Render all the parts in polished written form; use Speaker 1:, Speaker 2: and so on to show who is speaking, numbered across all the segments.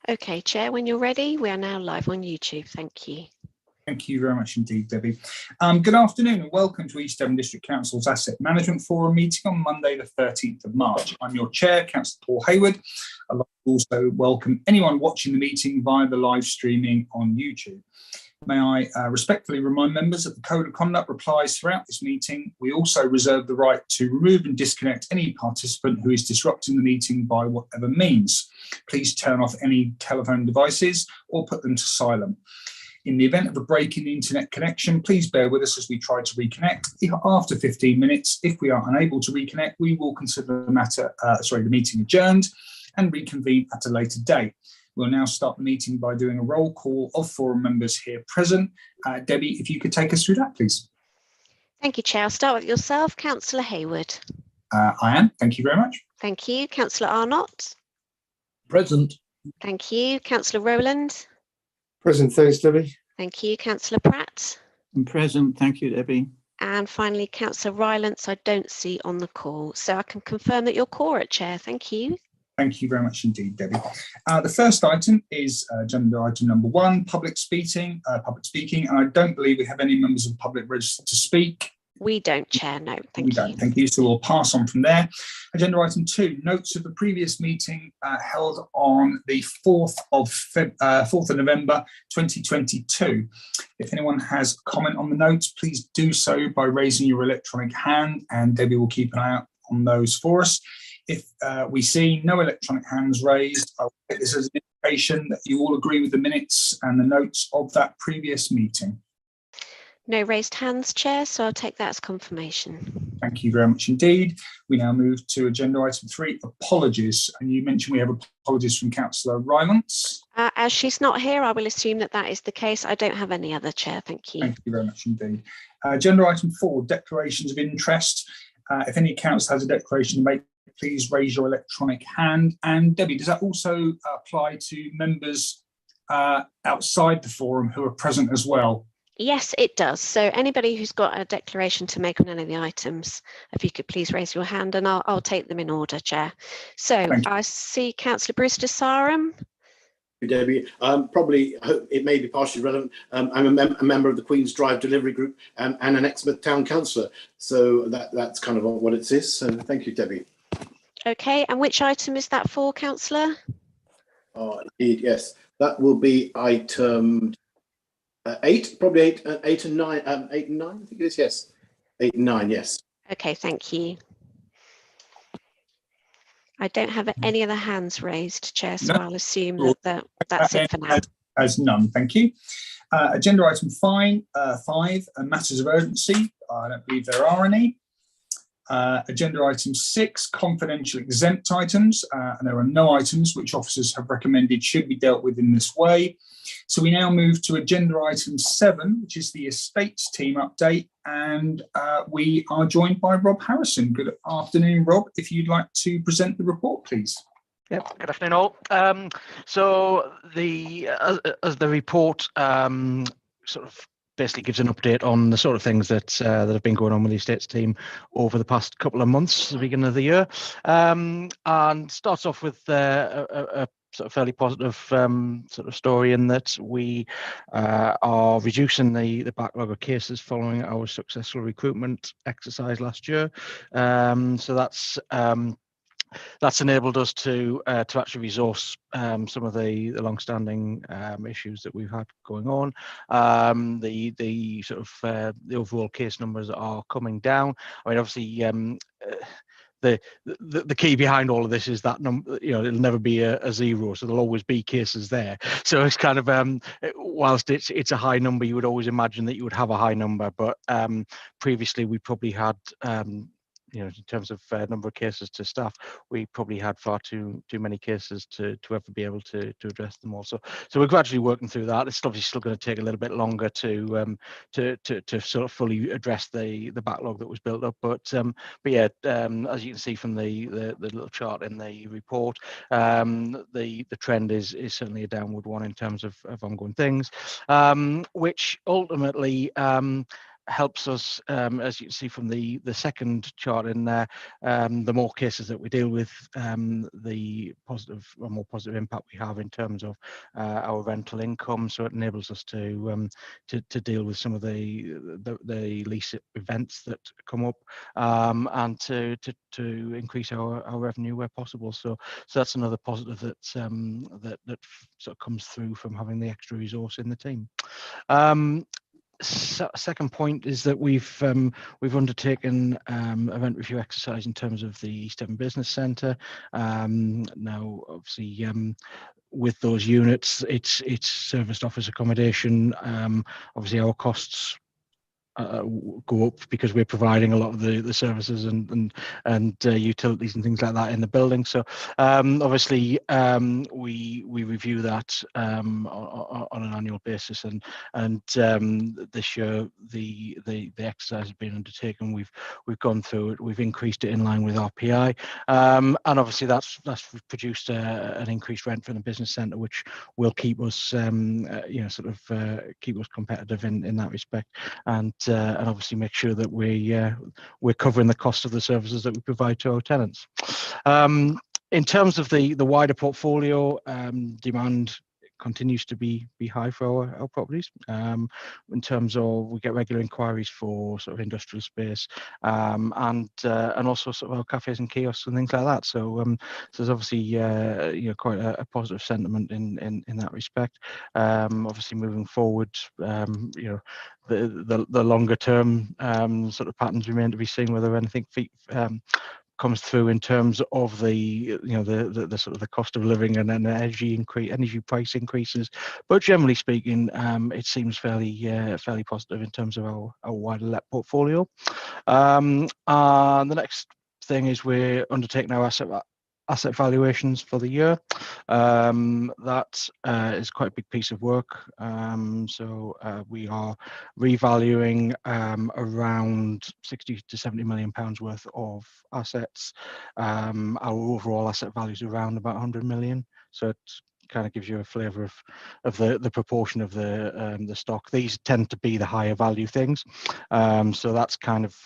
Speaker 1: Okay, Chair, when you're ready, we are now live on YouTube. Thank you.
Speaker 2: Thank you very much indeed, Debbie. Good afternoon and welcome to East Devon District Council's Asset Management Forum meeting on Monday, the 13th of March. I'm your chair, Councillor Paul Hayward. I'd like to also welcome anyone watching the meeting via the live streaming on YouTube. May I respectfully remind members that the Code of Conduct applies throughout this meeting. We also reserve the right to remove and disconnect any participant who is disrupting the meeting by whatever means. Please turn off any telephone devices or put them to silent. In the event of a break in the internet connection, please bear with us as we try to reconnect. After 15 minutes, if we are unable to reconnect, we will consider the meeting adjourned and reconvene at a later date. We'll now start the meeting by doing a roll call of forum members here present. Debbie, if you could take us through that, please.
Speaker 1: Thank you, Chair. I'll start with yourself, Councillor Hayward.
Speaker 2: I am. Thank you very much.
Speaker 1: Thank you. Councillor Arnott.
Speaker 3: Present.
Speaker 1: Thank you. Councillor Rowland.
Speaker 4: Present, thanks, Debbie.
Speaker 1: Thank you. Councillor Pratt.
Speaker 3: I'm present. Thank you, Debbie.
Speaker 1: And finally, Councillor Rylance, I don't see on the call. So I can confirm that you're quorate, Chair. Thank you.
Speaker 2: Thank you very much indeed, Debbie. The first item is agenda item number 1, public speaking, and I don't believe we have any members of the public registered to speak.
Speaker 1: We don't, Chair, no. Thank you.
Speaker 2: We don't, thank you. So we'll pass on from there. Agenda item 2, notes of the previous meeting held on the 4th of November 2022. If anyone has a comment on the notes, please do so by raising your electronic hand, and Debbie will keep an eye out on those for us. If we see no electronic hands raised, I'll take this as an indication that you all agree with the minutes and the notes of that previous meeting.
Speaker 1: No raised hands, Chair, so I'll take that as confirmation.
Speaker 2: Thank you very much indeed. We now move to agenda item 3, apologies. And you mentioned we have apologies from Councillor Rylance.
Speaker 1: As she's not here, I will assume that that is the case. I don't have any other, Chair. Thank you.
Speaker 2: Thank you very much indeed. Agenda item 4, declarations of interest. If any council has a declaration to make, please raise your electronic hand. And Debbie, does that also apply to members outside the forum who are present as well?
Speaker 1: Yes, it does. So anybody who's got a declaration to make on any of the items, if you could please raise your hand and I'll take them in order, Chair. So I see Councillor Brewster Sarum.
Speaker 5: Debbie, probably it may be partially relevant. I'm a member of the Queen's Drive Delivery Group and an Exmouth Town Councillor. So that's kind of what it is. So thank you, Debbie.
Speaker 1: Okay, and which item is that for, Councillor?
Speaker 5: Oh, indeed, yes. That will be item 8, probably 8 and 9. 8 and 9, I think it is, yes. 8 and 9, yes.
Speaker 1: Okay, thank you. I don't have any other hands raised, Chair, so I'll assume that that's it for now.
Speaker 2: As none, thank you. Agenda item 5, matters of urgency. I don't believe there are any. Agenda item 6, confidential exempt items, and there are no items which officers have recommended should be dealt with in this way. So we now move to agenda item 7, which is the estates team update, and we are joined by Rob Harrison. Good afternoon, Rob. If you'd like to present the report, please.
Speaker 6: Yep, good afternoon all. So as the report sort of basically gives an update on the sort of things that have been going on with the estates team over the past couple of months, the beginning of the year, and starts off with a sort of fairly positive sort of story in that we are reducing the backlog of cases following our successful recruitment exercise last year. So that's enabled us to actually resource some of the long-standing issues that we've had going on. The sort of the overall case numbers are coming down. I mean, obviously, the key behind all of this is that it'll never be a zero, so there'll always be cases there. So it's kind of whilst it's a high number, you would always imagine that you would have a high number, but previously we probably had in terms of number of cases to staff, we probably had far too many cases to ever be able to address them all. So we're gradually working through that. It's obviously still going to take a little bit longer to sort of fully address the backlog that was built up. But yeah, as you can see from the little chart in the report, the trend is certainly a downward one in terms of ongoing things, which ultimately helps us, as you can see from the second chart in there, the more cases that we deal with, the more positive impact we have in terms of our rental income. So it enables us to deal with some of the lease events that come up, and to increase our revenue where possible. So that's another positive that sort of comes through from having the extra resource in the team. Second point is that we've undertaken a rent review exercise in terms of the East Devon Business Centre. Now, obviously, with those units, it's serviced office accommodation. Obviously, our costs go up because we're providing a lot of the services and utilities and things like that in the building. So obviously we review that on an annual basis, and this year the exercise has been undertaken. We've gone through it. We've increased it in line with RPI, and obviously that's produced an increased rent for the business centre, which will keep us keep us competitive in that respect, and obviously make sure that we're covering the cost of the services that we provide to our tenants. In terms of the wider portfolio, demand continues to be high for our properties. In terms of, we get regular inquiries for sort of industrial space, and also sort of our cafes and kiosks and things like that. So there's obviously quite a positive sentiment in that respect. Obviously moving forward, the longer term sort of patterns remain to be seen, whether anything comes through in terms of the sort of the cost of living and then energy price increases. But generally speaking, it seems fairly positive in terms of our wider let portfolio. And the next thing is we're undertaking our asset valuations for the year. That is quite a big piece of work. So we are revaluing around 60 to 70 million pounds worth of assets. Our overall asset value is around about 100 million. So it's kind of gives you a flavour of the proportion of the stock. These tend to be the higher value things. So that's kind of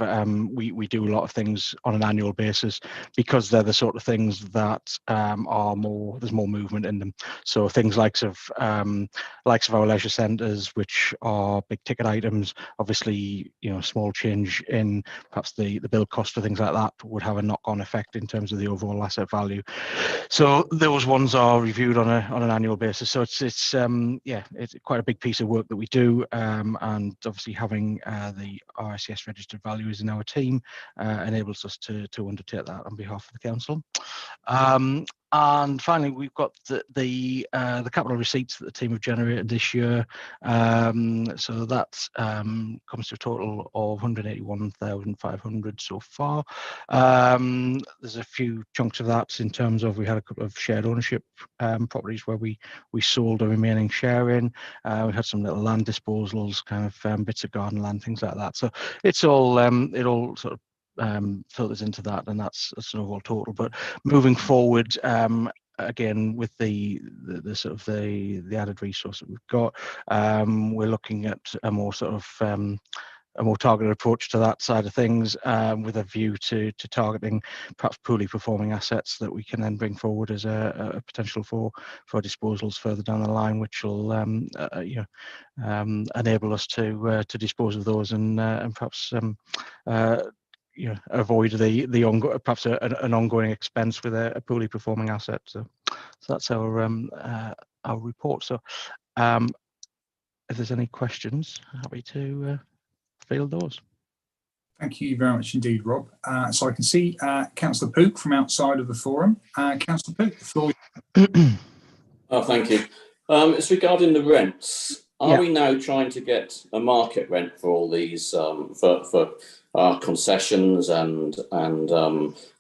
Speaker 6: we do a lot of things on an annual basis because they're the sort of things that there's more movement in them. So things likes of our leisure centres, which are big ticket items, obviously small change in perhaps the build cost for things like that would have a knock-on effect in terms of the overall asset value. So those ones are reviewed on an annual basis. So it's quite a big piece of work that we do, and obviously having the RICS registered valuers in our team enables us to undertake that on behalf of the council. And finally, we've got the capital receipts that the team have generated this year. So that comes to a total of 181,500 so far. There's a few chunks of that in terms of, we had a couple of shared ownership properties where we sold a remaining share in. We had some little land disposals, kind of bits of garden land, things like that. So it's all it all sort of filters into that, and that's an overall total. But moving forward, again, with the sort of the added resource that we've got, we're looking at a more sort of a more targeted approach to that side of things, with a view to targeting perhaps poorly performing assets that we can then bring forward as a potential for disposals further down the line, which will enable us to dispose of those and perhaps avoid the perhaps an ongoing expense with a poorly performing asset. So that's our report. So if there's any questions, happy to field those.
Speaker 2: Thank you very much indeed, Rob. So I can see Councillor Pook from outside of the forum. Councillor Pook, the floor.
Speaker 7: Oh, thank you. It's regarding the rents. Are we now trying to get a market rent for all these for concessions and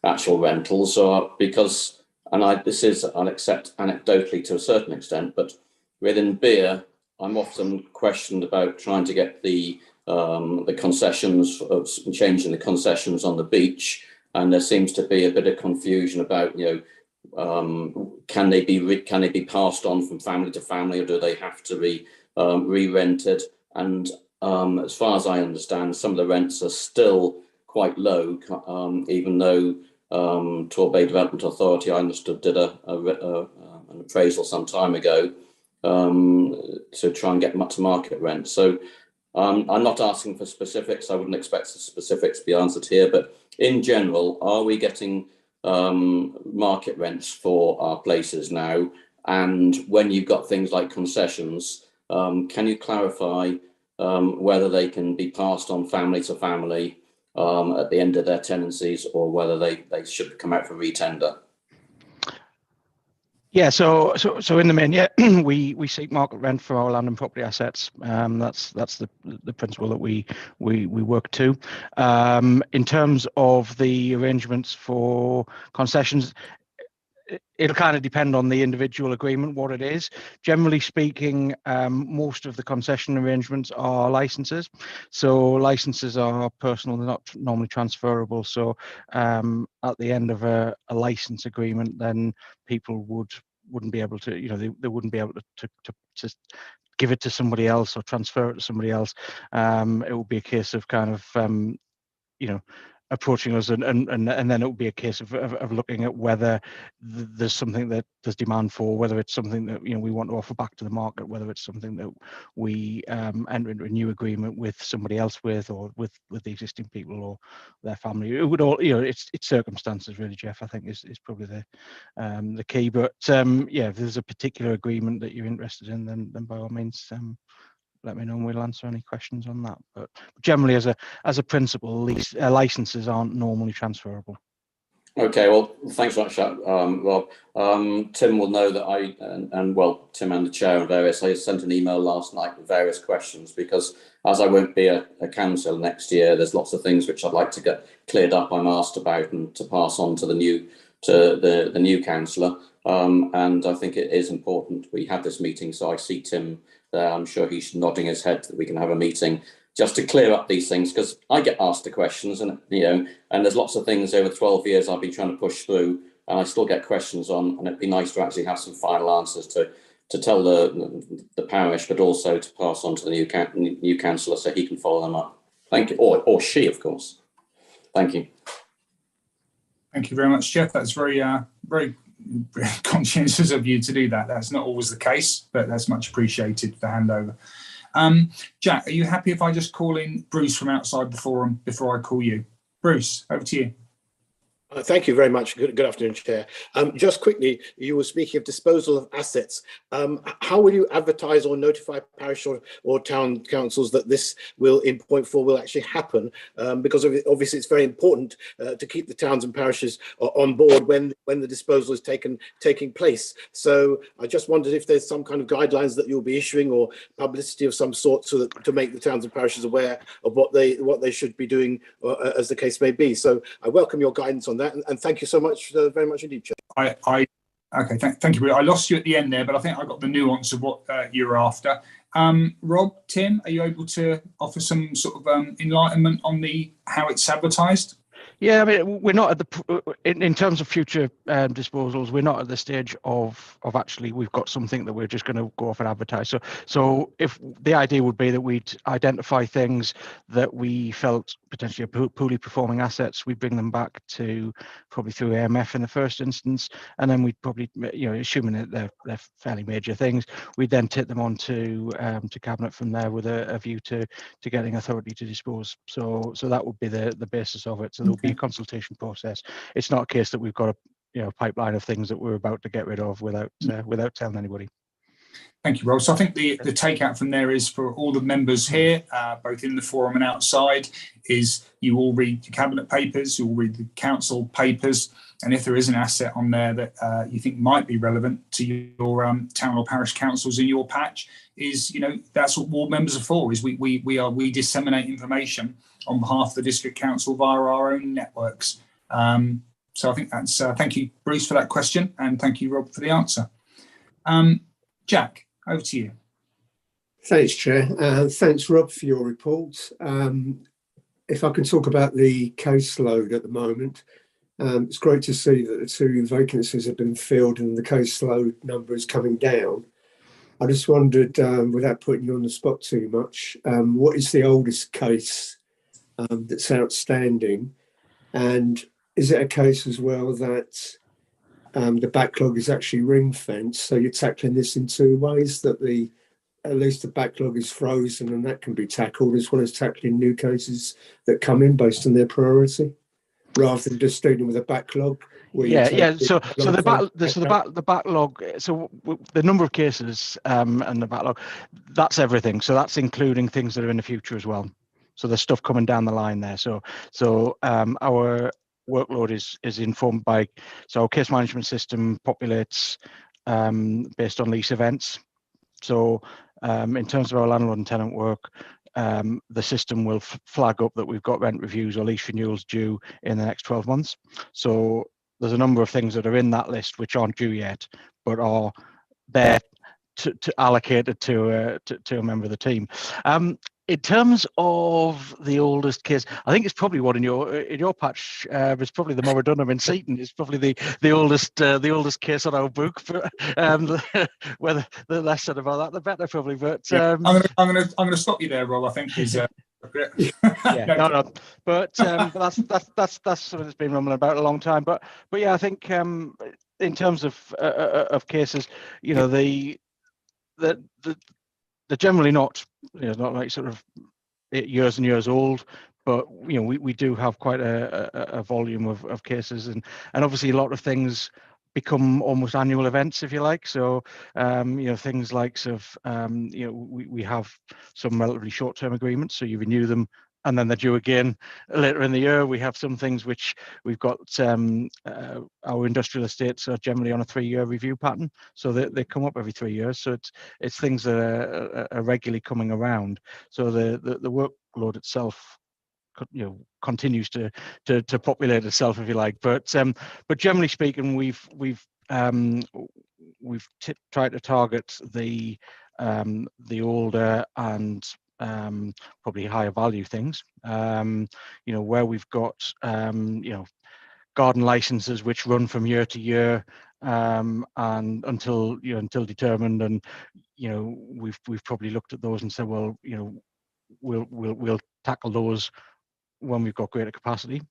Speaker 7: actual rentals? Or because, and this is, I'll accept anecdotally to a certain extent, but within beer, I'm often questioned about trying to get the concessions, changing the concessions on the beach, and there seems to be a bit of confusion about can they be passed on from family to family, or do they have to be re-rented? And as far as I understand, some of the rents are still quite low, even though Torbay Development Authority, I understood, did an appraisal some time ago to try and get to market rent. So I'm not asking for specifics. I wouldn't expect the specifics to be answered here, but in general, are we getting market rents for our places now? And when you've got things like concessions, can you clarify whether they can be passed on family to family at the end of their tenancies, or whether they should come out for retender?
Speaker 6: Yeah, so in the main, yeah, we seek market rent for our land and property assets. That's the principle that we work to. In terms of the arrangements for concessions, it'll kind of depend on the individual agreement, what it is. Generally speaking, most of the concession arrangements are licenses. So licenses are personal, they're not normally transferable. So at the end of a license agreement, then people wouldn't be able to, they wouldn't be able to give it to somebody else or transfer it to somebody else. It would be a case of kind of, approaching us, and then it would be a case of looking at whether there's something that there's demand for, whether it's something that we want to offer back to the market, whether it's something that we enter into a new agreement with somebody else or with the existing people or their family. It would all, it's circumstances really, Jeff, I think is probably the key. But yeah, if there's a particular agreement that you're interested in, then by all means let me know and we'll answer any questions on that. But generally, as a principle, licenses aren't normally transferable.
Speaker 7: Okay, well, thanks very much, Rob. Tim will know that Tim and the chair and various, I sent an email last night with various questions, because as I won't be a councillor next year, there's lots of things which I'd like to get cleared up. I'm asked about and to pass on to the new councillor. And I think it is important we have this meeting. So I see Tim there. I'm sure he's nodding his head that we can have a meeting just to clear up these things, because I get asked the questions, and and there's lots of things over 12 years I've been trying to push through, and I still get questions on, and it'd be nice to actually have some final answers to tell the parish, but also to pass on to the new councillor so he can follow them up. Thank you, or she, of course. Thank you.
Speaker 2: Thank you very much, Jeff. That's very conscientious of you to do that. That's not always the case, but that's much appreciated for the handover. Jack, are you happy if I just call in Bruce from outside the forum before I call you? Bruce, over to you.
Speaker 5: Thank you very much. Good afternoon, Chair. Just quickly, you were speaking of disposal of assets. How will you advertise or notify parish or town councils that this will, in point 4, will actually happen? Because obviously it's very important to keep the towns and parishes on board when the disposal is taking place. So I just wondered if there's some kind of guidelines that you'll be issuing, or publicity of some sort, so that to make the towns and parishes aware of what they should be doing, as the case may be. So I welcome your guidance on that, and thank you so much, very much indeed, Chair.
Speaker 2: Okay, thank you. I lost you at the end there, but I think I got the nuance of what you're after. Rob, Tim, are you able to offer some sort of enlightenment on how it's advertised?
Speaker 6: Yeah, I mean, we're not at in terms of future disposals, we're not at the stage of actually we've got something that we're just going to go off and advertise. So if the idea would be that we'd identify things that we felt potentially are poorly performing assets, we bring them back to probably through AMF in the first instance, and then we'd probably, assuming that they're fairly major things, we'd then take them on to Cabinet from there with a view to getting authority to dispose. So that would be the basis of it. So there'll be a consultation process. It's not a case that we've got a pipeline of things that we're about to get rid of without telling anybody.
Speaker 2: Thank you, Rob. So I think the takeout from there is, for all the members here, both in the forum and outside, is you all read the Cabinet papers, you all read the council papers, and if there is an asset on there that you think might be relevant to your town or parish councils in your patch, that's what ward members are for. Is we disseminate information on behalf of the district council via our own networks. So I think that's thank you, Bruce, for that question, and thank you, Rob, for the answer. Jack, over to you.
Speaker 4: Thanks, Chair. Thanks, Rob, for your report. If I can talk about the caseload at the moment, it's great to see that the 2 vacancies have been filled and the caseload number is coming down. I just wondered, without putting you on the spot too much, what is the oldest case that's outstanding? And is it a case as well that the backlog is actually ring fenced? So you're tackling this in two ways, that at least the backlog is frozen and that can be tackled, as well as tackling new cases that come in based on their priority, rather than just dealing with a backlog.
Speaker 6: So the backlog. So the number of cases and the backlog, that's everything. So that's including things that are in the future as well. So there's stuff coming down the line there. So our workload is informed by, so our case management system populates based on lease events. So in terms of our landlord and tenant work, the system will flag up that we've got rent reviews or lease renewals due in the next 12 months. So there's a number of things that are in that list which aren't due yet, but are there to allocated to a member of the team. In terms of the oldest case, I think it's probably one in your patch. It's probably the Moradunham in Seaton. It's probably the oldest case on our book. But whether the less said about that, the better, probably. But
Speaker 2: I'm gonna stop you there, Rob. I think is.
Speaker 6: No. But that's something that's been rumbling about a long time. But yeah, I think in terms of cases, you know, they're generally not, not like sort of years and years old, but we do have quite a volume of cases, and obviously a lot of things become almost annual events, if you like. So things like we have some relatively short-term agreements, so you renew them and then they're due again later in the year. We have some things which we've got, our industrial estates are generally on a 3-year review pattern, so they come up every 3 years. So it's things that are regularly coming around. So the workload itself, continues to populate itself, if you like. But generally speaking, we've tried to target the older and probably higher value things, where we've got garden licenses which run from year to year, and until determined, and we've probably looked at those and said, well, we'll tackle those when we've got greater capacity.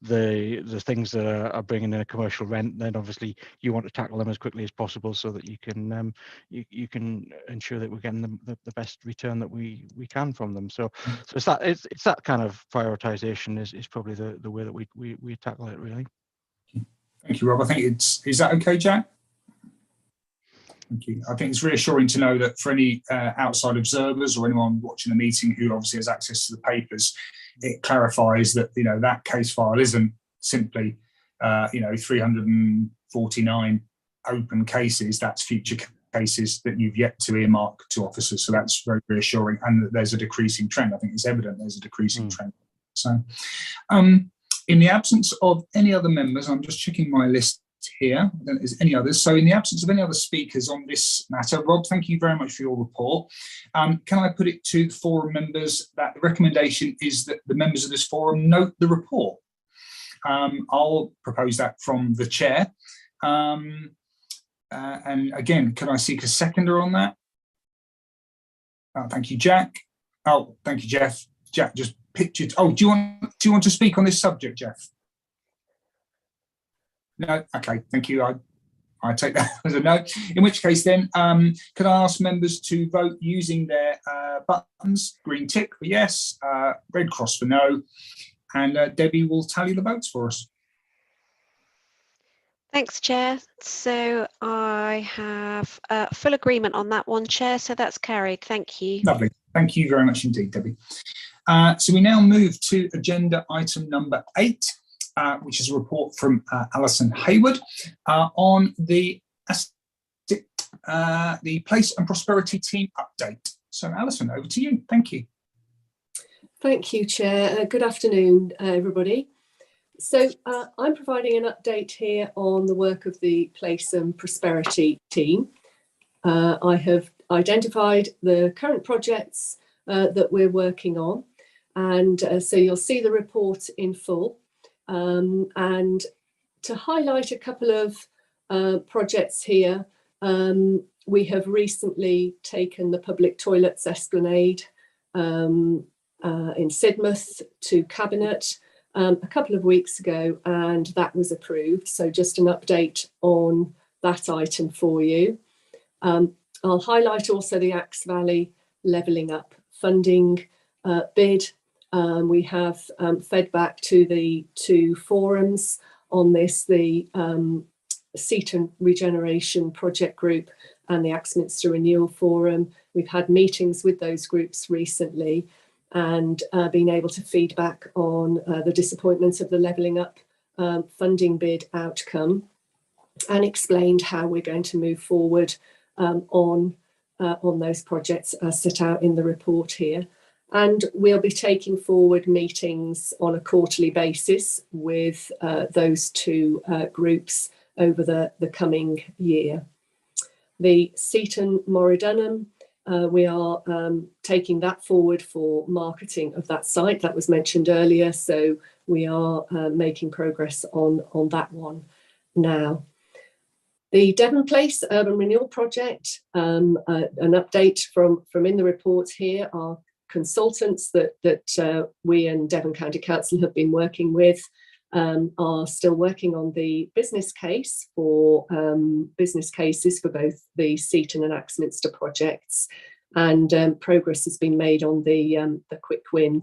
Speaker 6: The things that are bringing in a commercial rent, then obviously you want to tackle them as quickly as possible, so that you can you can ensure that we're getting the best return that we can from them. So it's that kind of prioritization is probably the way that we tackle it, really.
Speaker 2: Thank you, Rob. I think is that okay, Jack? Thank you. I think it's reassuring to know that for any outside observers or anyone watching the meeting who obviously has access to the papers, it clarifies that that case file isn't simply 349 open cases. That's future cases that you've yet to earmark to officers. So that's very reassuring, and that there's a decreasing trend. I think it's evident there's a decreasing trend. So, in the absence of any other members, I'm just checking my list here. I don't think there's any others. So in the absence of any other speakers on this matter, Rob, thank you very much for your report. Can I put it to the forum members that the recommendation is that the members of this forum note the report? I'll propose that from the chair. And again, can I seek a seconder on that? Thank you, Jack. Oh, thank you, Jeff. Jack just pictured. Oh, do you want to speak on this subject, Jeff? No, okay, thank you. I take that as a no. In which case, then, could I ask members to vote using their buttons? Green tick for yes, red cross for no, and Debbie will tally the votes for us.
Speaker 1: Thanks, Chair. So I have full agreement on that one, Chair. So that's carried. Thank you.
Speaker 2: Lovely. Thank you very much indeed, Debbie. So we now move to agenda item number 8. Which is a report from Alison Hayward on the Place and Prosperity Team update. So Alison, over to you. Thank you.
Speaker 8: Thank you, Chair. Good afternoon, everybody. So I'm providing an update here on the work of the Place and Prosperity Team. I have identified the current projects that we're working on, and so you'll see the report in full. And to highlight a couple of projects here, We have recently taken the public toilets esplanade in Sidmouth to Cabinet a couple of weeks ago, and that was approved. So just an update on that item for you. I'll highlight also the Axe Valley Levelling Up funding bid. We have fed back to the two forums on this, the Seaton Regeneration Project Group and the Axminster Renewal Forum. We've had meetings with those groups recently and been able to feed back on the disappointments of the Levelling Up funding bid outcome, and explained how we're going to move forward on those projects as set out in the report here. And we'll be taking forward meetings on a quarterly basis with those two groups over the coming year. The Seaton Morridunham, we are taking that forward for marketing of that site. That was mentioned earlier, so we are making progress on that one now. The Devon Place Urban Renewal Project, an update from in the report here. Our consultants that we and Devon County Council have been working with are still working on the business case for business cases for both the Seaton and Axminster projects, and progress has been made on the quick win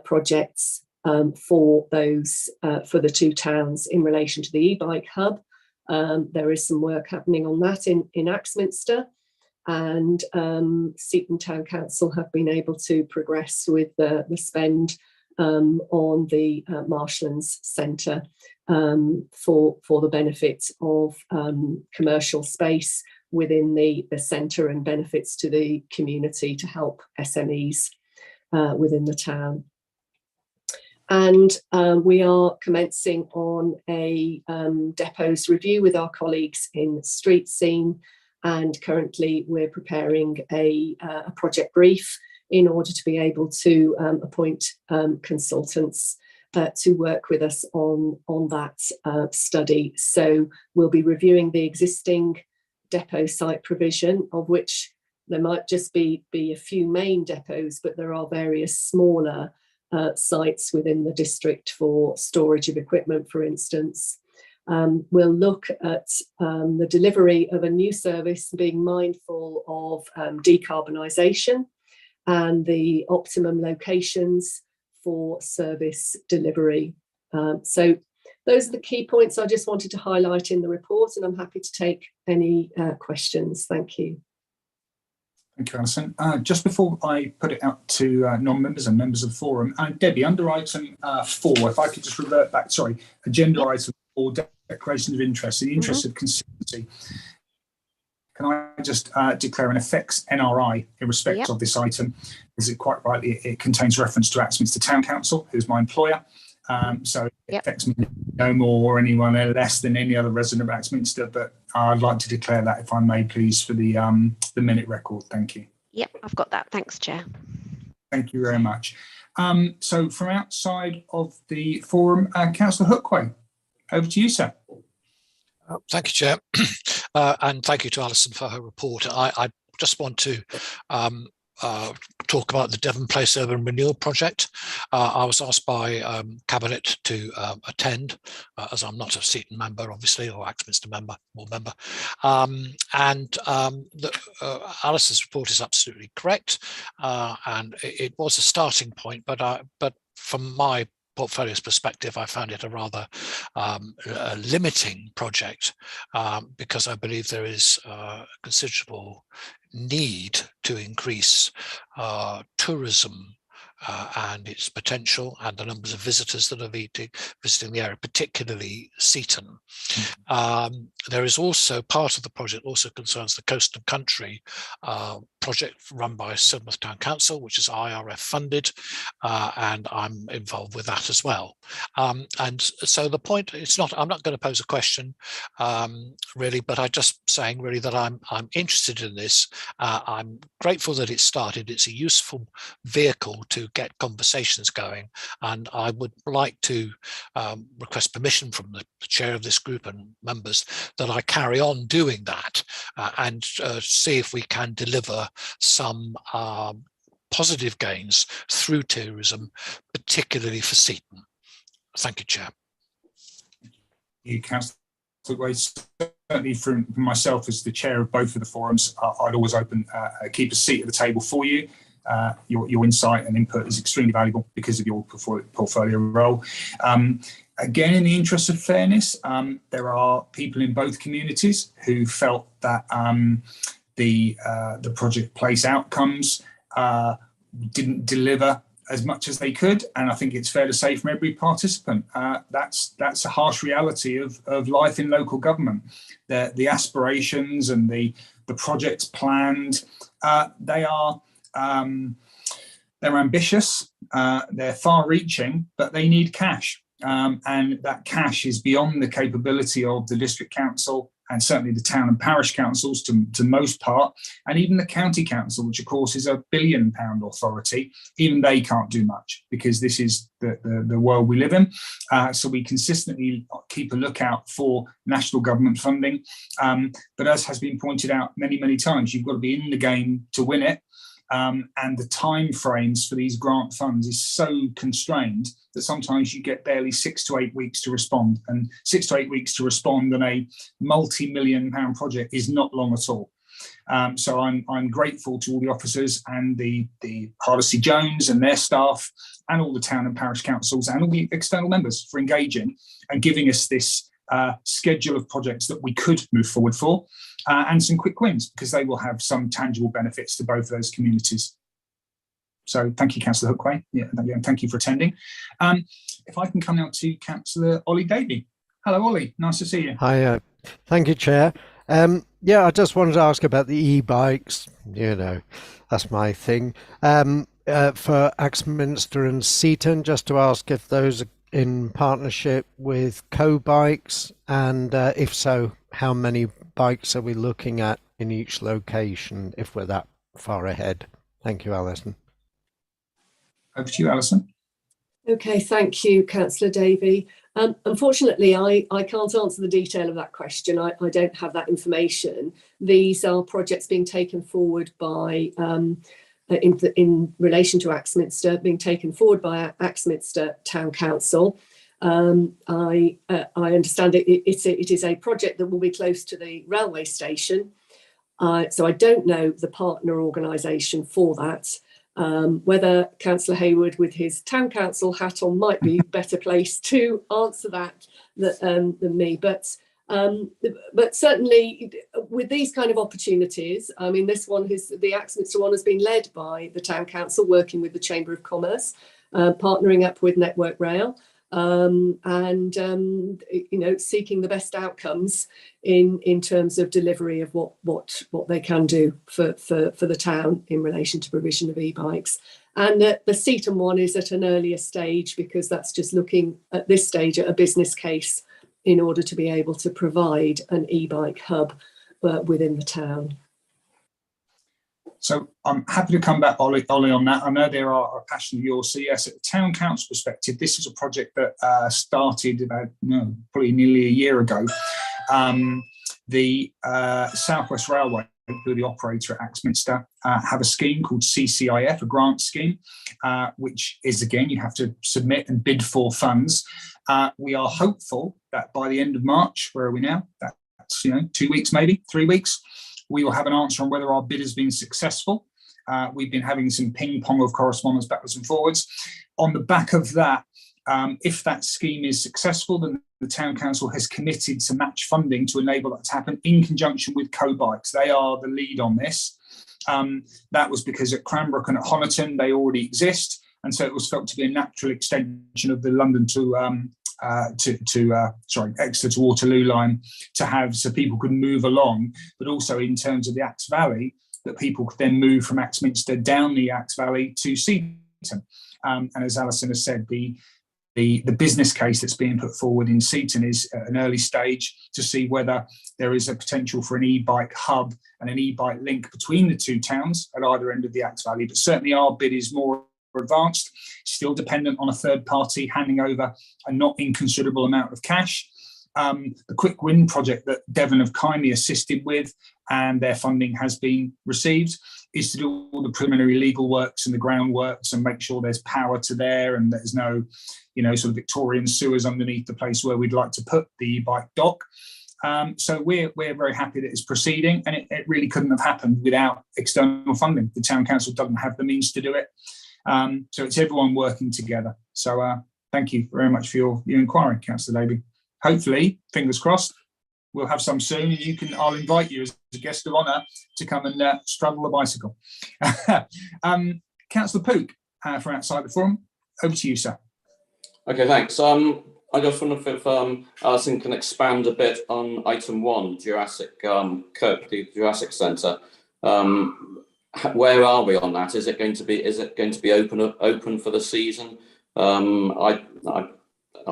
Speaker 8: projects for those for the two towns in relation to the e-bike hub. There is some work happening on that in Axminster, and Seaton Town Council have been able to progress with the spend on the Marshlands Centre for the benefit of commercial space within the centre and benefits to the community to help SMEs within the town. And we are commencing on a depots review with our colleagues in Street Scene, and currently we're preparing a project brief in order to be able to appoint consultants to work with us on that study. So we'll be reviewing the existing depot site provision, of which there might just be a few main depots, but there are various smaller sites within the district for storage of equipment, for instance. We'll look at the delivery of a new service, being mindful of decarbonisation and the optimum locations for service delivery. So those are the key points I just wanted to highlight in the report, and I'm happy to take any questions. Thank you.
Speaker 2: Thank you, Alison. Just before I put it out to non-members and members of the forum, Debbie, under item 4, if I could just revert back, sorry, agenda item 4, declarations of interest, in the interest of consistency, can I just declare an effects NRI in respect of this item? Is it quite rightly, it contains reference to Axminster Town Council, who's my employer. So it affects me no more or anyone less than any other resident of Axminster, but I'd like to declare that, if I may, please, for the minute record. Thank you.
Speaker 1: Yep, I've got that. Thanks, Chair.
Speaker 2: Thank you very much. So from outside of the forum, Councillor Hookway, over to you, sir.
Speaker 9: Thank you, Chair. And thank you to Alison for her report. I just want to talk about the Devon Place Urban Renewal Project. I was asked by Cabinet to attend, as I'm not a Seaton member, obviously, or Axminster member, or member. Alison's report is absolutely correct, and it was a starting point, but from my portfolio's perspective, I found it a rather limiting project, because I believe there is considerable need to increase tourism and its potential, and the numbers of visitors that are visiting the area, particularly Seaton. There is also part of the project also concerns the coast and country project run by Sidmouth Town Council, which is IRF funded, and I'm involved with that as well. And so the point, I'm not going to pose a question really, but I'm just saying really that I'm interested in this. I'm grateful that it started. It's a useful vehicle to get conversations going, and I would like to request permission from the chair of this group and members that I carry on doing that and see if we can deliver some positive gains through tourism, particularly for Seaton. Thank you, Chair.
Speaker 2: You, Councillor Waite. Certainly from myself as the chair of both of the forums, I'd always keep a seat at the table for you. Your insight and input is extremely valuable because of your portfolio role. Again, in the interest of fairness, there are people in both communities who felt that the project place outcomes didn't deliver as much as they could, and I think it's fair to say from every participant that's a harsh reality of life in local government. The aspirations and the projects planned, they're ambitious, they're far-reaching, but they need cash, and that cash is beyond the capability of the district council and certainly the town and parish councils to most part, and even the county council, which of course is a £1 billion authority. Even they can't do much because this is the world we live in. So we consistently keep a lookout for national government funding. But as has been pointed out many, many times, you've got to be in the game to win it. And the time frames for these grant funds is so constrained that sometimes you get barely 6 to 8 weeks to respond, and 6 to 8 weeks to respond on a multi-million-pound project is not long at all. So I'm grateful to all the officers and the Hardesty Jones and their staff and all the town and parish councils and all the external members for engaging and giving us this schedule of projects that we could move forward for, and some quick wins, because they will have some tangible benefits to both of those communities. So thank you, Councillor Hookway. Yeah, and thank you for attending. If I can come now to Councillor Ollie Davey. Hello, Ollie. Nice to see you.
Speaker 10: Hi. Thank you, Chair. Yeah, I just wanted to ask about the e-bikes. You know, that's my thing. For Axminster and Seaton, just to ask if those are in partnership with Co-Bikes, and if so, how many bikes are we looking at in each location if we're that far ahead? Thank you, Alison.
Speaker 2: Over to you, Alison.
Speaker 8: Okay, thank you, Councillor Davey. Unfortunately, I can't answer the detail of that question. I don't have that information. These are projects being taken forward by in relation to Axminster, being taken forward by Axminster Town Council. I understand it is a project that will be close to the railway station. So I don't know the partner organisation for that. Whether Councillor Hayward with his town council hat on might be better placed to answer that than me. But certainly with these kind of opportunities, I mean, the Axminster one has been led by the town council working with the Chamber of Commerce, partnering up with Network Rail, and you know, seeking the best outcomes in terms of delivery of what they can do for the town in relation to provision of e-bikes. And the Seaton one is at an earlier stage, because that's just looking at this stage at a business case in order to be able to provide an e-bike hub within the town.
Speaker 2: So I'm happy to come back, Ollie, on that. I know there are a passion of yours. So yes, at the town council perspective, this is a project that started about probably nearly a year ago. The South West Railway, who are the operator at Axminster, have a scheme called CCIF, a grant scheme, which is, again, you have to submit and bid for funds. We are hopeful that by the end of March, where are we now? That's 2 weeks, maybe 3 weeks. We will have an answer on whether our bid has been successful. We've been having some ping pong of correspondence backwards and forwards. On the back of that, if that scheme is successful, then the town council has committed to match funding to enable that to happen in conjunction with Co-Bikes. They are the lead on this. That was because at Cranbrook and at Honiton, they already exist. And so it was felt to be a natural extension of the London Exeter to Waterloo line to have, so people could move along, but also in terms of the Axe Valley, that people could then move from Axminster down the Axe Valley to Seaton. And as Alison has said, the business case that's being put forward in Seaton is at an early stage to see whether there is a potential for an e-bike hub and an e-bike link between the two towns at either end of the Axe Valley. But certainly our bid is more advanced, still dependent on a third party handing over a not inconsiderable amount of cash. The Quick Win project that Devon have kindly assisted with and their funding has been received is to do all the preliminary legal works and the groundworks and make sure there's power to there and there's no, sort of Victorian sewers underneath the place where we'd like to put the e-bike dock. So we're very happy that it's proceeding, and it really couldn't have happened without external funding. The town council doesn't have the means to do it. So it's everyone working together. So thank you very much for your inquiry, Councillor Davey. Hopefully, fingers crossed, we'll have some soon. I'll invite you as a guest of honour to come and straddle a bicycle. Councillor Pook from outside the forum, over to you, sir.
Speaker 7: Okay, thanks. I just wonder if Alison can expand a bit on item 1, Jurassic the Jurassic Centre. Where are we on that? Is it going to be open for the season? I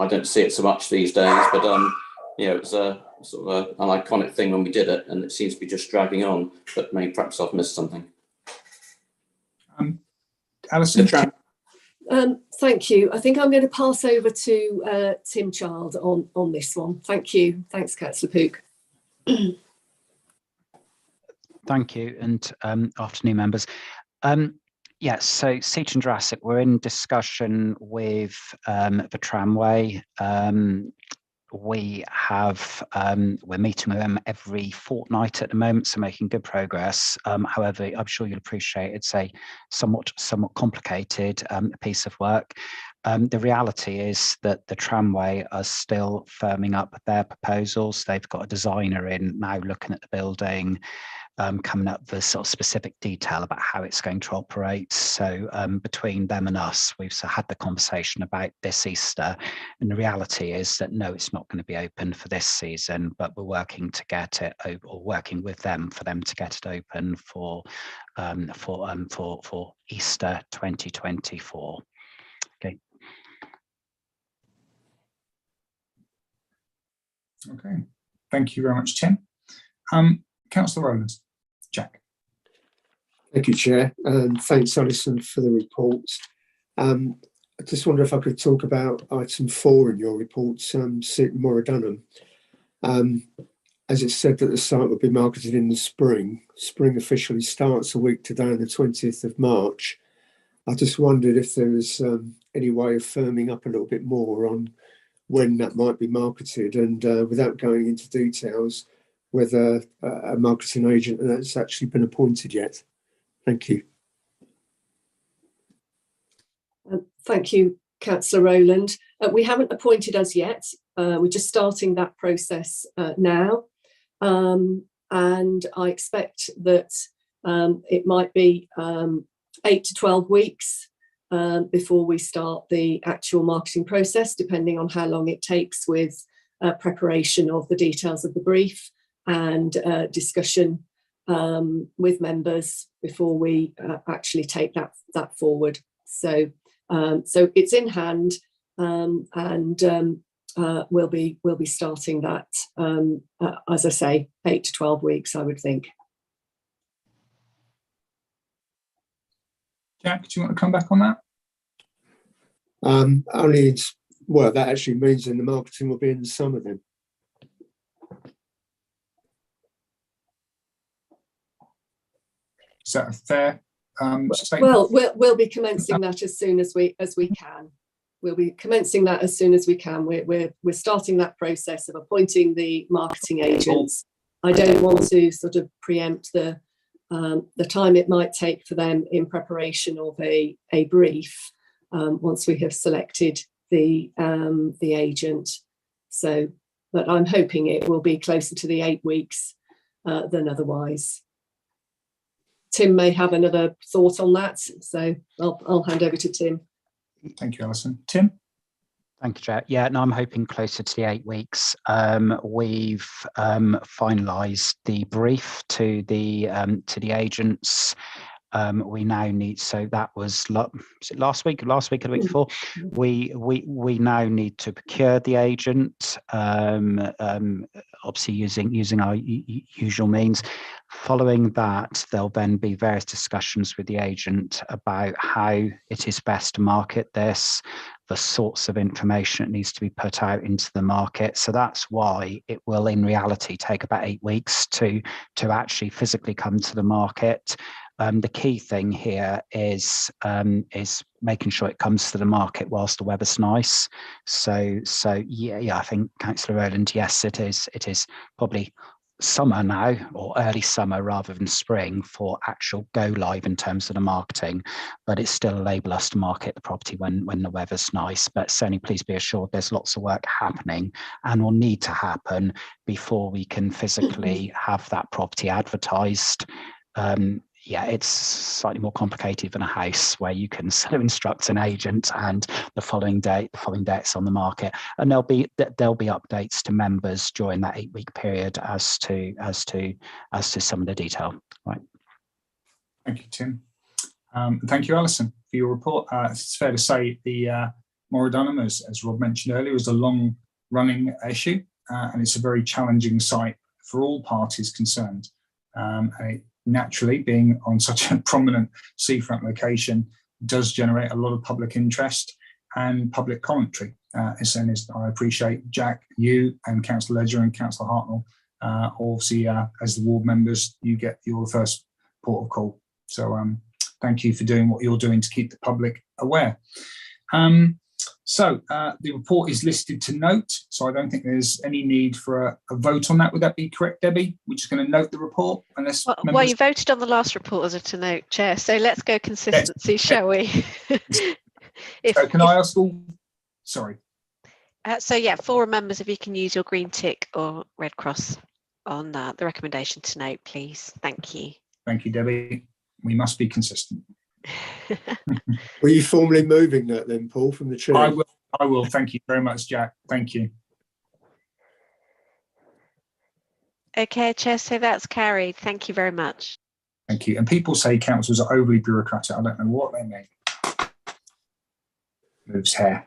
Speaker 7: don't see it so much these days, but it's a sort of an iconic thing when we did it, and it seems to be just dragging on. But perhaps I've missed something.
Speaker 2: Alison.
Speaker 8: Thank you. I think I'm going to pass over to Tim Child on this one. Thank you. Thanks, Councillor Pook.
Speaker 11: Thank you, and afternoon, members. Yes, so Seaton Jurassic, we're in discussion with the tramway. We have we're meeting with them every fortnight at the moment, so making good progress. However, I'm sure you'll appreciate it's a somewhat complicated piece of work. The reality is that the tramway are still firming up their proposals. They've got a designer in now looking at the building, coming up with sort of specific detail about how it's going to operate. So between them and us, we've had the conversation about this Easter, and the reality is that no, it's not going to be open for this season, but we're working to get it or working with them for them to get it open for Easter 2024. Okay.
Speaker 2: Okay. Thank you very much, Tim. Councillor Rowlands. Jack.
Speaker 4: Thank you, Chair, and thanks, Alison, for the reports. I just wonder if I could talk about item 4 in your reports, Seaton Moradunham. As it said that the site will be marketed in the spring. Spring officially starts a week today on the 20th of March. I just wondered if there was any way of firming up a little bit more on when that might be marketed, and without going into details, whether a marketing agent has actually been appointed yet. Thank you.
Speaker 8: Thank you, Councillor Rowland. We haven't appointed as yet. We're just starting that process now. And I expect that it might be 8 to 12 weeks before we start the actual marketing process, depending on how long it takes with preparation of the details of the brief and discussion with members before we actually take that forward. So it's in hand, and we'll be starting that, as I say, 8 to 12 weeks, I would think.
Speaker 2: Jack, do you want to come back on that?
Speaker 4: Well, that actually means then the marketing will be in the summer then.
Speaker 2: Is that a fair statement?
Speaker 8: Well, we'll be commencing that as soon as we can. We'll be commencing that as soon as we can. We're starting that process of appointing the marketing agents. I don't want to sort of preempt the time it might take for them in preparation of a brief once we have selected the agent. So, but I'm hoping it will be closer to the 8 weeks than otherwise. Tim may have another thought on that, so I'll hand over to Tim.
Speaker 2: Thank you, Alison. Tim?
Speaker 11: Thank you, Chair. Yeah, no, I'm hoping closer to the 8 weeks. We've finalised the brief to the agents. We now need, so that was it last week or the week before. We now need to procure the agent, obviously using our usual means. Following that, there'll then be various discussions with the agent about how it is best to market this, the sorts of information that needs to be put out into the market. So that's why it will in reality take about 8 weeks to actually physically come to the market. The key thing here is making sure it comes to the market whilst the weather's nice. So yeah, I think Councillor Rowland, yes, it is probably summer now, or early summer rather than spring, for actual go live in terms of the marketing, but it still enable us to market the property when the weather's nice. But certainly please be assured there's lots of work happening and will need to happen before we can physically have that property advertised. Yeah, it's slightly more complicated than a house where you can sort of instruct an agent and the following day it's on the market. And there'll be updates to members during that 8 week period as to some of the detail. Right.
Speaker 2: Thank you, Tim. Thank you, Alison, for your report. It's fair to say the Moradunum, as Rob mentioned earlier, is a long running issue, and it's a very challenging site for all parties concerned. And it, naturally, being on such a prominent seafront location, does generate a lot of public interest and public commentary. I appreciate Jack, you and Councillor Ledger and Councillor Hartnell. Obviously, as the ward members, you get your first port of call. So thank you for doing what you're doing to keep the public aware. The report is listed to note, so I don't think there's any need for a vote on that. Would that be correct, Debbie? We're just going to note the report unless
Speaker 1: well, you voted on the last report as a to note, Chair, so let's go consistency, shall we?
Speaker 2: Can I ask all? Sorry.
Speaker 1: So yeah, forum members, if you can use your green tick or red cross on the recommendation to note, please. Thank you.
Speaker 2: Thank you, Debbie. We must be consistent.
Speaker 4: Were you formally moving that then, Paul, from the chair?
Speaker 2: I will. Thank you very much, Jack. Thank you.
Speaker 1: Okay, Chair, so that's carried. Thank you very much.
Speaker 2: Thank you. And people say councils are overly bureaucratic. I don't know what they mean. Moves hair.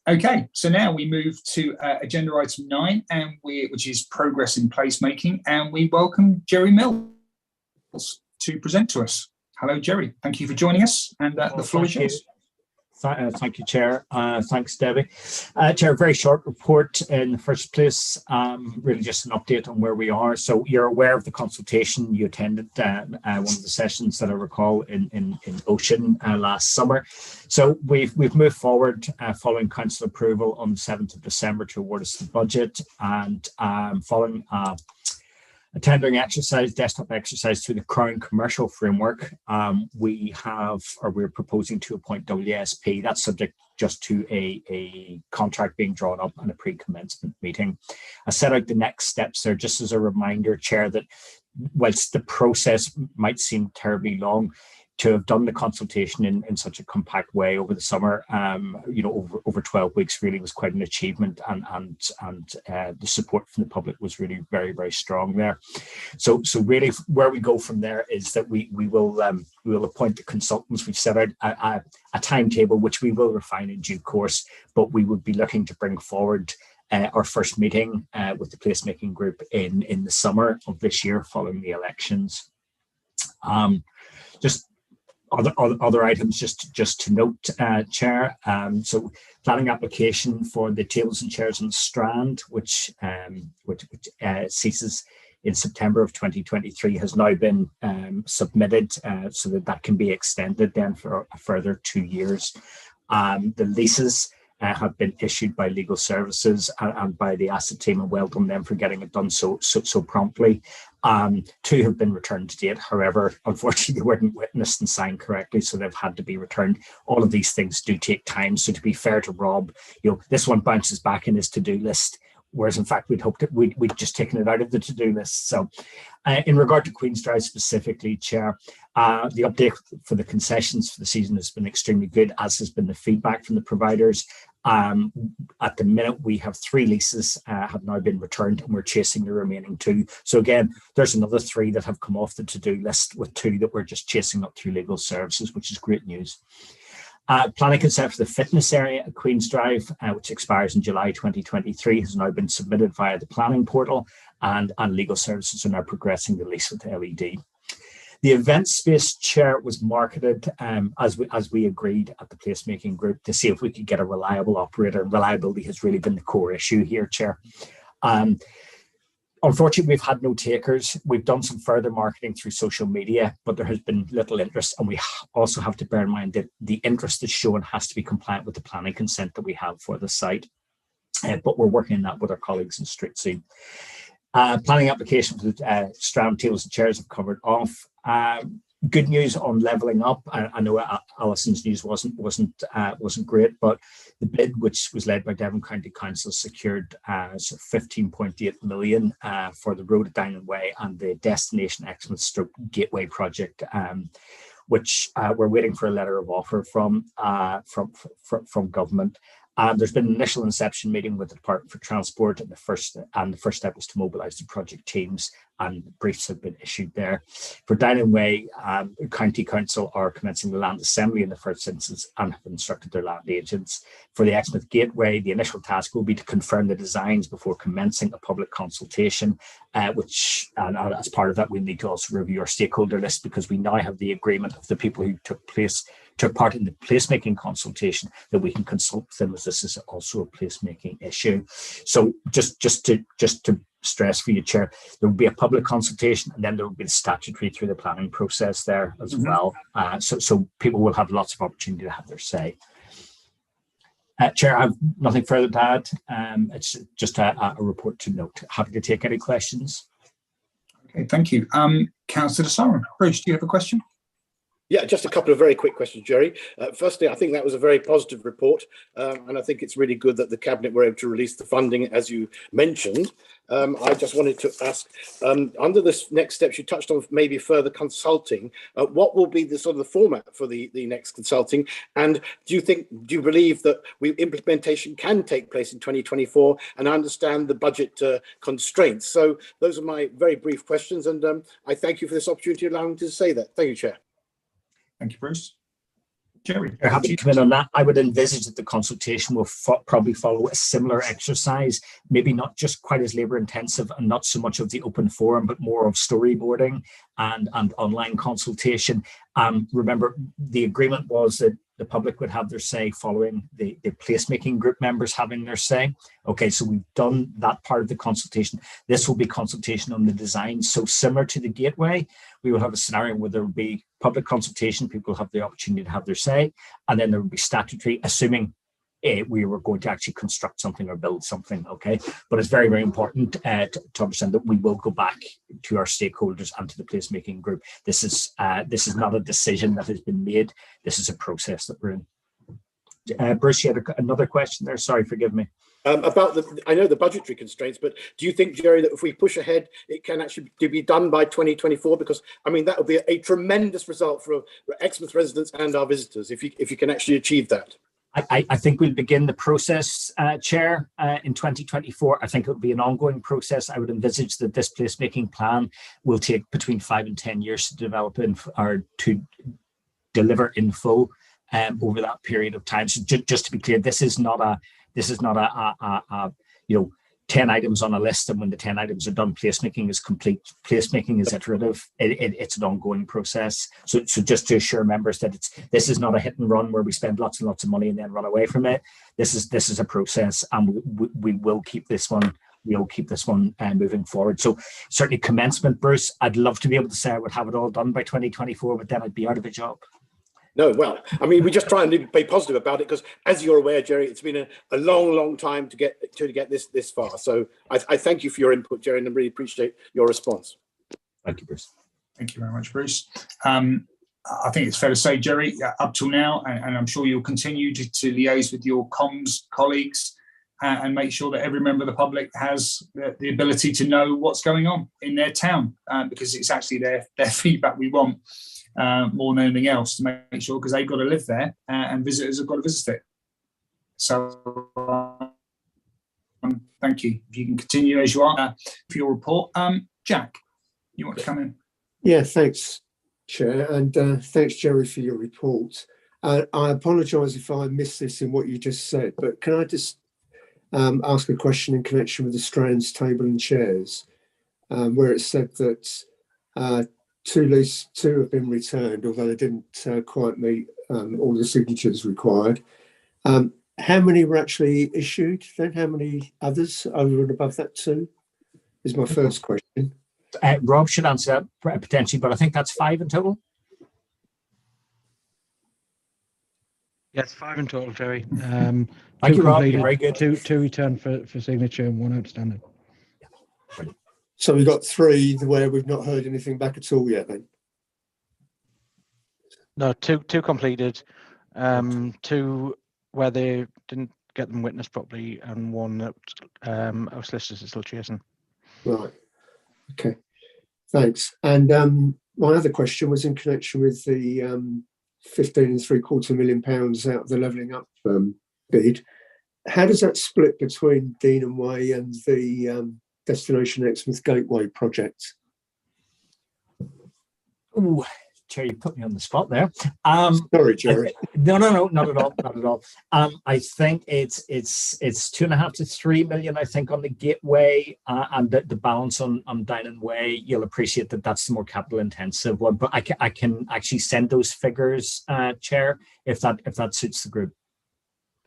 Speaker 2: Okay, so now we move to agenda item 9, which is progress in placemaking, and we welcome Jerry Mills to present to us. Hello, Jerry. Thank you for joining us, and the floor is yours.
Speaker 12: Thank you, Chair. Thanks, Debbie. Chair, very short report in the first place, really just an update on where we are. So you're aware of the consultation. You attended one of the sessions that I recall in Ocean last summer. So we've moved forward following council approval on the 7th of December to award us the budget, and following a tendering exercise, desktop exercise through the Crown Commercial Framework, we're proposing to appoint WSP. That's subject just to a contract being drawn up and a pre-commencement meeting. I set out the next steps there just as a reminder, Chair, that whilst the process might seem terribly long, to have done the consultation in such a compact way over the summer, over 12 weeks really was quite an achievement, and the support from the public was really very, very strong there. So really where we go from there is that we will appoint the consultants. We've set out a timetable which we will refine in due course, but we would be looking to bring forward our first meeting with the placemaking group in the summer of this year following the elections. Just other items just to note, Chair. So planning application for the tables and chairs on the Strand, which ceases in September of 2023, has now been submitted, so that can be extended then for a further 2 years. The leases have been issued by legal services and by the asset team, and well done them for getting it done so promptly. 2 have been returned to date. However, unfortunately, they weren't witnessed and signed correctly, so they've had to be returned. All of these things do take time. So to be fair to Rob, this one bounces back in his to-do list, whereas in fact we'd hoped we'd just taken it out of the to-do list. So in regard to Queen's Drive specifically, Chair, the update for the concessions for the season has been extremely good, as has been the feedback from the providers. At the minute, we have 3 leases have now been returned, and we're chasing the remaining 2. So again, there's another 3 that have come off the to-do list, with 2 that we're just chasing up through legal services, which is great news. Planning consent for the fitness area at Queen's Drive, which expires in July 2023, has now been submitted via the planning portal, and legal services are now progressing the lease with LED. The event space, Chair, was marketed as we agreed at the placemaking group to see if we could get a reliable operator. Reliability has really been the core issue here, Chair. Unfortunately, we've had no takers. We've done some further marketing through social media, but there has been little interest. And we also have to bear in mind that the interest that's shown has to be compliant with the planning consent that we have for the site. But we're working on that with our colleagues in Streetscene. Planning application for the Strand tables and chairs have covered off. Good news on levelling up. I know Alison's news wasn't great, but the bid, which was led by Devon County Council, secured 15.8 million for the road at Dining Way and the Destination Excellence / Gateway project, which we're waiting for a letter of offer from government. There's been an initial inception meeting with the Department for Transport, and the first step was to mobilise the project teams, and briefs have been issued there. For Dining Way, County Council are commencing the land assembly in the first instance and have instructed their land agents. For the Exmouth Gateway, the initial task will be to confirm the designs before commencing a public consultation, which as part of that, we need to also review our stakeholder list, because we now have the agreement of the people who took part in the placemaking consultation that we can consult them, as this is also a placemaking issue. So just to stress for you, Chair, there will be a public consultation, and then there will be the statutory through the planning process there as well. So people will have lots of opportunity to have their say. Chair, I have nothing further to add. It's just a report to note. Happy to take any questions.
Speaker 2: Okay, thank you. Councillor Sarum. Bruce, do you have a question?
Speaker 5: Yeah, just a couple of very quick questions, Jerry. Firstly, I think that was a very positive report, and I think it's really good that the Cabinet were able to release the funding, as you mentioned. I just wanted to ask, under this next steps, you touched on maybe further consulting. What will be the sort of the format for the next consulting? And do you believe that implementation can take place in 2024? And I understand the budget constraints. So those are my very brief questions, and I thank you for this opportunity allowing me to say that. Thank you, Chair.
Speaker 2: Thank you, Bruce. Jerry,
Speaker 12: happy to come in on that. I would envisage that the consultation will probably follow a similar exercise, maybe not just quite as labour intensive and not so much of the open forum, but more of storyboarding and online consultation. Remember, the agreement was that the public would have their say following the placemaking group members having their say. Okay, so we've done that part of the consultation. This will be consultation on the design. So similar to the Gateway, we will have a scenario where there will be public consultation, people will have the opportunity to have their say, and then there will be statutory, assuming we were going to actually construct something or build something, okay? But it's very, very important to understand that we will go back to our stakeholders and to the placemaking group. This is not a decision that has been made. This is a process that we're in. Bruce, you had another question there. Sorry, forgive me.
Speaker 5: About I know the budgetary constraints, but do you think, Jerry, that if we push ahead, it can actually be done by 2024? Because I mean, that would be a tremendous result for Exmouth residents and our visitors if you can actually achieve that.
Speaker 12: I think we'll begin the process, Chair, in 2024. I think it will be an ongoing process. I would envisage that this placemaking plan will take between 5 and 10 years to develop or to deliver in full over that period of time. So just to be clear, this is not a 10 items on a list, and when the 10 items are done, placemaking is complete. Placemaking is iterative. It's an ongoing process. So just to assure members that this is not a hit and run where we spend lots and lots of money and then run away from it. This is a process, and we will keep this one. We'll keep this one moving forward. So certainly commencement, Bruce. I'd love to be able to say I would have it all done by 2024, but then I'd be out of a job.
Speaker 5: No, well, I mean, we just try and be positive about it because, as you're aware, Jerry, it's been a long, long time to get this far. So I thank you for your input, Jerry, and I really appreciate your response.
Speaker 12: Thank you, Bruce.
Speaker 2: Thank you very much, Bruce. I think it's fair to say, Jerry, up till now, and I'm sure you'll continue to liaise with your comms colleagues and make sure that every member of the public has the ability to know what's going on in their town, because it's actually their feedback we want. More than anything else, to make sure, because they've got to live there and visitors have got to visit it. So thank you. If you can continue as you are for your report. Jack, you want to come in?
Speaker 4: Yeah, thanks, Chair, and thanks, Jerry, for your report. I apologise if I missed this in what you just said, but can I just ask a question in connection with the Strands table and chairs, where it said that two have been returned, although they didn't quite meet all the signatures required. How many were actually issued then? How many others over and above that two is my first question.
Speaker 12: Rob should answer that potentially, but I think that's 5 in total.
Speaker 6: Yes, 5 in total, Jerry.
Speaker 12: Thank
Speaker 6: Two
Speaker 12: you, Rob.
Speaker 6: completed,
Speaker 12: Very good.
Speaker 6: two returned for signature and 1 outstanding.
Speaker 4: So we've got 3 where we've not heard anything back at all yet then?
Speaker 6: No, two completed, 2 where they didn't get them witnessed properly, and 1 that our solicitors are still chasing.
Speaker 4: Right. Okay. Thanks. And my other question was in connection with the £15.75 million out of the Levelling Up bid. How does that split between Deanham Way and the Destination Exmouth Gateway project?
Speaker 12: Ooh, Jerry, you put me on the spot there.
Speaker 4: Sorry, Jerry.
Speaker 12: No, not at all, not at all. I think it's 2.5 to 3 million. I think on the Gateway, and the balance on Dinan Way. You'll appreciate that that's the more capital intensive one. But I can actually send those figures, Chair, if that suits the group.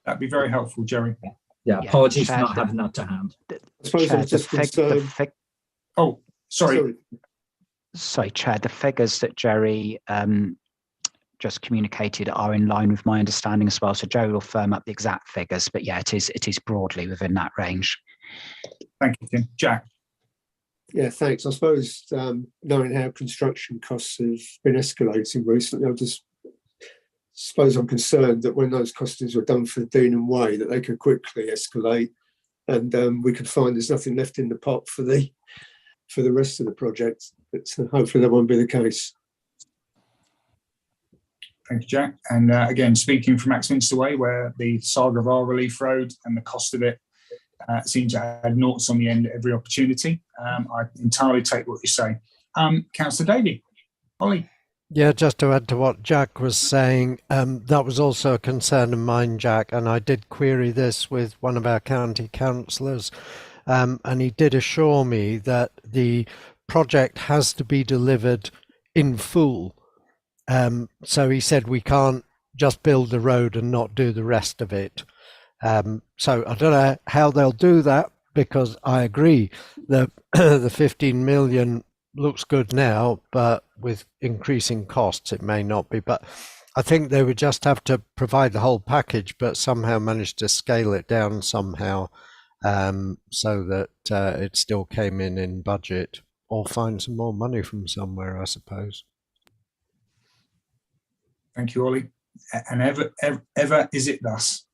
Speaker 2: That'd be very helpful, Jerry.
Speaker 12: Yeah, apologies for not having that to hand.
Speaker 4: I suppose I was just concerned.
Speaker 2: Oh, sorry.
Speaker 11: Sorry, Chair, the figures that Jerry just communicated are in line with my understanding as well. So Jerry will firm up the exact figures, but yeah, it is broadly within that range.
Speaker 2: Thank you, Tim. Jack.
Speaker 4: Yeah, thanks. I suppose knowing how construction costs have been escalating recently, I just suppose I'm concerned that when those costings were done for Deanham Way, that they could quickly escalate, and we could find there's nothing left in the pot for the rest of the project. But hopefully that won't be the case.
Speaker 2: Thank you, Jack. And again, speaking from Axminster Way, where the saga of our relief road and the cost of it seems to add noughts on the end at every opportunity. I entirely take what you say. Councillor Davey. Ollie.
Speaker 10: Yeah, just to add to what Jack was saying, that was also a concern of mine, Jack, and I did query this with one of our county councillors, and he did assure me that the project has to be delivered in full. So he said we can't just build the road and not do the rest of it. So I don't know how they'll do that, because I agree that the 15 million looks good now, but with increasing costs it may not be. But I think they would just have to provide the whole package, but somehow manage to scale it down somehow, so that it still came in budget, or find some more money from somewhere, I suppose.
Speaker 2: Thank you, Ollie. And ever is it thus?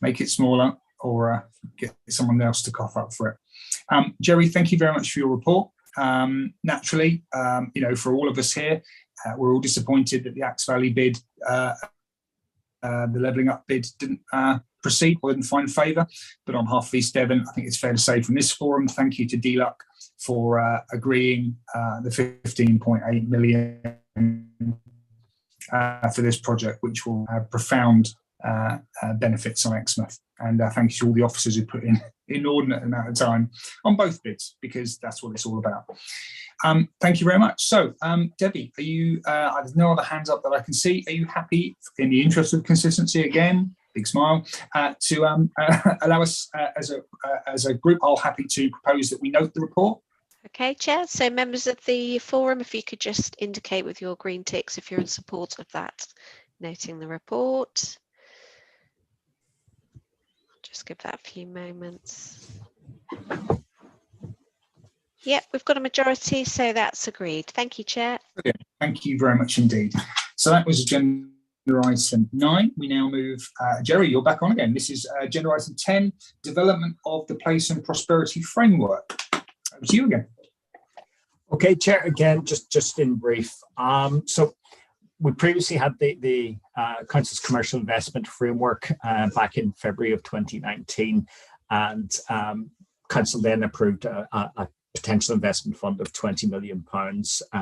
Speaker 2: Make it smaller, or get someone else to cough up for it. Jerry, thank you very much for your report. Naturally, for all of us here, we're all disappointed that the Axe Valley bid, the Levelling Up bid, didn't proceed or didn't find favour. But on behalf of East Devon, I think it's fair to say from this forum, thank you to DLUC for agreeing the 15.8 million for this project, which will have profound benefits on Exmouth. And thank you to all the officers who put in inordinate amount of time on both bids, because that's what it's all about. Thank you very much. So, Debbie, are you? There's no other hands up that I can see. Are you happy, in the interest of consistency, again, big smile, to allow us as a group? I'll happy to propose that we note the report.
Speaker 1: Okay, Chair. So members of the forum, if you could just indicate with your green ticks if you're in support of that, noting the report. Just give that a few moments. Yep, we've got a majority, so that's agreed. Thank you, Chair.
Speaker 2: Brilliant. Thank you very much indeed. So that was agenda item 9. We now move, Jerry, you're back on again. This is agenda item 10, development of the Place and Prosperity Framework. Over to you again.
Speaker 12: Okay, Chair, again, just in brief. So we previously had the Council's commercial investment framework back in February of 2019, and Council then approved a potential investment fund of £20 million.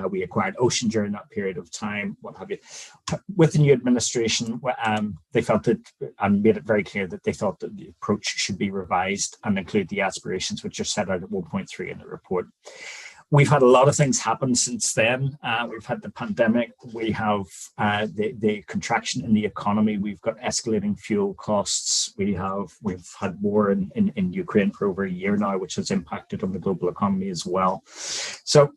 Speaker 12: We acquired Ocean during that period of time, what have you. With the new administration, they felt it and made it very clear that they thought that the approach should be revised and include the aspirations which are set out at 1.3 in the report. We've had a lot of things happen since then. We've had the pandemic. We have the contraction in the economy. We've got escalating fuel costs. We've had war in Ukraine for over a year now, which has impacted on the global economy as well. So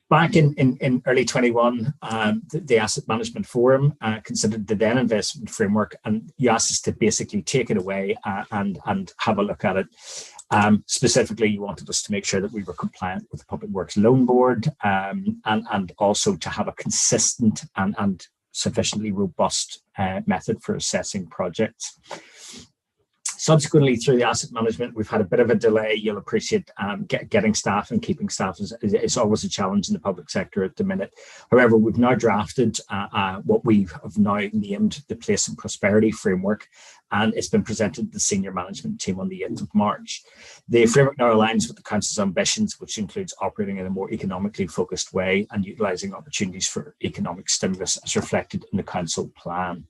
Speaker 12: back in early 21, the Asset Management Forum considered the then investment framework, and you asked us to basically take it away and have a look at it. Specifically, you wanted us to make sure that we were compliant with the Public Works Loan Board, and also to have a consistent and sufficiently robust method for assessing projects. Subsequently, through the asset management, we've had a bit of a delay. You'll appreciate getting staff and keeping staff is always a challenge in the public sector at the minute. However, we've now drafted what we have now named the Place and Prosperity Framework, and it's been presented to the senior management team on the 8th of March. The framework now aligns with the Council's ambitions, which includes operating in a more economically focused way and utilising opportunities for economic stimulus as reflected in the Council plan.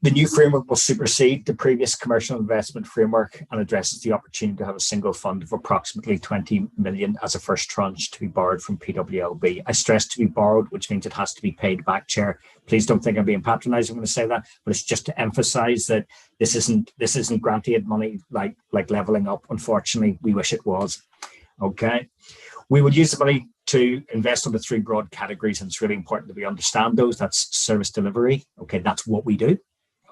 Speaker 12: The new framework will supersede the previous commercial investment framework and addresses the opportunity to have a single fund of approximately 20 million as a first tranche to be borrowed from PWLB. I stress to be borrowed, which means it has to be paid back, Chair. Please don't think I'm being patronising when I say that, but it's just to emphasise that this isn't grant-aid money like levelling up. Unfortunately, we wish it was. Okay. We would use the money to invest under three broad categories, and it's really important that we understand those. That's service delivery. Okay, that's what we do.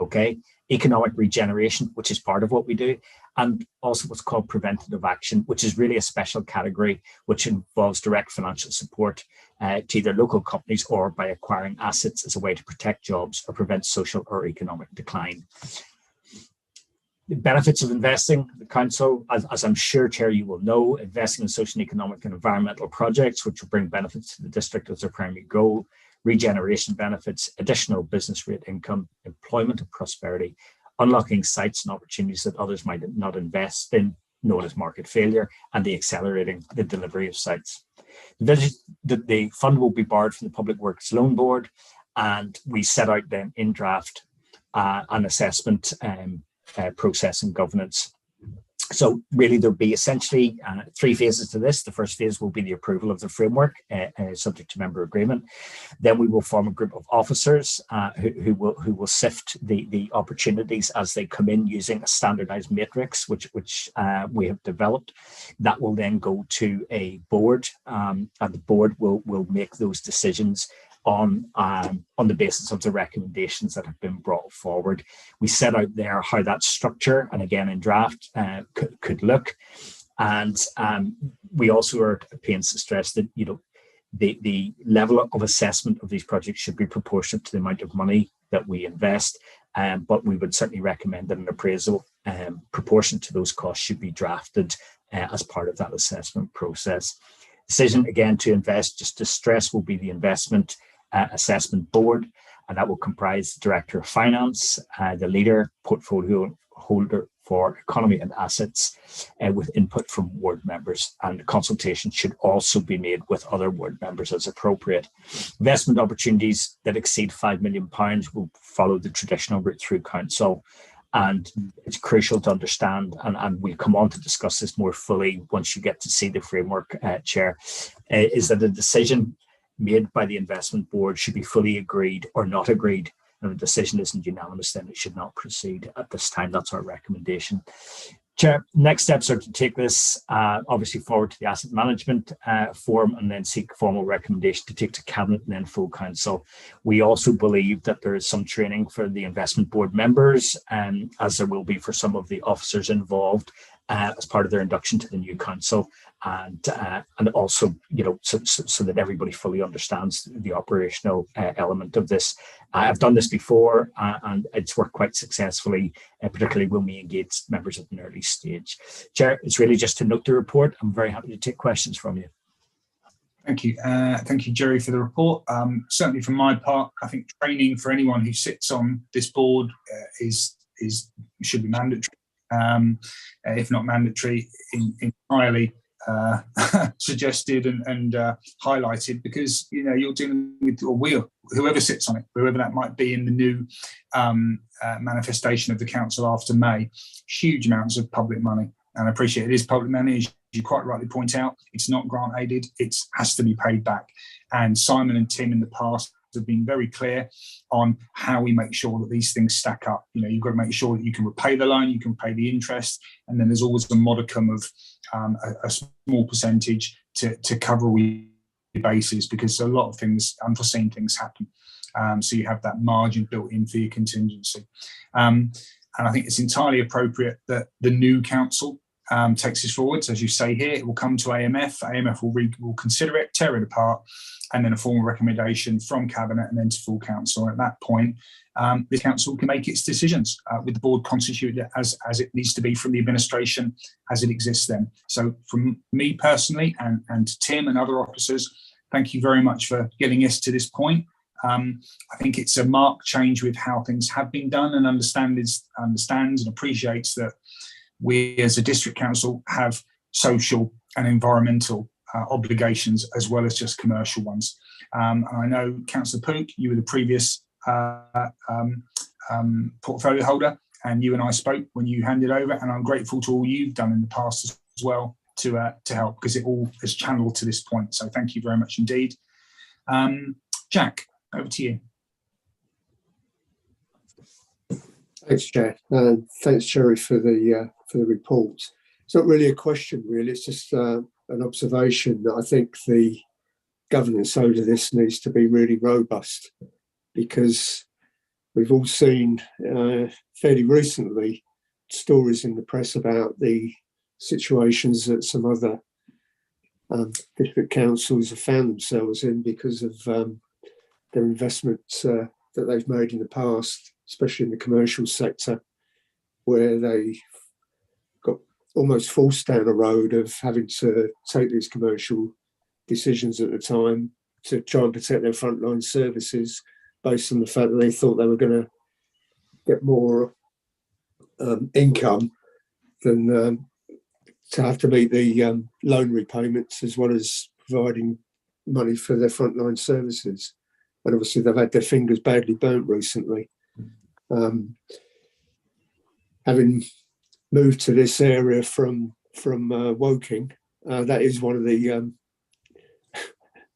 Speaker 12: Okay, economic regeneration, which is part of what we do, and also what's called preventative action, which is really a special category, which involves direct financial support to either local companies or by acquiring assets as a way to protect jobs or prevent social or economic decline. The benefits of investing, the Council, as I'm sure, Chair, you will know, investing in social, economic and environmental projects, which will bring benefits to the district as their primary goal. Regeneration benefits, additional business rate income, employment and prosperity, unlocking sites and opportunities that others might not invest in, known as market failure, and the accelerating the delivery of sites. The fund will be borrowed from the Public Works Loan Board, and we set out then in draft an assessment process and governance. So really, there'll be essentially three phases to this. The first phase will be the approval of the framework, subject to member agreement. Then we will form a group of officers who will sift the opportunities as they come in using a standardised matrix, which we have developed. That will then go to a board, and the board will make those decisions on the basis of the recommendations that have been brought forward. We set out there how that structure, and again in draft, could look. And we also are at pains to stress that the level of assessment of these projects should be proportionate to the amount of money that we invest. But we would certainly recommend that an appraisal proportionate to those costs should be drafted as part of that assessment process. Decision again to invest, just to stress, will be the investment assessment board, and that will comprise the Director of Finance, the leader, portfolio holder for economy and assets, with input from ward members, and consultation should also be made with other ward members as appropriate. Investment opportunities that exceed £5 million will follow the traditional route through Council, and it's crucial to understand, and we'll come on to discuss this more fully once you get to see the framework, Chair, is that a decision made by the investment board should be fully agreed or not agreed. And if the decision isn't unanimous, then it should not proceed at this time. That's our recommendation. Chair, next steps are to take this obviously forward to the Asset Management Forum, and then seek formal recommendation to take to Cabinet and then full Council. We also believe that there is some training for the investment board members, as there will be for some of the officers involved as part of their induction to the new Council, and also, so that everybody fully understands the operational element of this. I've done this before, and it's worked quite successfully, particularly when we engage members at an early stage. Chair, it's really just to note the report. I'm very happy to take questions from you.
Speaker 2: Thank you, Jerry, for the report. Certainly, from my part, I think training for anyone who sits on this board should be mandatory, if not mandatory, entirely suggested and highlighted, because you're dealing with, or whoever sits on it, whoever that might be in the new manifestation of the council after May, huge amounts of public money. And I appreciate it is public money, as you quite rightly point out. It's not grant aided, it has to be paid back. And Simon and Tim in the past have been very clear on how we make sure that these things stack up. You've got to make sure that you can repay the loan, you can pay the interest, and then there's always a modicum of a small percentage to cover all your bases, because a lot of things, unforeseen things happen. So you have that margin built in for your contingency. And I think it's entirely appropriate that the new council takes this forward. So as you say here, it will come to AMF. AMF will consider it, tear it apart, and then a formal recommendation from Cabinet and then to full council. And at that point, the council can make its decisions with the board constituted as it needs to be from the administration as it exists then. So from me personally and Tim and other officers, thank you very much for getting us to this point. I think it's a marked change with how things have been done, and understands and appreciates that we as a district council have social and environmental obligations as well as just commercial ones. And I know, Councillor Pook, you were the previous portfolio holder, and you and I spoke when you handed over, and I'm grateful to all you've done in the past as well to help, because it all has channeled to this point. So thank you very much indeed. Jack, over to you.
Speaker 4: Thanks, Chair. Thanks, Jerry, for the report. It's not really a question, really. It's just an observation that I think the governance over this needs to be really robust, because we've all seen fairly recently stories in the press about the situations that some other district councils have found themselves in because of their investments that they've made in the past, especially in the commercial sector, where they got almost forced down a road of having to take these commercial decisions at the time to try and protect their frontline services based on the fact that they thought they were going to get more income than to have to meet the loan repayments as well as providing money for their frontline services. And obviously they've had their fingers badly burnt recently. Having moved to this area from Woking, that is one of the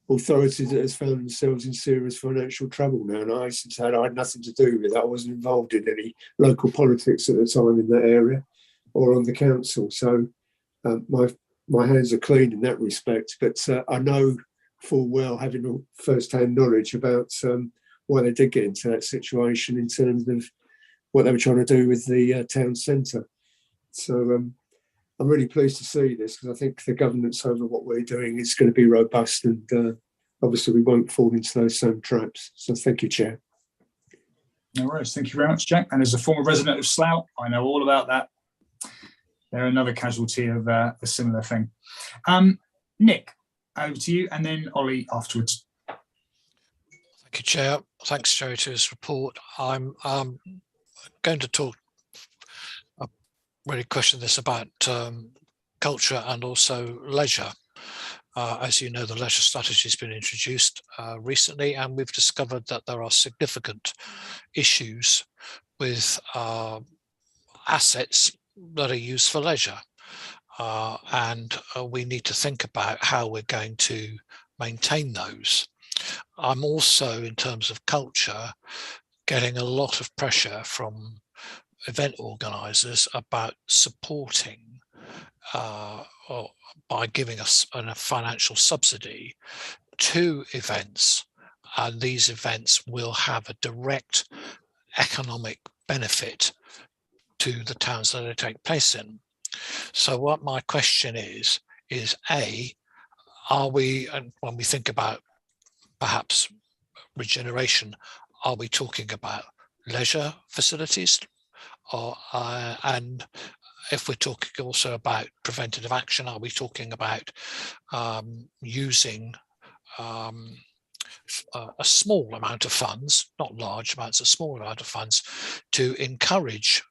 Speaker 4: authorities that has found themselves in serious financial trouble now. And I had nothing to do with that. I wasn't involved in any local politics at the time in that area or on the council. So my hands are clean in that respect. But I know full well, having first-hand knowledge about why they did get into that situation in terms of what they were trying to do with the town centre. So I'm really pleased to see this, because I think the governance over what we're doing is going to be robust, and obviously we won't fall into those same traps. So thank you, Chair.
Speaker 2: No worries. Thank you very much, Jack. And as a former resident of Slough, I know all about that. They're another casualty of a similar thing. Nick, over to you, and then Ollie afterwards.
Speaker 9: Thank you, Chair. Thanks, Jerry, to his report. I'm going to talk, really question this about culture and also leisure. As you know, the leisure strategy has been introduced recently, and we've discovered that there are significant issues with assets that are used for leisure. And we need to think about how we're going to maintain those. I'm also, in terms of culture, getting a lot of pressure from event organisers about supporting or by giving us a financial subsidy to events, and these events will have a direct economic benefit to the towns that they take place in. So what my question is A, are we, and when we think about perhaps regeneration, are we talking about leisure facilities, or and if we're talking also about preventative action, are we talking about using a small amount of funds, not large amounts, a small amount of funds to encourage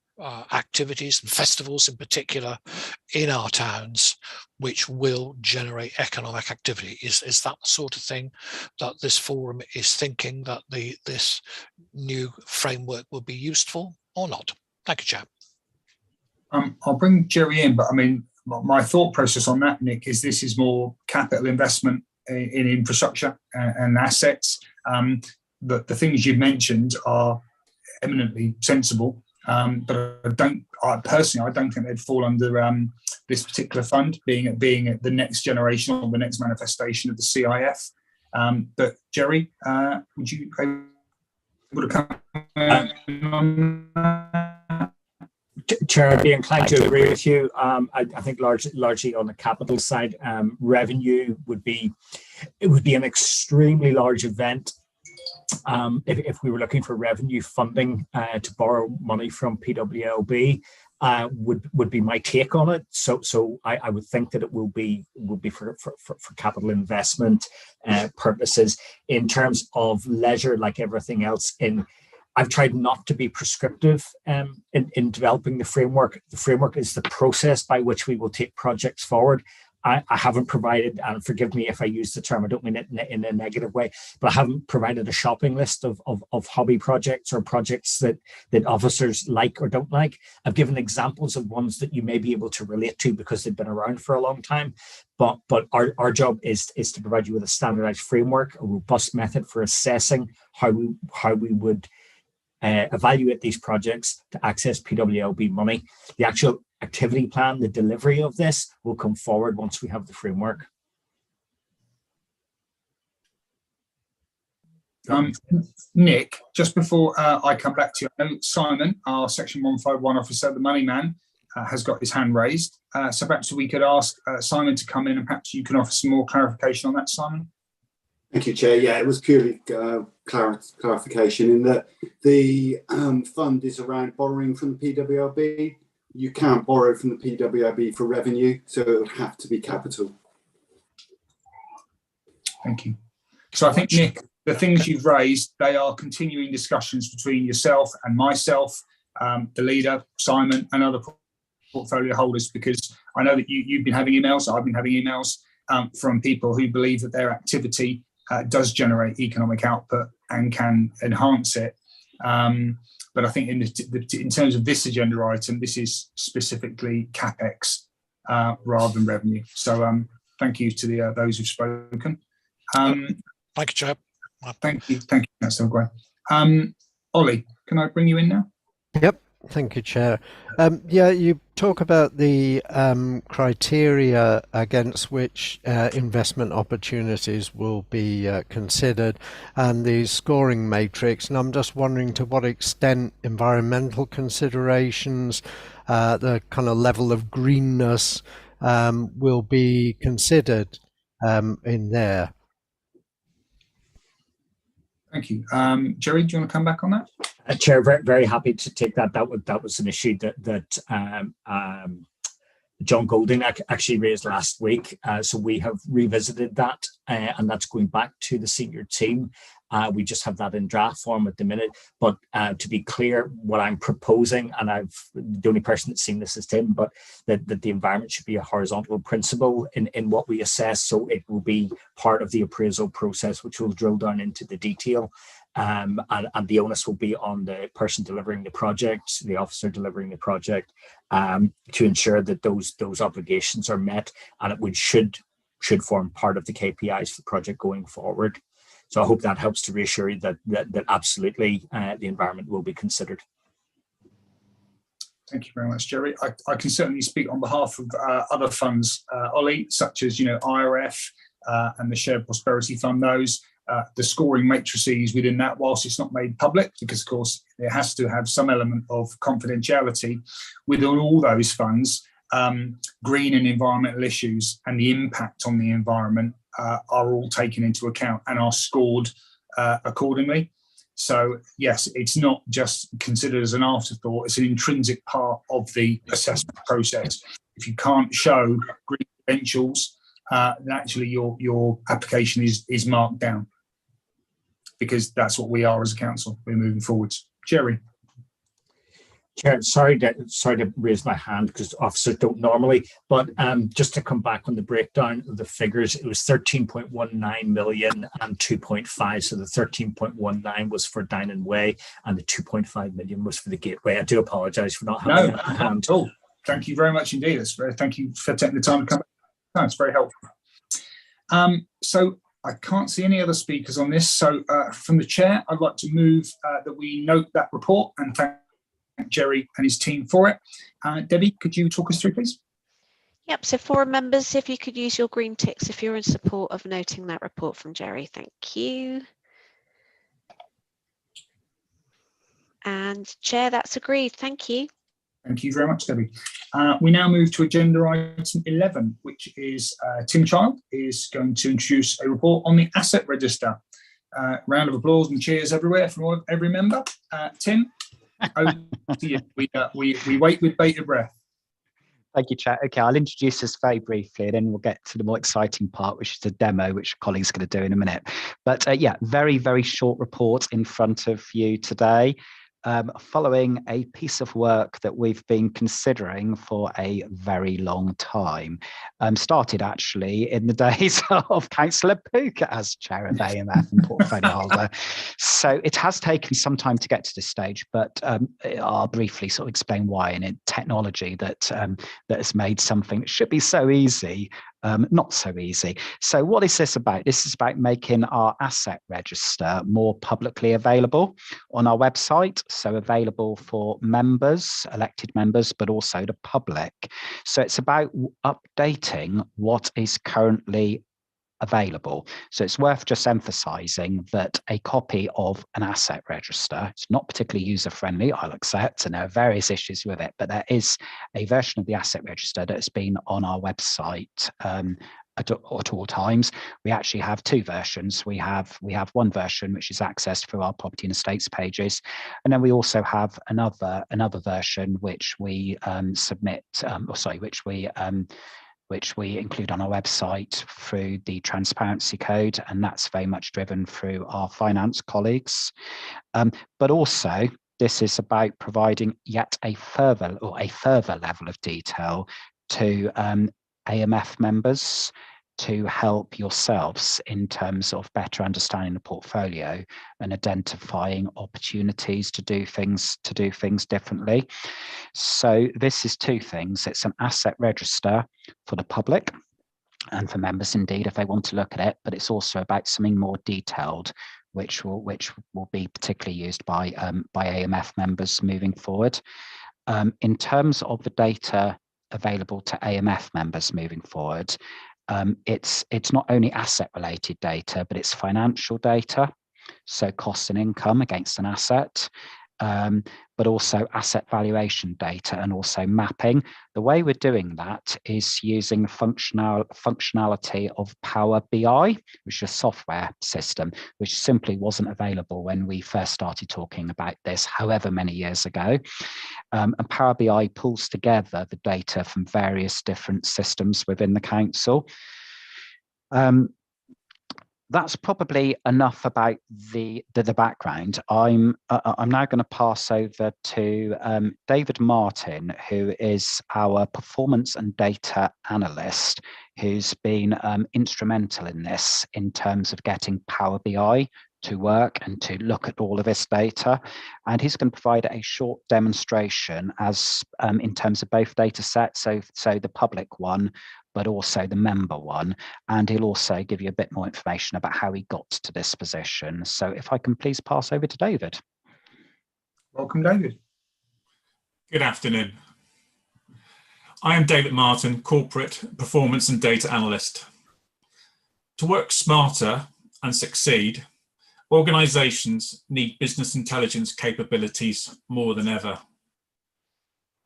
Speaker 9: activities and festivals in particular in our towns, which will generate economic activity. Is that the sort of thing that this forum is thinking that this new framework will be useful or not? Thank you, Chair.
Speaker 2: I'll bring Jerry in, but I mean, my thought process on that, Nick, is this is more capital investment in infrastructure and assets. The things you've mentioned are eminently sensible. But I don't think they'd fall under this particular fund, being the next generation or the next manifestation of the CIF. But Jerry, would you able to come on that?
Speaker 12: Chair, I'd be inclined to agree with you. I think largely on the capital side, revenue would be an extremely large event. If we were looking for revenue funding to borrow money from PWLB, would be my take on it. So I would think that it will be for capital investment purposes. In terms of leisure, like everything else, I've tried not to be prescriptive in developing the framework. The framework is the process by which we will take projects forward. I haven't provided, and forgive me if I use the term, I don't mean it in a negative way, but I haven't provided a shopping list of hobby projects or projects that officers like or don't like. I've given examples of ones that you may be able to relate to because they've been around for a long time. But our job is to provide you with a standardized framework, a robust method for assessing how we would evaluate these projects to access PWLB money. The actual activity plan, the delivery of this will come forward once we have the framework.
Speaker 2: Nick, just before I come back to you, I know Simon, our Section 151 officer, the money man, has got his hand raised. So perhaps we could ask Simon to come in and perhaps you can offer some more clarification on that, Simon.
Speaker 13: Thank you, Chair. Yeah, it was purely clarification in that the fund is around borrowing from the PWLB. You can't borrow from the PWLB for revenue, so it would have to be capital.
Speaker 2: Thank you. So I think, Nick, the things you've raised, they are continuing discussions between yourself and myself, the leader, Simon, and other portfolio holders, because I know that you've been having emails, I've been having emails from people who believe that their activity does generate economic output and can enhance it. But I think in terms of this agenda item, this is specifically CapEx rather than revenue. So thank you to those who've spoken.
Speaker 9: Thank you, Chair.
Speaker 2: Thank you, Councillor Gray. Ollie, can I bring you in now?
Speaker 10: Yep. Thank you, Chair. Yeah, you talk about the criteria against which investment opportunities will be considered and the scoring matrix, and I'm just wondering to what extent environmental considerations, the kind of level of greenness will be considered in there.
Speaker 2: Thank you. Jerry, do you want to come back on that?
Speaker 12: Chair, very, very happy to take that. That was an issue that John Golding actually raised last week. So we have revisited that, and that's going back to the senior team. We just have that in draft form at the minute. But to be clear, what I'm proposing, and the only person that's seen this is Tim, but that the environment should be a horizontal principle in what we assess. So it will be part of the appraisal process, which will drill down into the detail. And the onus will be on the person delivering the project, the officer delivering the project, to ensure that those obligations are met, and it should form part of the KPIs for the project going forward. So I hope that helps to reassure you that absolutely the environment will be considered.
Speaker 2: Thank you very much, Jerry. I can certainly speak on behalf of other funds, Ollie, such as IRF and the Shared Prosperity Fund. Those the scoring matrices within that, whilst it's not made public, because of course it has to have some element of confidentiality, within all those funds, green and environmental issues and the impact on the environment are all taken into account and are scored accordingly. So yes, it's not just considered as an afterthought, it's an intrinsic part of the assessment process. If you can't show green credentials then actually your application is marked down, because that's what we are as a council. We're moving forwards. Jerry.
Speaker 12: Chair, sorry to raise my hand because officers don't normally, but just to come back on the breakdown of the figures, it was 13.19 million and 2.5. So the 13.19 was for Dinan Way and the 2.5 million was for the Gateway. I do apologise for not having that in hand.
Speaker 2: No, thank you very much indeed. Thank you for taking the time to come back. It's very helpful. So I can't see any other speakers on this. So from the chair, I'd like to move that we note that report and thank Jerry and his team for it. Debbie, could you talk us through, please?
Speaker 1: Yep, so forum members, if you could use your green ticks if you're in support of noting that report from Jerry. Thank you. And Chair, that's agreed. Thank you.
Speaker 2: Thank you very much, Debbie. We now move to agenda item 11, which is Tim Child is going to introduce a report on the asset register. Round of applause and cheers everywhere from every member. Tim, over to you. We wait with bated breath.
Speaker 11: Thank you, Chair. Okay, I'll introduce this very briefly, and then we'll get to the more exciting part, which is the demo, which a colleague's going to do in a minute. But yeah, very, very short report in front of you today. Following a piece of work that we've been considering for a very long time. Started actually in the days of Councillor Puka as chair of AMF and portfolio holder. So it has taken some time to get to this stage, but I'll briefly sort of explain why. And in technology that has made something that should be so easy not so easy. So what is this about? This is about making our asset register more publicly available on our website. So available for members, elected members, but also the public. So it's about updating what is currently available. So it's worth just emphasizing that a copy of an asset register, it's not particularly user-friendly, I'll accept, and there are various issues with it, but there is a version of the asset register that has been on our website at all times. We actually have two versions. We have one version which is accessed through our property and estates pages, and then we also have another version which we which we include on our website through the transparency code, and that's very much driven through our finance colleagues. But also, this is about providing yet a further level of detail to AMF members to help yourselves in terms of better understanding the portfolio and identifying opportunities to do things differently. So this is two things. It's an asset register for the public and for members indeed if they want to look at it, but it's also about something more detailed which will be particularly used by AMF members moving forward. In terms of the data available to AMF members moving forward, it's not only asset related data, but it's financial data, so cost and income against an asset, but also asset valuation data and also mapping. The way we're doing that is using the functionality of Power BI, which is a software system, which simply wasn't available when we first started talking about this, however many years ago. And Power BI pulls together the data from various different systems within the council. That's probably enough about the background. I'm now going to pass over to David Martin, who is our performance and data analyst, who's been instrumental in this in terms of getting Power BI to work and to look at all of this data. And he's going to provide a short demonstration as in terms of both data sets, so the public one, but also the member one. And he'll also give you a bit more information about how he got to this position. So if I can please pass over to David.
Speaker 2: Welcome, David.
Speaker 14: Good afternoon. I am David Martin, Corporate Performance and Data Analyst. To work smarter and succeed, organizations need business intelligence capabilities more than ever.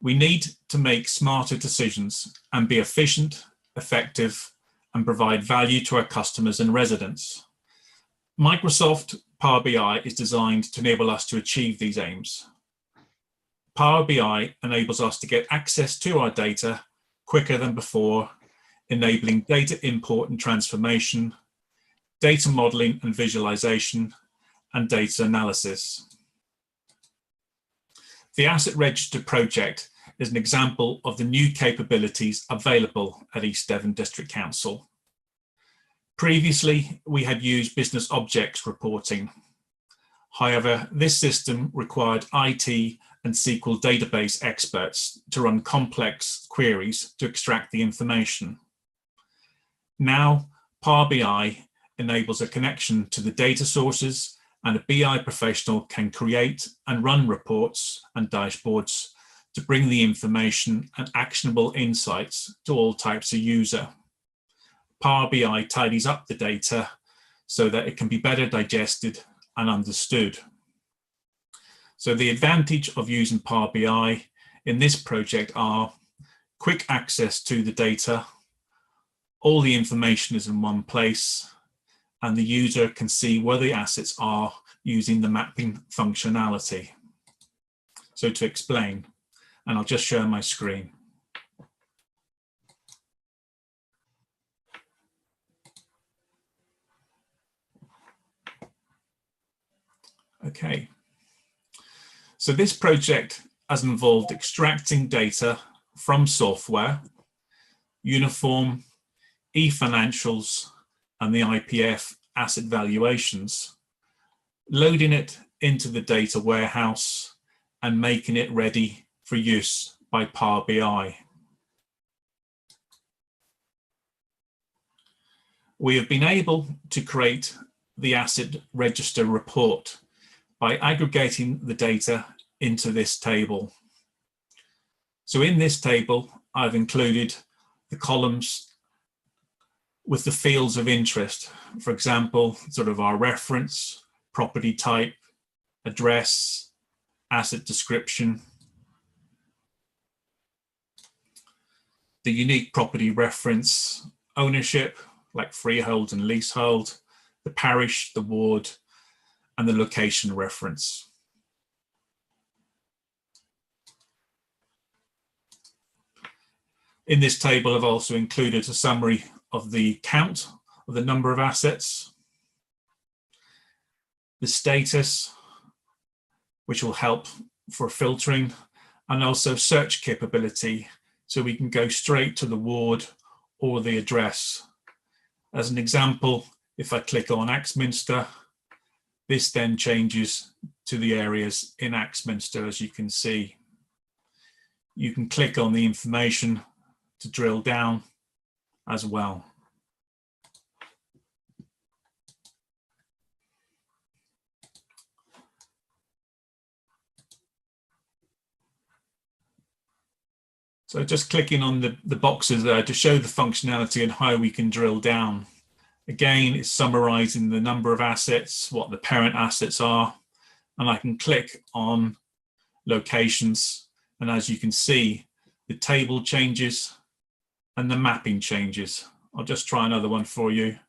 Speaker 14: We need to make smarter decisions and be efficient, effective, and provide value to our customers and residents. Microsoft Power BI is designed to enable us to achieve these aims. Power BI enables us to get access to our data quicker than before, enabling data import and transformation, data modeling and visualization, and data analysis. The Asset Register project is an example of the new capabilities available at East Devon District Council. Previously, we had used business objects reporting. However, this system required IT and SQL database experts to run complex queries to extract the information. Now, Power BI enables a connection to the data sources, and a BI professional can create and run reports and dashboards to bring the information and actionable insights to all types of user. Power BI tidies up the data so that it can be better digested and understood. So the advantage of using Power BI in this project are quick access to the data, all the information is in one place, and the user can see where the assets are using the mapping functionality. So to explain, and I'll just share my screen. Okay, so this project has involved extracting data from software, Uniform, eFinancials, and the IPF asset valuations, loading it into the data warehouse and making it ready for use by Power BI. We have been able to create the asset register report by aggregating the data into this table. So in this table, I've included the columns with the fields of interest. For example, sort of our reference, property type, address, asset description, the unique property reference, ownership, like freehold and leasehold, the parish, the ward, and the location reference. In this table, I've also included a summary of the count of the number of assets, the status, which will help for filtering, and also search capability, so we can go straight to the ward or the address. As an example, if I click on Axminster, this then changes to the areas in Axminster, as you can see. You can click on the information to drill down as well. So just clicking on the boxes there to show the functionality and how we can drill down. Again, it's summarizing the number of assets, what the parent assets are, and I can click on locations. And as you can see, the table changes and the mapping changes. I'll just try another one for you.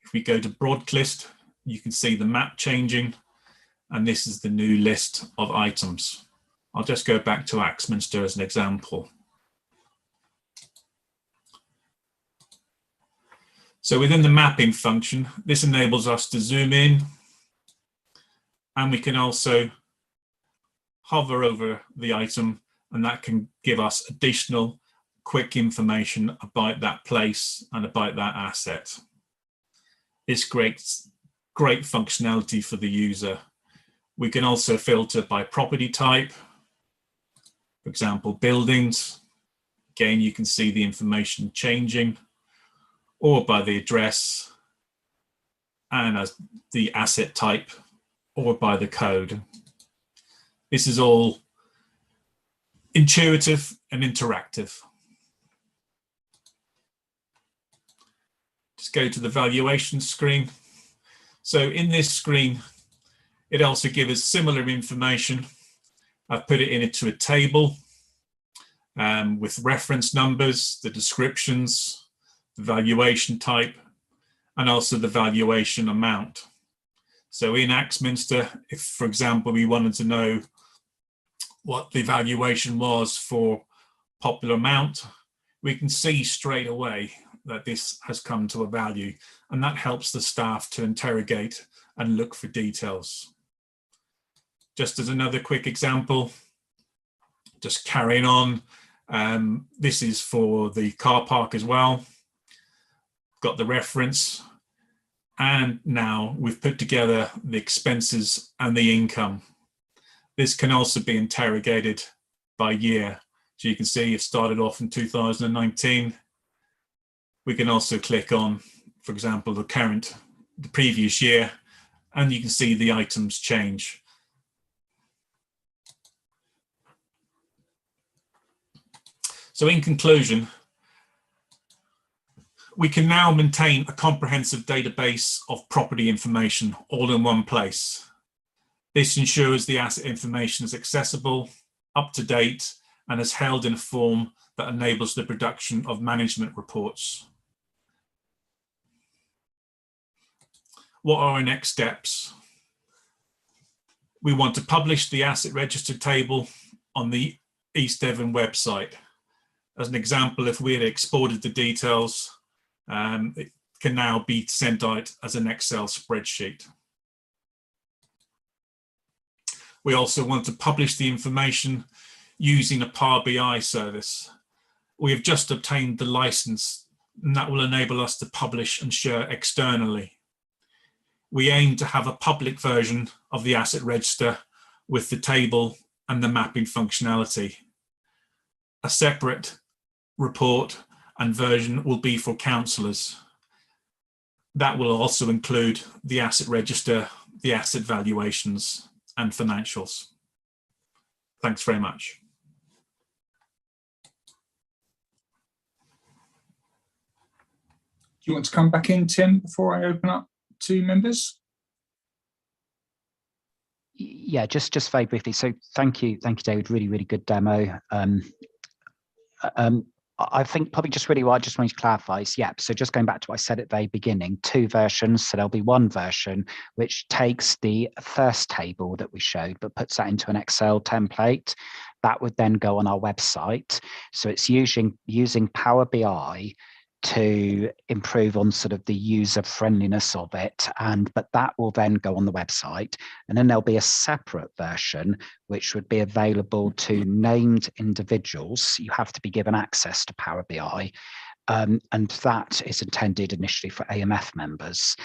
Speaker 14: If we go to Broadclist, you can see the map changing, and this is the new list of items. I'll just go back to Axminster as an example. So within the mapping function, this enables us to zoom in, and we can also hover over the item, and that can give us additional quick information about that place and about that asset. It's great functionality for the user. We can also filter by property type, for example, buildings. Again, you can see the information changing, or by the address, and as the asset type, or by the code. This is all intuitive and interactive. Just go to the valuation screen. So in this screen, it also gives us similar information. I've put it into a table with reference numbers, the descriptions, the valuation type, and also the valuation amount. So in Axminster, if, for example, we wanted to know what the valuation was for Popular Mount, we can see straight away that this has come to a value, and that helps the staff to interrogate and look for details. Just as another quick example, just carrying on, this is for the car park as well. Got the reference, and now we've put together the expenses and the income. This can also be interrogated by year. So you can see it started off in 2019. We can also click on, for example, the previous year, and you can see the items change. So in conclusion, we can now maintain a comprehensive database of property information all in one place. This ensures the asset information is accessible, up to date, and is held in a form that enables the production of management reports. What are our next steps? We want to publish the asset register table on the East Devon website. As an example, if we had exported the details, it can now be sent out as an Excel spreadsheet. We also want to publish the information using a Power BI service. We have just obtained the license, and that will enable us to publish and share externally. We aim to have a public version of the asset register with the table and the mapping functionality. A separate report and version will be for councillors. That will also include the asset register, the asset valuations, and financials. Thanks very much.
Speaker 2: Do you want to come back in, Tim, before I open up to members?
Speaker 11: Yeah, just very briefly. So thank you, David. Really good demo. I think probably just really what I just wanted to clarify is, yeah, so just going back to what I said at the very beginning, 2 versions. So there'll be one version which takes the first table that we showed, but puts that into an Excel template. That would then go on our website. So it's using Power BI to improve on sort of the user friendliness of it, but that will then go on the website, and then there'll be a separate version which would be available to named individuals. You have to be given access to Power BI, and that is intended initially for AMF members,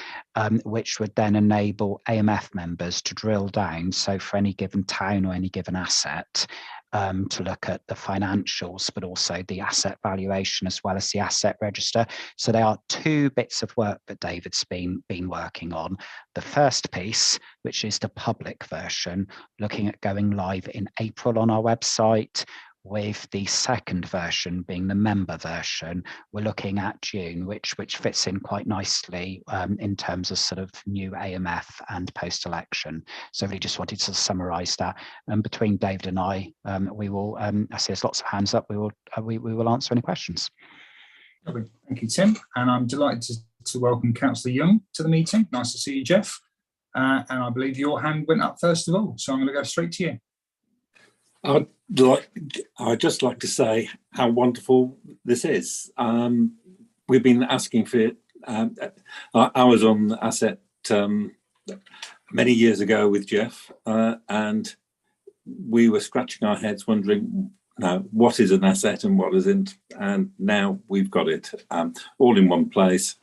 Speaker 11: which would then enable AMF members to drill down. So for any given town or any given asset, to look at the financials, but also the asset valuation as well as the asset register. So there are 2 bits of work that David's been working on. The first piece, which is the public version, looking at going live in April on our website, with the second version being the member version, we're looking at June, which fits in quite nicely in terms of sort of new AMF and post-election. So I really just wanted to summarise that. And between David and I will, I see there's lots of hands up, we will answer any questions.
Speaker 2: Thank you, Tim. And I'm delighted to welcome Councillor Young to the meeting. Nice to see you, Jeff. And I believe your hand went up first of all, so I'm going to go straight to you.
Speaker 3: I'd just like to say how wonderful this is. We've been asking for it. I was on Asset many years ago with Jeff, and we were scratching our heads wondering what is an asset and what isn't, and now we've got it all in one place.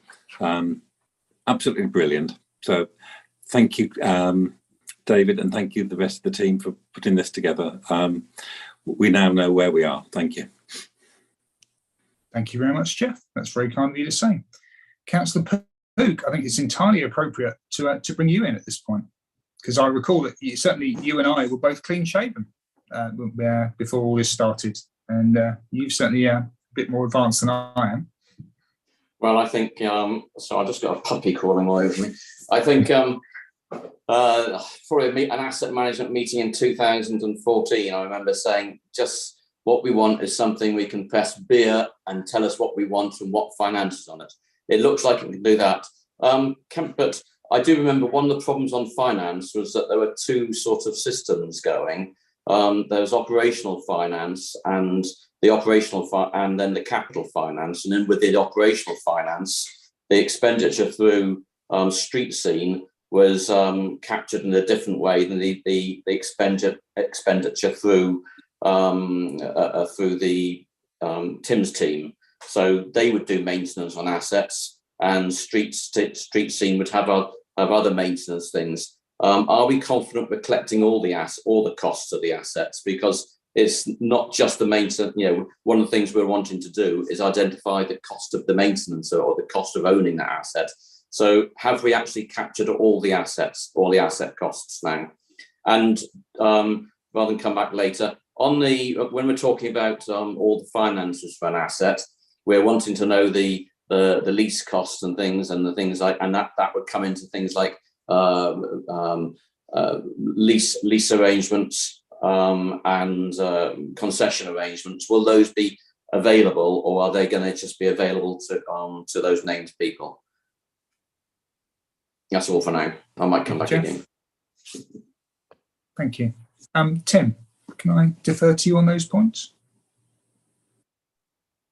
Speaker 3: Absolutely brilliant. So thank you, David, and thank you the rest of the team for putting this together. We now know where we are. Thank you.
Speaker 2: Thank you very much, Jeff. That's very kind of you to say. Councillor Pook, I think it's entirely appropriate to bring you in at this point, because I recall that certainly you and I were both clean shaven before all this started, and you've certainly a bit more advanced than I am.
Speaker 7: Well, I think, so I just got a puppy crawling all over me. I think for an asset management meeting in 2014, I remember saying just what we want is something we can press beer and tell us what we want and what finances on it. It looks like it can do that. But I do remember one of the problems on finance was that there were 2 sort of systems going. there's operational finance and and then the capital finance. And then with the operational finance, the expenditure through street scene was captured in a different way than the expenditure through the Tim's team. So they would do maintenance on assets, and street scene would have other maintenance things. Are we confident we're collecting all the costs of the assets? Because it's not just the maintenance. One of the things we're wanting to do is identify the cost of the maintenance or the cost of owning that asset. So have we actually captured all the assets, all the asset costs now? And rather than come back later, when we're talking about all the finances for an asset, we're wanting to know the lease costs and things, and the things like, and that would come into things like lease arrangements and concession arrangements. Will those be available, or are they going to just be available to those named people? That's all for now. I might come back again.
Speaker 2: Thank you. Tim, can I defer to you on those points?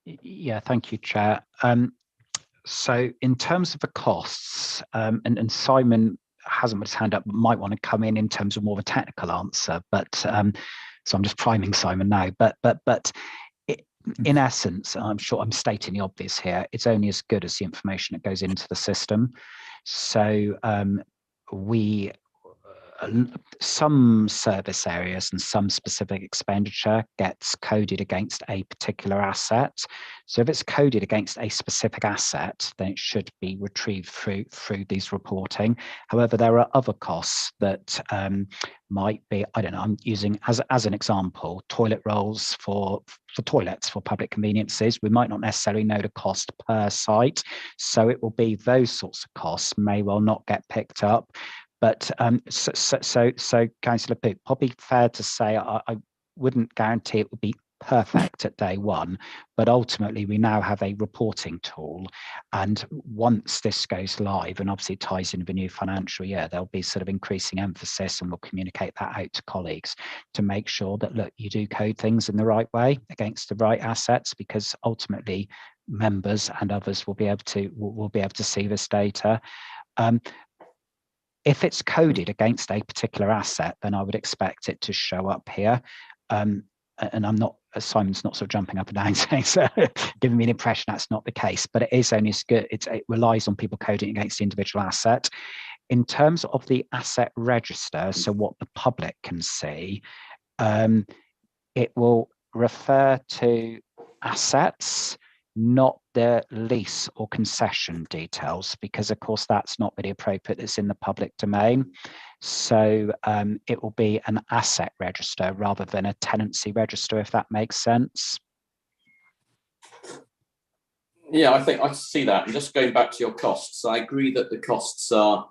Speaker 11: Yeah, thank you, Chair. So in terms of the costs, and Simon hasn't put his hand up, might want to come in terms of more of a technical answer, but so I'm just priming Simon now. But in essence, I'm sure I'm stating the obvious here, it's only as good as the information that goes into the system. So some service areas and some specific expenditure gets coded against a particular asset. So if it's coded against a specific asset, then it should be retrieved through these reporting. However, there are other costs that might be, I don't know, I'm using as an example, toilet rolls for toilets for public conveniences. We might not necessarily know the cost per site. So it will be those sorts of costs may well not get picked up. But so Councillor Pook, probably fair to say I wouldn't guarantee it would be perfect at day one, but ultimately we now have a reporting tool, and once this goes live, and obviously it ties into the new financial year, there'll be sort of increasing emphasis, and we'll communicate that out to colleagues to make sure that, look, you do code things in the right way against the right assets, because ultimately members and others will be able to see this data. If it's coded against a particular asset, then I would expect it to show up here. And I'm not, Simon's not sort of jumping up and down saying, so giving me the impression that's not the case, but it is only as good, it relies on people coding against the individual asset. In terms of the asset register, so what the public can see, it will refer to assets, not the lease or concession details, because of course that's not really appropriate, it's in the public domain. So it will be an asset register rather than a tenancy register, if that makes sense.
Speaker 7: Yeah, I think I see that. And just going back to your costs, I agree that the costs are,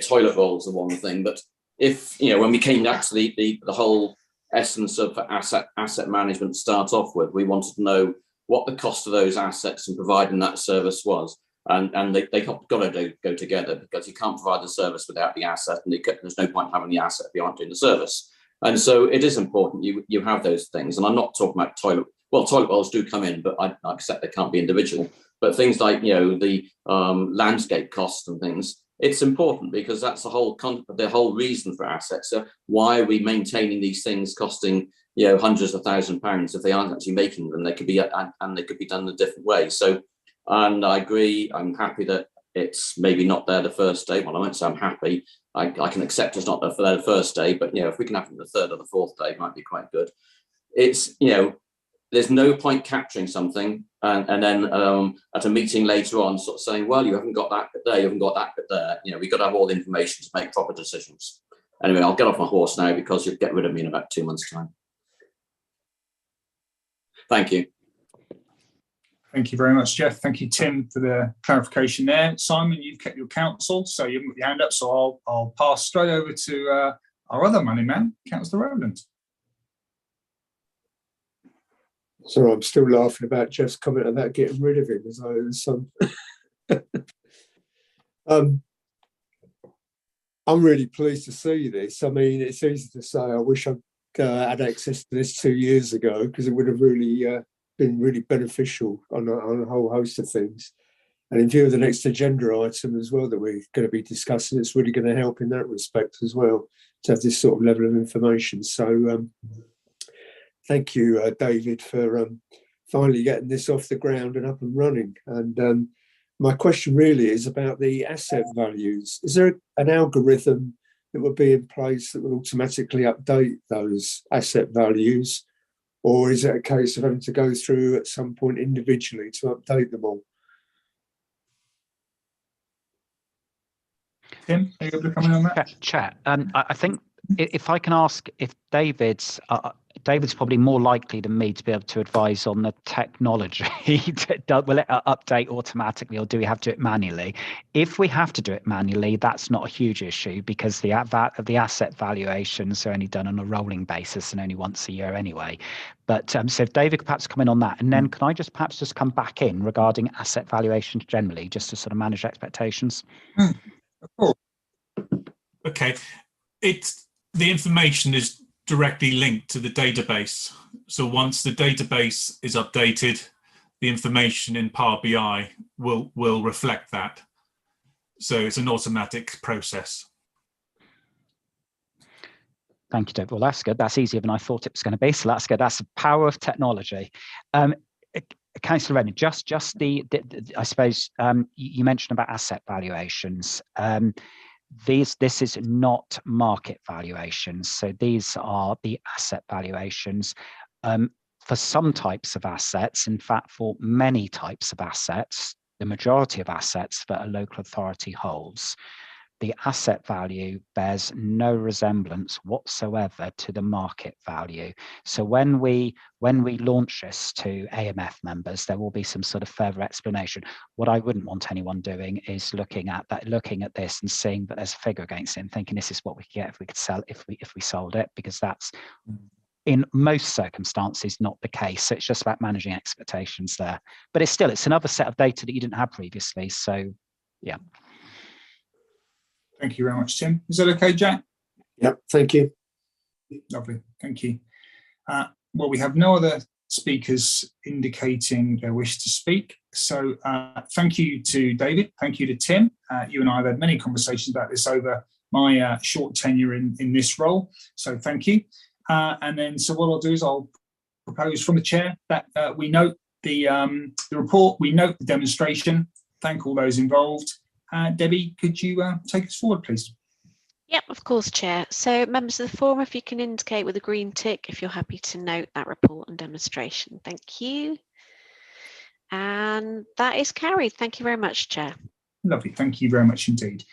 Speaker 7: toilet rolls are one thing, but if, when we came back to the whole essence of asset management start off with, we wanted to know what the cost of those assets and providing that service was. And they got to go together, because you can't provide the service without the asset, and there's no point having the asset if you aren't doing the service. And so it is important you have those things. And I'm not talking about toilet rolls do come in, but I accept they can't be individual. But things like, the landscape costs and things, it's important, because that's the whole reason for assets. So why are we maintaining these things costing hundreds of £1,000s if they aren't actually making them? They could be done in a different way. So, and I agree, I'm happy that it's maybe not there the first day. Well, I won't say I'm happy. I can accept it's not there the first day, but if we can have it the third or the fourth day, it might be quite good. It's there's no point capturing something and then at a meeting later on sort of saying, well, you haven't got that bit there, you haven't got that bit there. We've got to have all the information to make proper decisions. Anyway, I'll get off my horse now, because you'll get rid of me in about 2 months' time. Thank you.
Speaker 2: Thank you very much, Jeff. Thank you, Tim, for the clarification there. Simon, you've kept your counsel, so you haven't got your hand up, so I'll pass straight over to our other money man, Councillor Rowland.
Speaker 4: So I'm still laughing about Jeff's comment about getting rid of him, as though it was some. I'm really pleased to see this. I mean, it's easy to say, I wish I'd had access to this 2 years ago, because it would have really been really beneficial on a whole host of things. And in view of the next agenda item as well that we're going to be discussing, it's really going to help in that respect as well, to have this sort of level of information. So thank you, David, for finally getting this off the ground and up and running. And my question really is about the asset values. Is there an algorithm that would be in place that would automatically update those asset values? Or is it a case of having to go through at some point individually to update them all?
Speaker 2: Tim, are you able to come in on that?
Speaker 11: Chair, I think if I can ask if David's probably more likely than me to be able to advise on the technology. Will it update automatically, or do we have to do it manually? If we have to do it manually, that's not a huge issue, because the asset valuations are only done on a rolling basis and only once a year anyway. But so if David could perhaps come in on that, and then can I perhaps come back in regarding asset valuations generally, just to sort of manage expectations?
Speaker 14: Okay, the information is directly linked to the database. So once the database is updated, the information in Power BI will reflect that. So it's an automatic process.
Speaker 11: Thank you, David. Well, that's good. That's easier than I thought it was going to be. So that's good. That's the power of technology. Councillor Rennie, just I suppose you mentioned about asset valuations. This is not market valuations. So these are the asset valuations for some types of assets. In fact, for many types of assets, the majority of assets that a local authority holds, the asset value bears no resemblance whatsoever to the market value. So when we launch this to AMF members, there will be some sort of further explanation. What I wouldn't want anyone doing is looking at this and seeing that there's a figure against it and thinking this is what we could get if we could sell if we sold it, because that's in most circumstances not the case. So it's just about managing expectations there. But it's another set of data that you didn't have previously. So yeah.
Speaker 2: Thank you very much, Tim. Is that okay, Jack?
Speaker 4: Yep, thank you.
Speaker 2: Lovely, thank you. Well, we have no other speakers indicating their wish to speak. So thank you to David, thank you to Tim. You and I have had many conversations about this over my short tenure in this role. So thank you. And then, so what I'll do is I'll propose from the chair that we note the report, we note the demonstration, thank all those involved. Debbie, could you take us forward, please?
Speaker 1: Yep, of course, Chair. So members of the forum, if you can indicate with a green tick if you're happy to note that report and demonstration. Thank you. And that is carried. Thank you very much, Chair.
Speaker 2: Lovely, thank you very much indeed.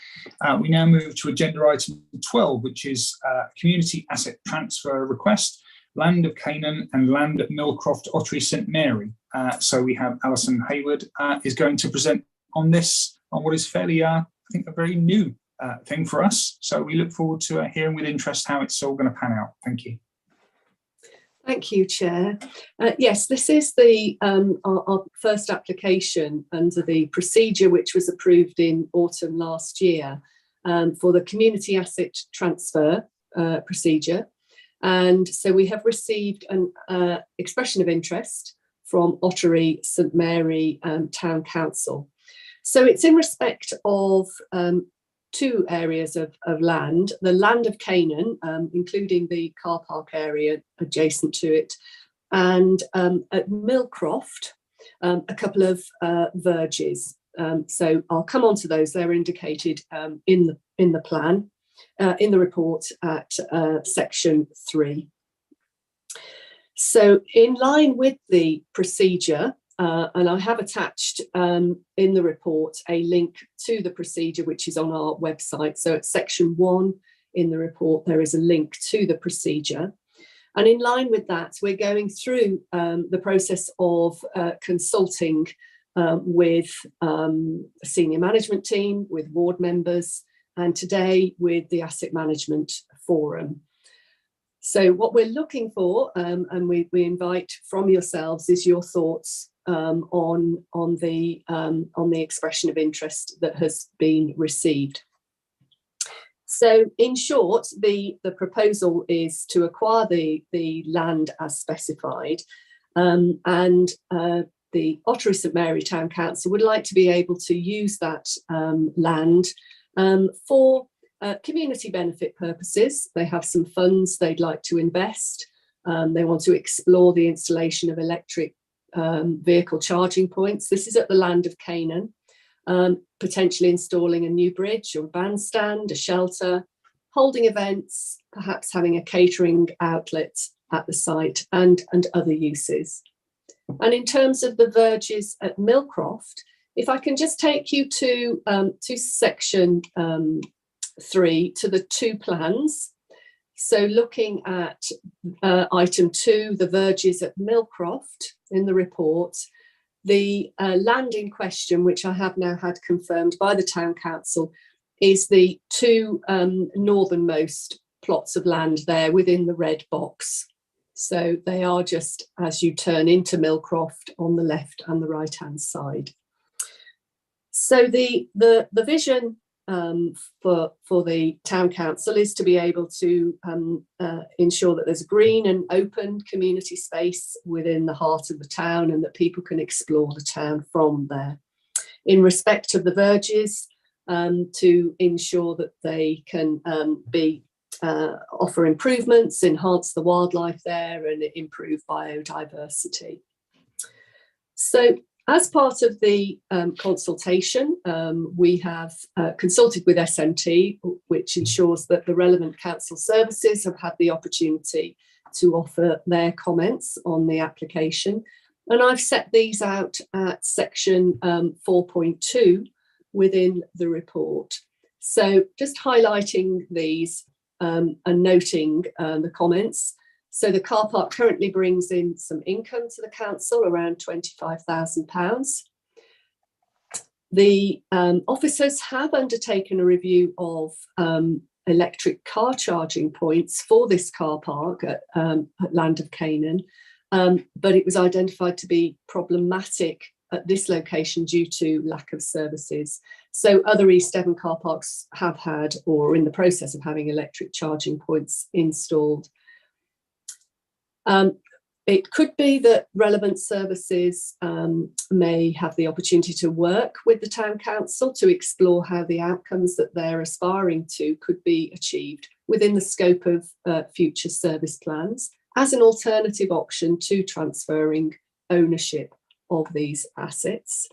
Speaker 2: We now move to agenda item 12, which is community asset transfer request, Land of Canaan and Land at Millcroft, Ottery St Mary. So we have Alison Hayward is going to present on this, on what is fairly, I think, a very new thing for us. So we look forward to hearing with interest how it's all going to pan out. Thank you.
Speaker 8: Thank you, Chair. Yes, this is the our first application under the procedure which was approved in autumn last year for the community asset transfer procedure. And so we have received an expression of interest from Ottery St Mary Town Council. So it's in respect of two areas of land, the Land of Canaan, including the car park area adjacent to it, and at Millcroft, a couple of verges. So I'll come on to those. They're indicated in the plan, in the report at section 3. So in line with the procedure, and I have attached in the report a link to the procedure which is on our website. So at section 1 in the report, there is a link to the procedure. And in line with that, we're going through the process of consulting with the senior management team, with ward members, and today with the Asset Management Forum. So what we're looking for, and we invite from yourselves, is your thoughts on the expression of interest that has been received. So in short, the proposal is to acquire the land as specified, and the Ottery St Mary Town Council would like to be able to use that land for community benefit purposes. They have some funds they'd like to invest. They want to explore the installation of electric vehicle charging points. This is at the Land of Canaan. Potentially installing a new bridge or a bandstand, a shelter, holding events, perhaps having a catering outlet at the site, and other uses. And in terms of the verges at Millcroft, if I can just take you to section 3, to the 2 plans. So looking at item 2, the verges at Millcroft in the report, the land in question, which I have now had confirmed by the Town Council, is the 2 northernmost plots of land there within the red box. So they are just as you turn into Millcroft on the left and the right hand side. So the vision for the Town Council is to be able to ensure that there's a green and open community space within the heart of the town and that people can explore the town from there. In respect of the verges, to ensure that they can offer improvements, enhance the wildlife there and improve biodiversity. So as part of the consultation, we have consulted with SMT, which ensures that the relevant council services have had the opportunity to offer their comments on the application. And I've set these out at section 4.2 within the report. So just highlighting these and noting the comments. So the car park currently brings in some income to the council, around £25,000. The officers have undertaken a review of electric car charging points for this car park at Land of Canaan, but it was identified to be problematic at this location due to lack of services. So other East Devon car parks have had or are in the process of having electric charging points installed. It could be that relevant services may have the opportunity to work with the Town Council to explore how the outcomes that they're aspiring to could be achieved within the scope of future service plans as an alternative option to transferring ownership of these assets.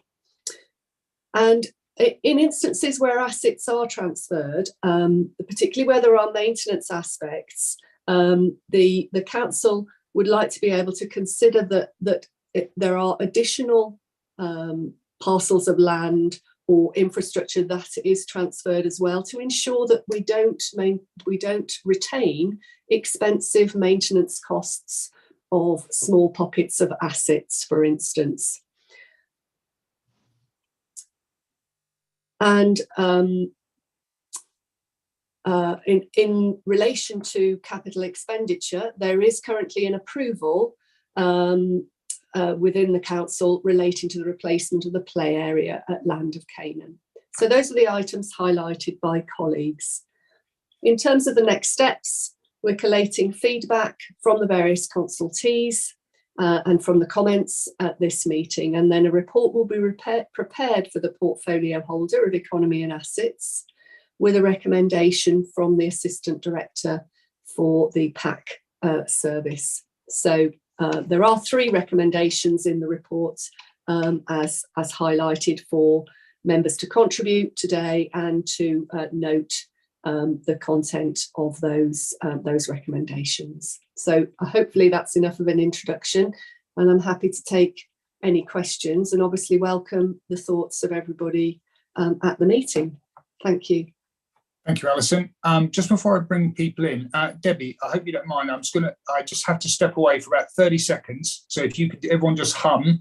Speaker 8: And in instances where assets are transferred, particularly where there are maintenance aspects, the council would like to be able to consider that there are additional parcels of land or infrastructure that is transferred as well, to ensure that we don't retain expensive maintenance costs of small pockets of assets, for instance. And in relation to capital expenditure, there is currently an approval within the council relating to the replacement of the play area at Land of Canaan. So those are the items highlighted by colleagues. In terms of the next steps, we're collating feedback from the various consultees and from the comments at this meeting, and then a report will be prepared for the portfolio holder of economy and assets, with a recommendation from the Assistant Director for the PAC service. So there are 3 recommendations in the report as highlighted for members to contribute today and to note the content of those recommendations. So hopefully that's enough of an introduction, and I'm happy to take any questions and obviously welcome the thoughts of everybody at the meeting. Thank you.
Speaker 2: Thank you, Alison. Just before I bring people in, Debbie, I hope you don't mind. I just have to step away for about 30 seconds. So if you could, everyone just hum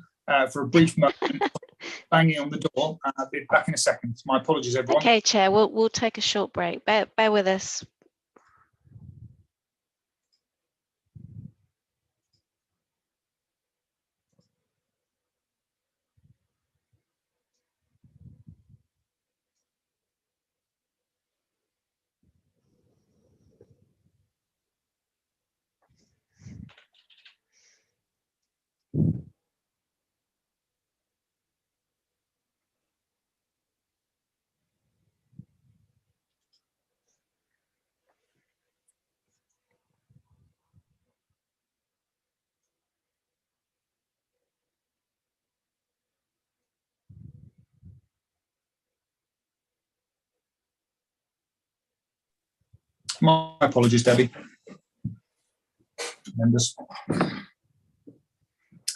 Speaker 2: for a brief moment, banging on the door. I'll be back in a second. My apologies, everyone.
Speaker 1: Okay, Chair, we'll take a short break. Bear with us.
Speaker 2: My apologies, Debbie. Members.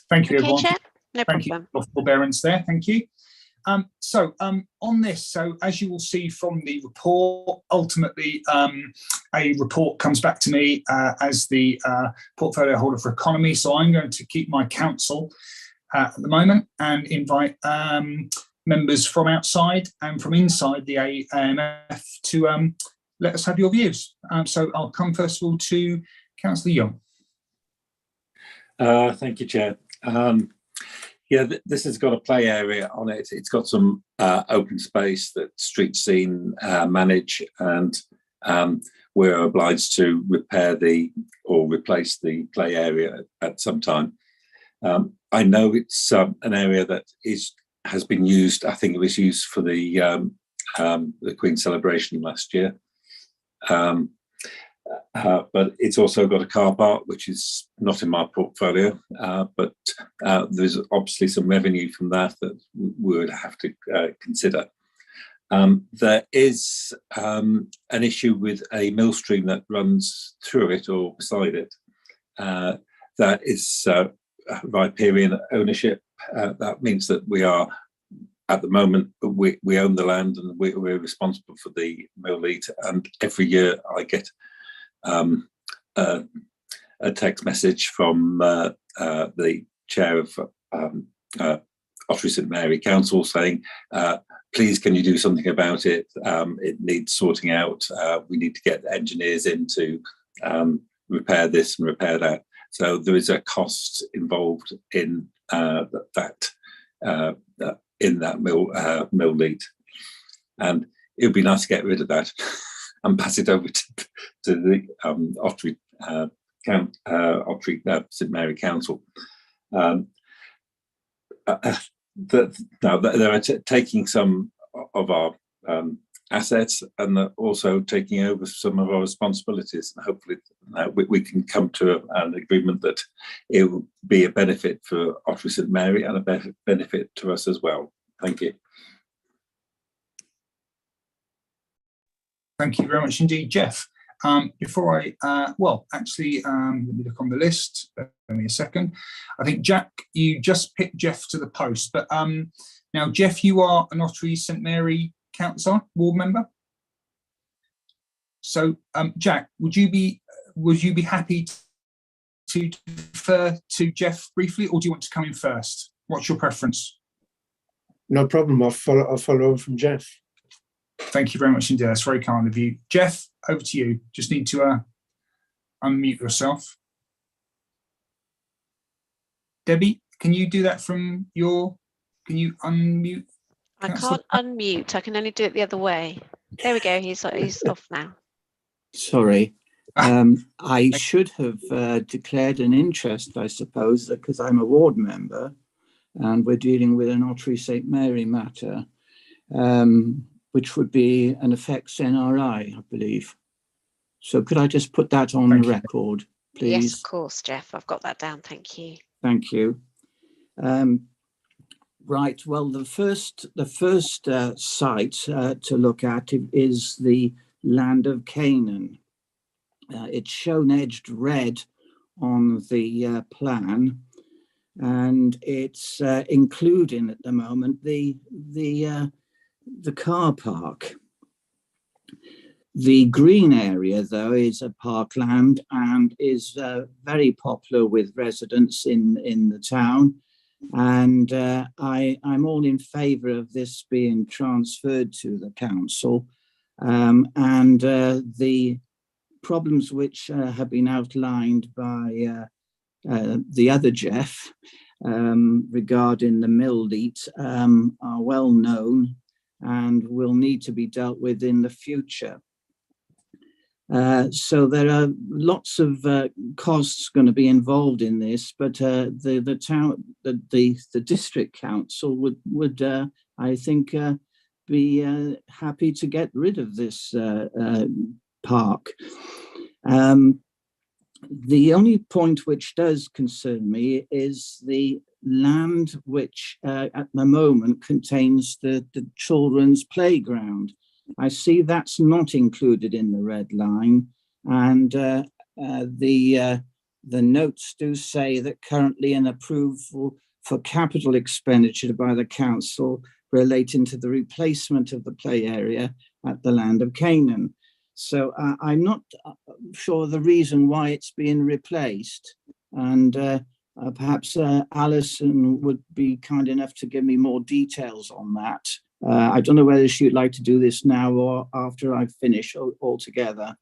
Speaker 2: Thank you,
Speaker 1: Okay,
Speaker 2: everyone.
Speaker 1: Chair, no
Speaker 2: Thank
Speaker 1: problem.
Speaker 2: you for forbearance there. Thank you. On this, so as you will see from the report, ultimately a report comes back to me as the portfolio holder for economy. So I'm going to keep my counsel at the moment and invite members from outside and from inside the AMF to let us have your views. So I'll come first of all to Councillor Young.
Speaker 3: Thank you, Chair. Yeah, this has got a play area on it. It's got some open space that Street Scene manage, and we're obliged to repair or replace the play area at some time. I know it's an area that has been used. I think it was used for the Queen's celebration last year. But it's also got a car park, which is not in my portfolio, but there's obviously some revenue from that we would have to consider. There is an issue with a mill stream that runs through it or beside it. That is riparian ownership. That means that we are, at the moment, we own the land and we're responsible for the mill lead. And every year I get a text message from the chair of Ottery St Mary Council saying, please can you do something about it? It needs sorting out. We need to get engineers in to repair this and repair that. So there is a cost involved in that mill lead, and it would be nice to get rid of that and pass it over to the Ottery St Mary Council. They're taking some of our assets, and they're also taking over some of our responsibilities. And hopefully we can come to an agreement that it will be a benefit for Ottery St Mary and a benefit to us as well. Thank you.
Speaker 2: Thank you very much indeed, Jeff. Before I, let me look on the list. Give me a second. I think, Jack, you just picked Jeff to the post, but now, Jeff, you are an Ottery St Mary Council ward member. So, Jack, would you be happy to defer to Jeff briefly, or do you want to come in first? What's your preference?
Speaker 4: No problem. I'll follow on from Jeff.
Speaker 2: Thank you very much indeed. That's very kind of you. Jeff, over to you. Just need to unmute yourself. Debbie, can you do that from can you unmute?
Speaker 1: I can't unmute. I can only do it the other way. There we go. He's off now.
Speaker 15: Sorry. I should have declared an interest, I suppose, because I'm a ward member and we're dealing with an Ottery St Mary matter. Which would be an effects NRI, I believe. So could I just put that on the record, please?
Speaker 1: Yes, of course, Jeff. I've got that down. Thank you.
Speaker 15: Thank you. Right. Well, the first site to look at is the land of Canaan. It's shown edged red on the plan, and it's including at the moment the car park. The green area, though, is a parkland and is very popular with residents in the town. And I'm all in favour of this being transferred to the council. And the problems which have been outlined by the other Jeff regarding the mill leat are well known and will need to be dealt with in the future. So there are lots of costs going to be involved in this, but the district council would I think be happy to get rid of this park. The only point which does concern me is the land which at the moment contains the children's playground. I see that's not included in the red line, and the notes do say that currently an approval for capital expenditure by the council relating to the replacement of the play area at the Land of Canaan. So I'm not sure the reason why it's being replaced, and perhaps Alison would be kind enough to give me more details on that. I don't know whether she'd like to do this now or after I finish altogether.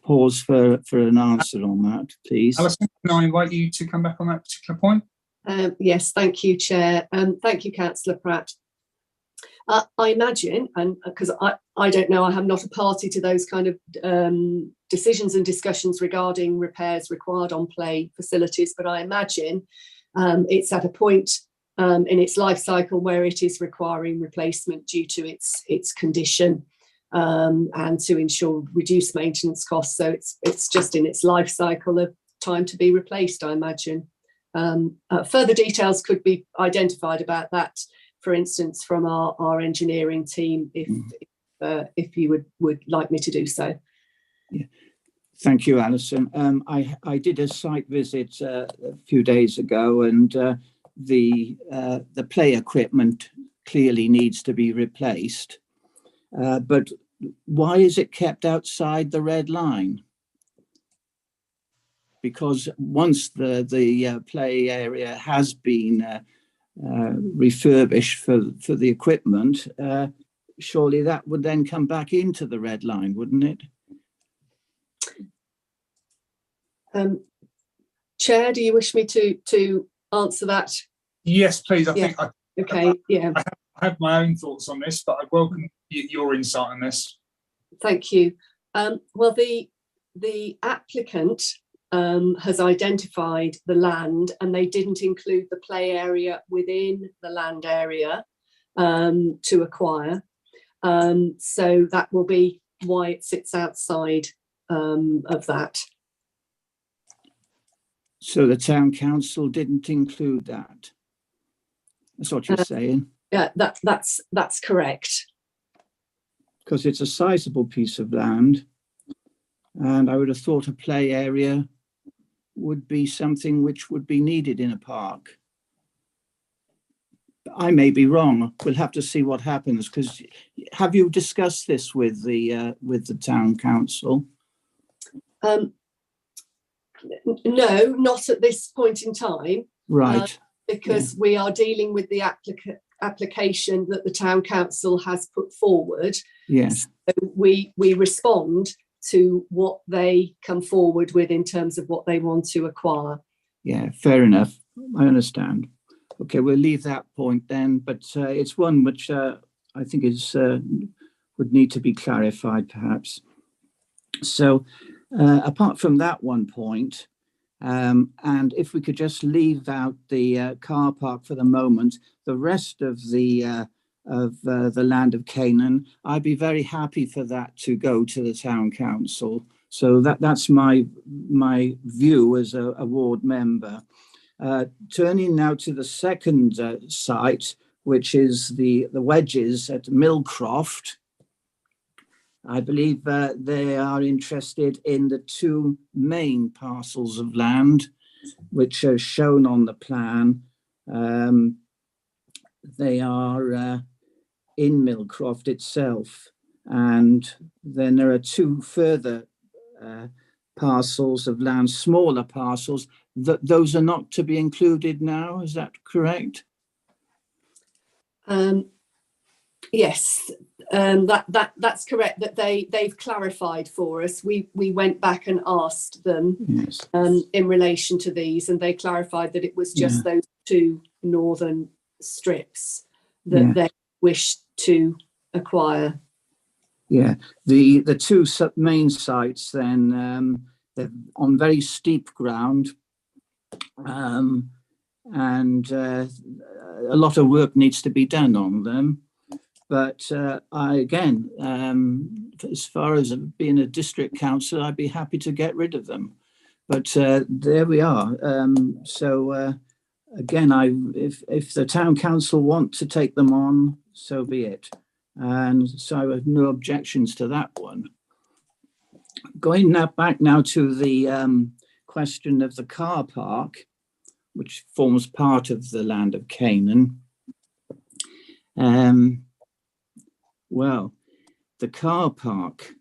Speaker 15: Pause for an answer on that, please.
Speaker 2: Alison, can I invite you to come back on that particular point?
Speaker 8: Yes, thank you, Chair. Thank you, Councillor Pratt. I imagine, and because I don't know, I am not a party to those kind of decisions and discussions regarding repairs required on play facilities, but I imagine it's at a point in its life cycle where it is requiring replacement due to its condition and to ensure reduced maintenance costs. So it's just in its life cycle of time to be replaced, I imagine. Further details could be identified about that, for instance, from our engineering team, if you would like me to do so.
Speaker 15: Yeah. Thank you, Alison. I did a site visit a few days ago, and the play equipment clearly needs to be replaced. But why is it kept outside the red line? Because once the play area has been refurbished for the equipment, surely that would then come back into the red line, wouldn't it?
Speaker 8: Chair, do you wish me to answer that?
Speaker 2: Yes, please. I think
Speaker 8: I
Speaker 2: have my own thoughts on this, but I welcome your insight on this.
Speaker 8: Thank you. Well, the applicant has identified the land, and they didn't include the play area within the land area to acquire. So that will be why it sits outside of that.
Speaker 15: So the town council didn't include that. That's what you're saying.
Speaker 8: Yeah, that's correct.
Speaker 15: Because it's a sizable piece of land, and I would have thought a play area would be something which would be needed in a park. I may be wrong. We'll have to see what happens. Because have you discussed this with the town council?
Speaker 8: No, not at this point in time.
Speaker 15: Right.
Speaker 8: Because we are dealing with the application that the town council has put forward.
Speaker 15: Yes.
Speaker 8: So we respond to what they come forward with in terms of what they want to acquire.
Speaker 15: Yeah, fair enough. I understand. Okay, we'll leave that point then, but it's one which I think is would need to be clarified perhaps. So apart from that one point, and if we could just leave out the car park for the moment, the rest of the Land of Canaan, I'd be very happy for that to go to the town council. So that's my view as a ward member. Turning now to the second site, which is the Wedges at Millcroft. I believe they are interested in the two main parcels of land, which are shown on the plan. They are in Millcroft itself, and then there are two further parcels of land, smaller parcels. Those are not to be included now, is that correct?
Speaker 8: Yes, that's correct. That they've clarified for us. We went back and asked them in relation to these, and they clarified that it was just those two northern strips that they wished to acquire.
Speaker 15: Yeah, the two main sites then they're on very steep ground, and a lot of work needs to be done on them. But again, as far as being a district council, I'd be happy to get rid of them. But there we are. Again, if the town council want to take them on, so be it. and so I have no objections to that one. Going back now to the question of the car park, which forms part of the Land of Canaan. Well, the car park,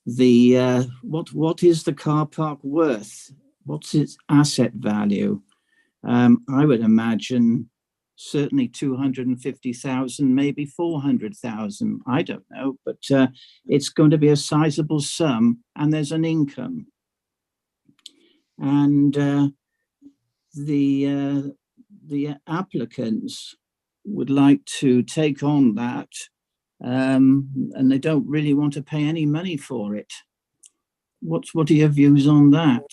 Speaker 15: what is the car park worth? What's its asset value? I would imagine certainly 250,000, maybe 400,000. I don't know, but it's going to be a sizable sum, and there's an income. And the applicants would like to take on that, and they don't really want to pay any money for it. What are your views on that?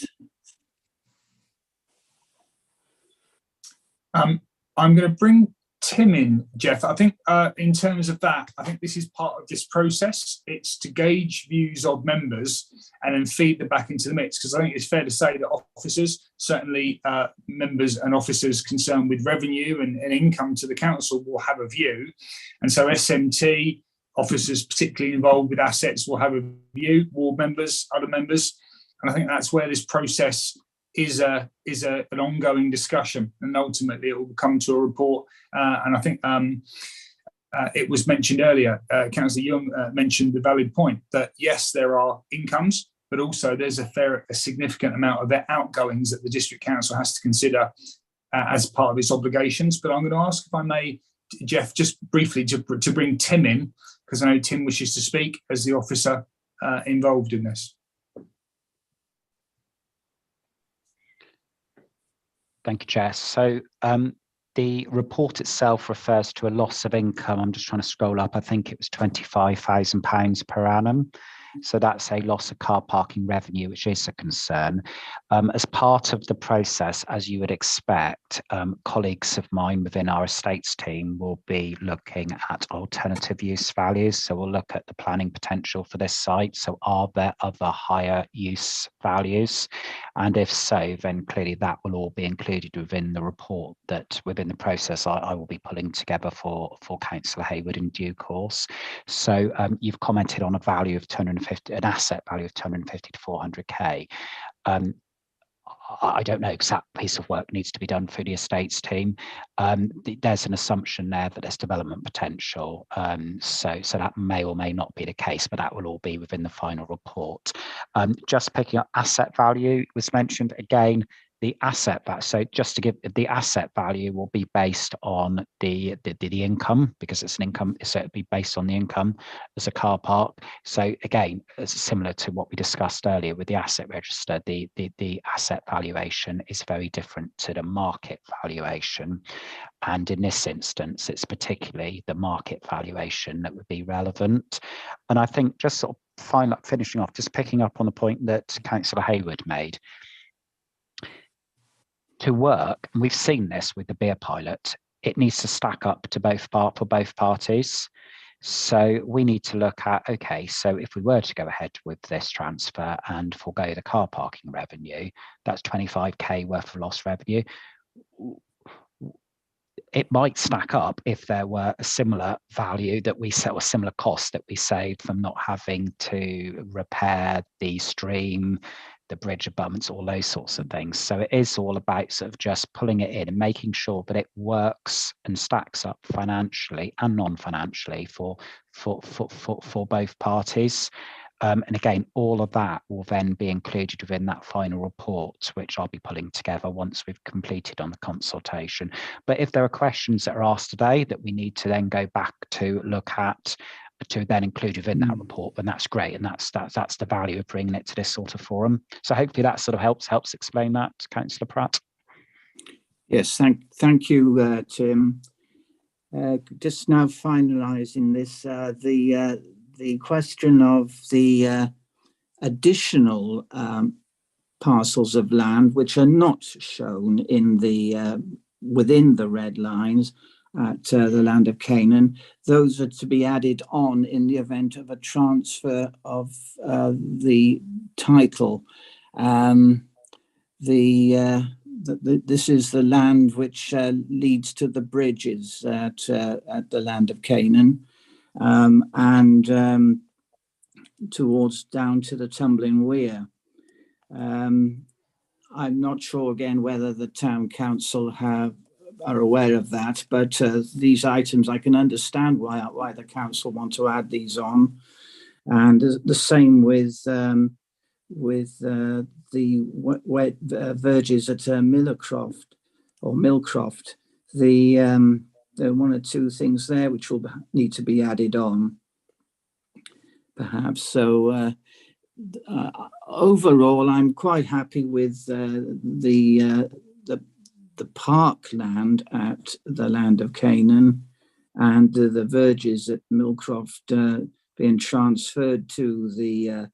Speaker 2: I'm going to bring Tim in, Jeff. I think in terms of that, I think this is part of this process. It's to gauge views of members and then feed them back into the mix, because I think it's fair to say that officers, certainly members and officers concerned with revenue and income to the council, will have a view. And so SMT, officers particularly involved with assets, will have a view, ward members, other members. And I think that's where this process is an ongoing discussion, and ultimately it will come to a report. And I think it was mentioned earlier, Councillor Young mentioned the valid point that yes, there are incomes, but also there's a significant amount of their outgoings that the district council has to consider as part of its obligations. But I'm going to ask, if I may, Jeff, just briefly to bring Tim in, because I know Tim wishes to speak as the officer involved in this.
Speaker 11: Thank you, Chair. So the report itself refers to a loss of income. I'm just trying to scroll up. I think it was £25,000 per annum. So that's a loss of car parking revenue, which is a concern. As part of the process, as you would expect, colleagues of mine within our estates team will be looking at alternative use values. So we'll look at the planning potential for this site. So are there other higher use values? And if so, then clearly that will all be included within the report that within the process I will be pulling together for Councillor Hayward in due course. So you've commented on a value of an asset value of 250 to 400k. I don't know, because that piece of work needs to be done through the estates team. There's an assumption there that there's development potential. So that may or may not be the case, but that will all be within the final report. Just picking up asset value was mentioned again. The asset value, so just to give the asset value will be based on the income, because it's an income, so it'll be based on the income as a car park. So again, it's similar to what we discussed earlier with the asset register, the asset valuation is very different to the market valuation. And in this instance, it's particularly the market valuation that would be relevant. And I think just sort of finishing off, just picking up on the point that Councillor Hayward made, to work, and we've seen this with the beer pilot, it needs to stack up to for both parties. So we need to look at, okay, so if we were to go ahead with this transfer and forego the car parking revenue, that's 25k worth of lost revenue. It might stack up if there were a similar value that we set, or similar cost that we saved from not having to repair the stream, the bridge abutments, all those sorts of things. So it is all about sort of just pulling it in and making sure that it works and stacks up financially and non-financially for both parties. And again, all of that will then be included within that final report, which I'll be pulling together once we've completed on the consultation. But if there are questions that are asked today that we need to then go back to look at, to then include within that report, then that's great. And that's the value of bringing it to this sort of forum. So hopefully that sort of helps explain that, Councillor Pratt.
Speaker 15: Yes, thank you, Tim. Just now finalising this, the question of the additional parcels of land which are not shown in the within the red lines at the Land of Canaan, those are to be added on in the event of a transfer of the title. This is the land which leads to the bridges at the Land of Canaan. and towards down to the Tumbling Weir. I'm not sure again whether the town council are aware of that, but these items, I can understand why the council want to add these on, and the same with the verges at Millcroft. There are one or two things there which will need to be added on, perhaps. So overall, I'm quite happy with the parkland at the Land of Canaan and the verges at Millcroft being transferred to the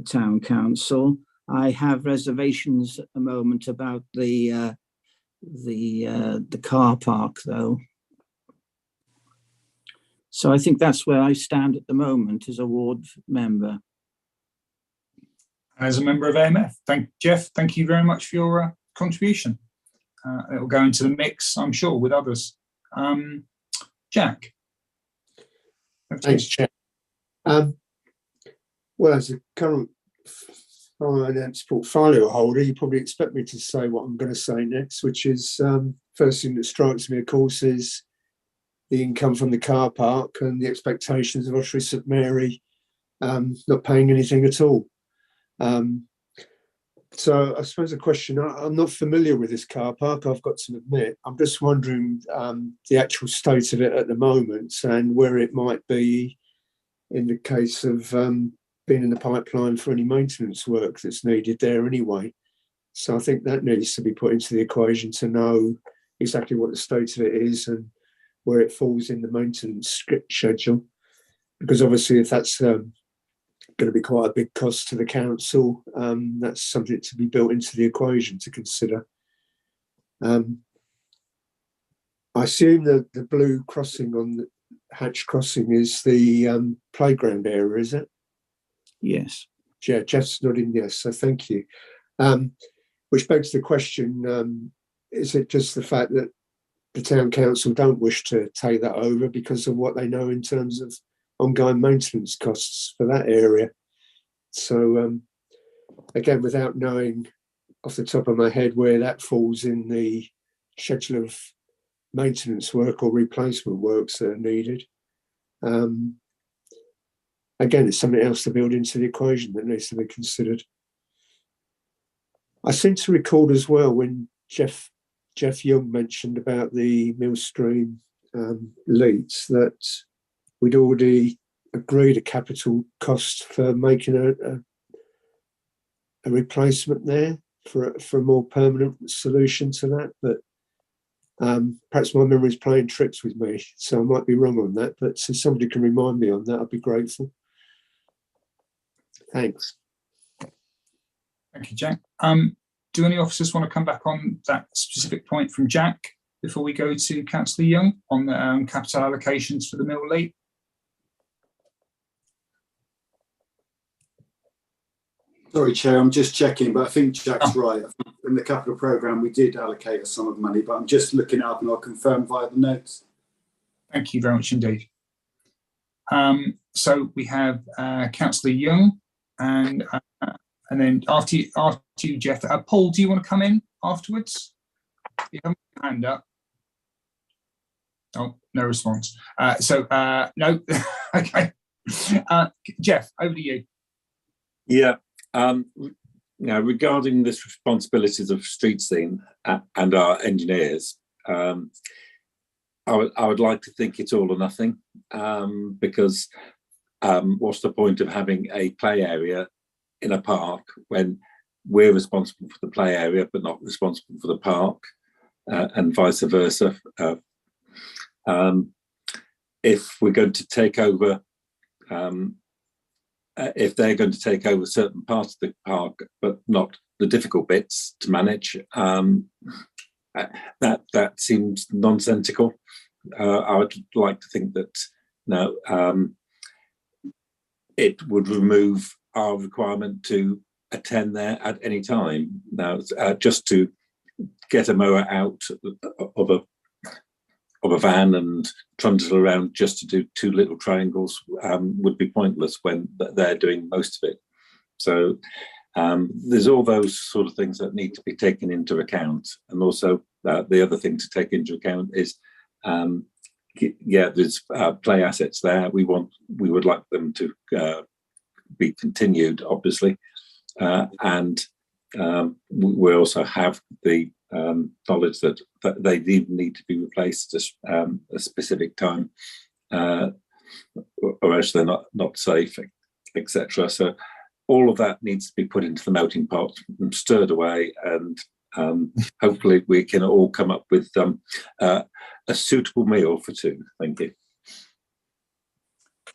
Speaker 15: town council. I have reservations at the moment about the car park, though. So I think that's where I stand at the moment as a ward member.
Speaker 2: As a member of AMF, Jeff, thank you very much for your contribution. It will go into the mix, I'm sure, with others. Jack.
Speaker 4: Thanks, Chair. Well, as a current finance portfolio holder, you probably expect me to say what I'm going to say next, which is first thing that strikes me, of course, is the income from the car park and the expectations of Osprey St Mary not paying anything at all. So I suppose the question, I'm not familiar with this car park, I've got to admit. I'm just wondering the actual state of it at the moment and where it might be in the case of being in the pipeline for any maintenance work that's needed there anyway. So I think that needs to be put into the equation to know exactly what the state of it is and where it falls in the maintenance script schedule. Because obviously if that's going to be quite a big cost to the council, that's something to be built into the equation to consider. I assume that the blue crossing on the Hatch Crossing is the playground area, is it?
Speaker 15: Yes.
Speaker 4: Yeah, Jeff's nodding yes, so thank you. Which begs the question, is it just the fact that the town council don't wish to take that over because of what they know in terms of ongoing maintenance costs for that area? So again, without knowing off the top of my head where that falls in the schedule of maintenance work or replacement works that are needed, again, it's something else to build into the equation that needs to be considered. I seem to recall as well when Jeff Young mentioned about the Millstream leads that we'd already agreed a capital cost for making a replacement there for a more permanent solution to that. But perhaps my memory's playing tricks with me, so I might be wrong on that. But if somebody can remind me on that, I'd be grateful. Thanks.
Speaker 2: Thank you, Jack. Do any officers want to come back on that specific point from Jack before we go to Councillor Young on the capital allocations for the Mill Leap?
Speaker 13: Sorry, Chair, I'm just checking, but I think Jack's right. In the capital programme, we did allocate a sum of money, but I'm just looking it up and I'll confirm via the notes.
Speaker 2: Thank you very much indeed. So we have Councillor Young and then after you, Jeff. Paul, do you want to come in afterwards? You have your hand up. Oh, no response. No. Okay. Jeff, over to you.
Speaker 3: Yeah. Now, regarding the responsibilities of street scene and our engineers, I would like to think it's all or nothing, because what's the point of having a play area in a park when we're responsible for the play area but not responsible for the park, and vice versa? If we're going to take over, if they're going to take over certain parts of the park but not the difficult bits to manage, that seems nonsensical. I would like to think that it would remove our requirement to attend there at any time. Now, just to get a mower out a van and trundle around just to do two little triangles would be pointless when they're doing most of it. So there's all those sort of things that need to be taken into account. And also the other thing to take into account is, there's play assets there. We would like them to be continued, obviously. And we also have the knowledge that they need to be replaced at a specific time, or else they're not safe, etc. So all of that needs to be put into the melting pot and stirred away, and hopefully we can all come up with a suitable meal for two. Thank you.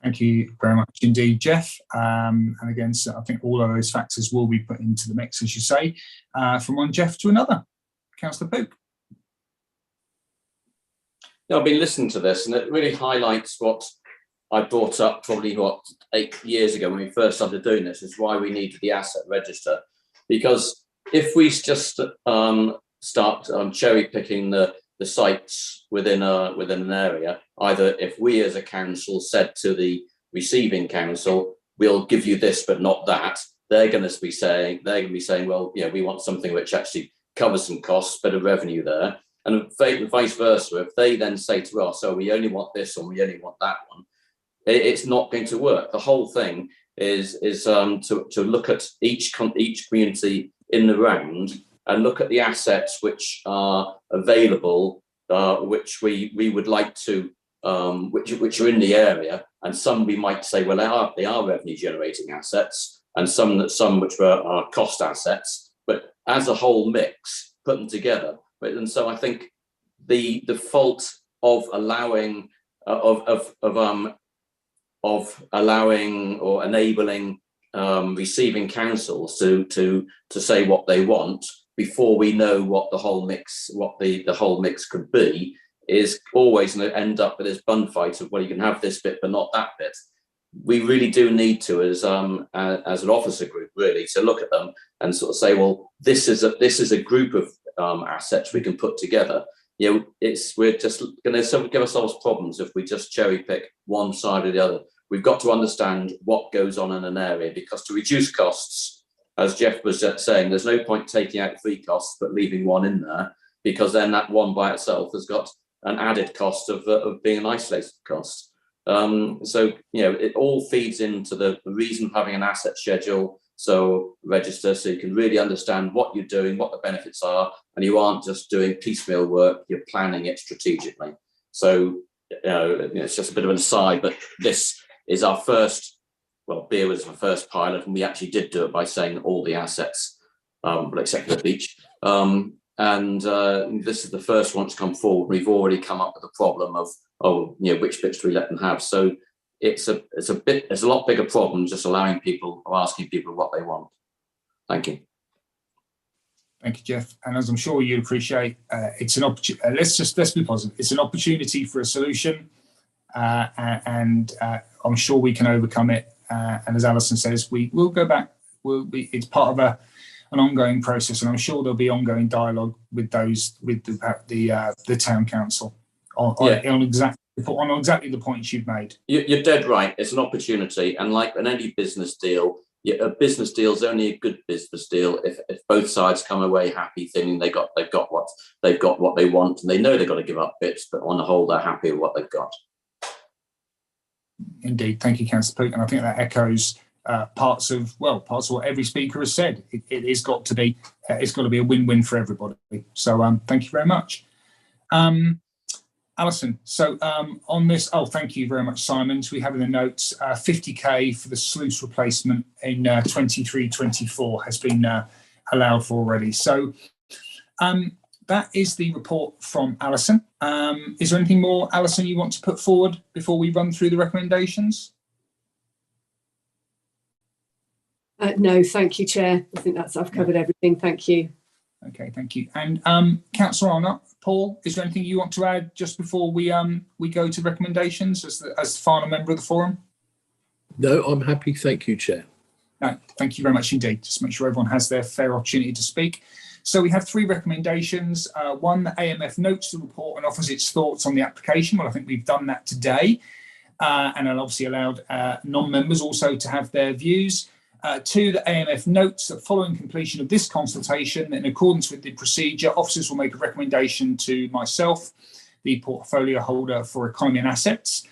Speaker 2: Thank you very much indeed, Jeff. And again, so I think all of those factors will be put into the mix, as you say, from one Jeff to another. Councillor Pope.
Speaker 7: Yeah, I've been listening to this, and it really highlights what I brought up probably 8 years ago when we first started doing this, is why we needed the asset register. Because if we just start cherry picking the sites within an area, either if we as a council said to the receiving council, we'll give you this but not that, they're going to be saying, well, yeah, we want something which actually covers some costs, bit of revenue there, and vice versa. If they then say to us, "Oh, we only want this or we only want that one," it's not going to work. The whole thing is to look at each community in the round and look at the assets which are available, which we would like to, which are in the area, and some we might say, well, they are revenue generating assets, and some which are cost assets, but as a whole mix, put them together. And so I think the fault of allowing allowing or enabling receiving councils to say what they want before we know what the whole mix could be, is always going to end up with this bun fight of, well, you can have this bit but not that bit. We really do need to, as an officer group, really, to look at them and sort of say, well, this is a group of assets we can put together. We're just going to give ourselves problems if we just cherry pick one side or the other. We've got to understand what goes on in an area, because to reduce costs, as Jeff was saying, there's no point taking out 3 costs but leaving one in there, because then that one by itself has got an added cost of being an isolated cost. So it all feeds into the reason of having an asset schedule, so register, so you can really understand what you're doing, what the benefits are, and you aren't just doing piecemeal work, you're planning it strategically. So it's just a bit of an aside, but this is our first, beer was our first pilot, and we actually did do it by saying all the assets, except for the beach. And this is the first one to come forward. We've already come up with a problem of, which bits do we let them have? So it's a lot bigger problem just asking people what they want. Thank you.
Speaker 2: Thank you, Jeff. And as I'm sure you appreciate, it's an opportunity. Let's be positive. It's an opportunity for a solution, and I'm sure we can overcome it. And as Alison says, we will go back. It's part of an ongoing process, and I'm sure there'll be ongoing dialogue with the town council on exactly the points you've made.
Speaker 7: You're dead right. It's an opportunity, and like in any business deal, a business deal is only a good business deal if both sides come away happy, thinking they've got what they want, and they know they've got to give up bits, but on the whole, they're happy with what they've got.
Speaker 2: Indeed, thank you, Councillor Pook, and I think that echoes parts of what every speaker has said. It has got to be a win-win for everybody. So thank you very much. Alison, so on this, thank you very much, Simon. So we have in the notes 50k for the sluice replacement in 23-24 has been allowed for already. So that is the report from Alison. Is there anything more, Alison, you want to put forward before we run through the recommendations?
Speaker 8: No, thank you, Chair. I think I've covered everything. Thank you.
Speaker 2: Okay, thank you. And Councillor Arnott, Paul, is there anything you want to add just before we go to recommendations as the final member of the forum?
Speaker 16: No, I'm happy. Thank you, Chair.
Speaker 2: No, thank you very much indeed. Just make sure everyone has their fair opportunity to speak. So we have three recommendations. One, the AMF notes the report and offers its thoughts on the application. Well, I think we've done that today, and it obviously allowed non-members also to have their views. Two, the AMF notes that following completion of this consultation, in accordance with the procedure, officers will make a recommendation to myself, the portfolio holder for economy and assets,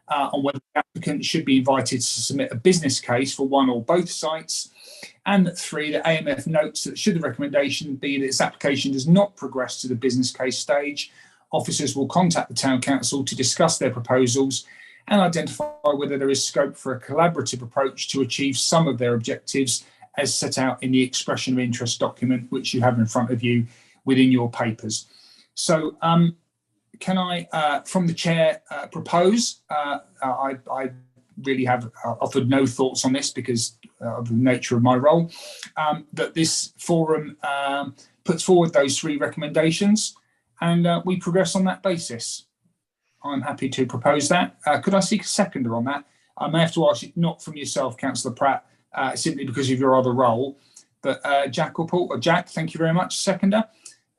Speaker 2: on whether the applicant should be invited to submit a business case for one or both sites. And three, the AMF notes that should the recommendation be that its application does not progress to the business case stage, officers will contact the Town Council to discuss their proposals and identify whether there is scope for a collaborative approach to achieve some of their objectives as set out in the expression of interest document, which you have in front of you within your papers. So can I, from the chair, propose, I really have offered no thoughts on this because of the nature of my role, that this forum puts forward those three recommendations and we progress on that basis. I'm happy to propose that. Could I seek a seconder on that? I may have to ask you, not from yourself, Councillor Pratt, simply because of your other role, but Jack or Paul, or Jack, thank you very much, seconder.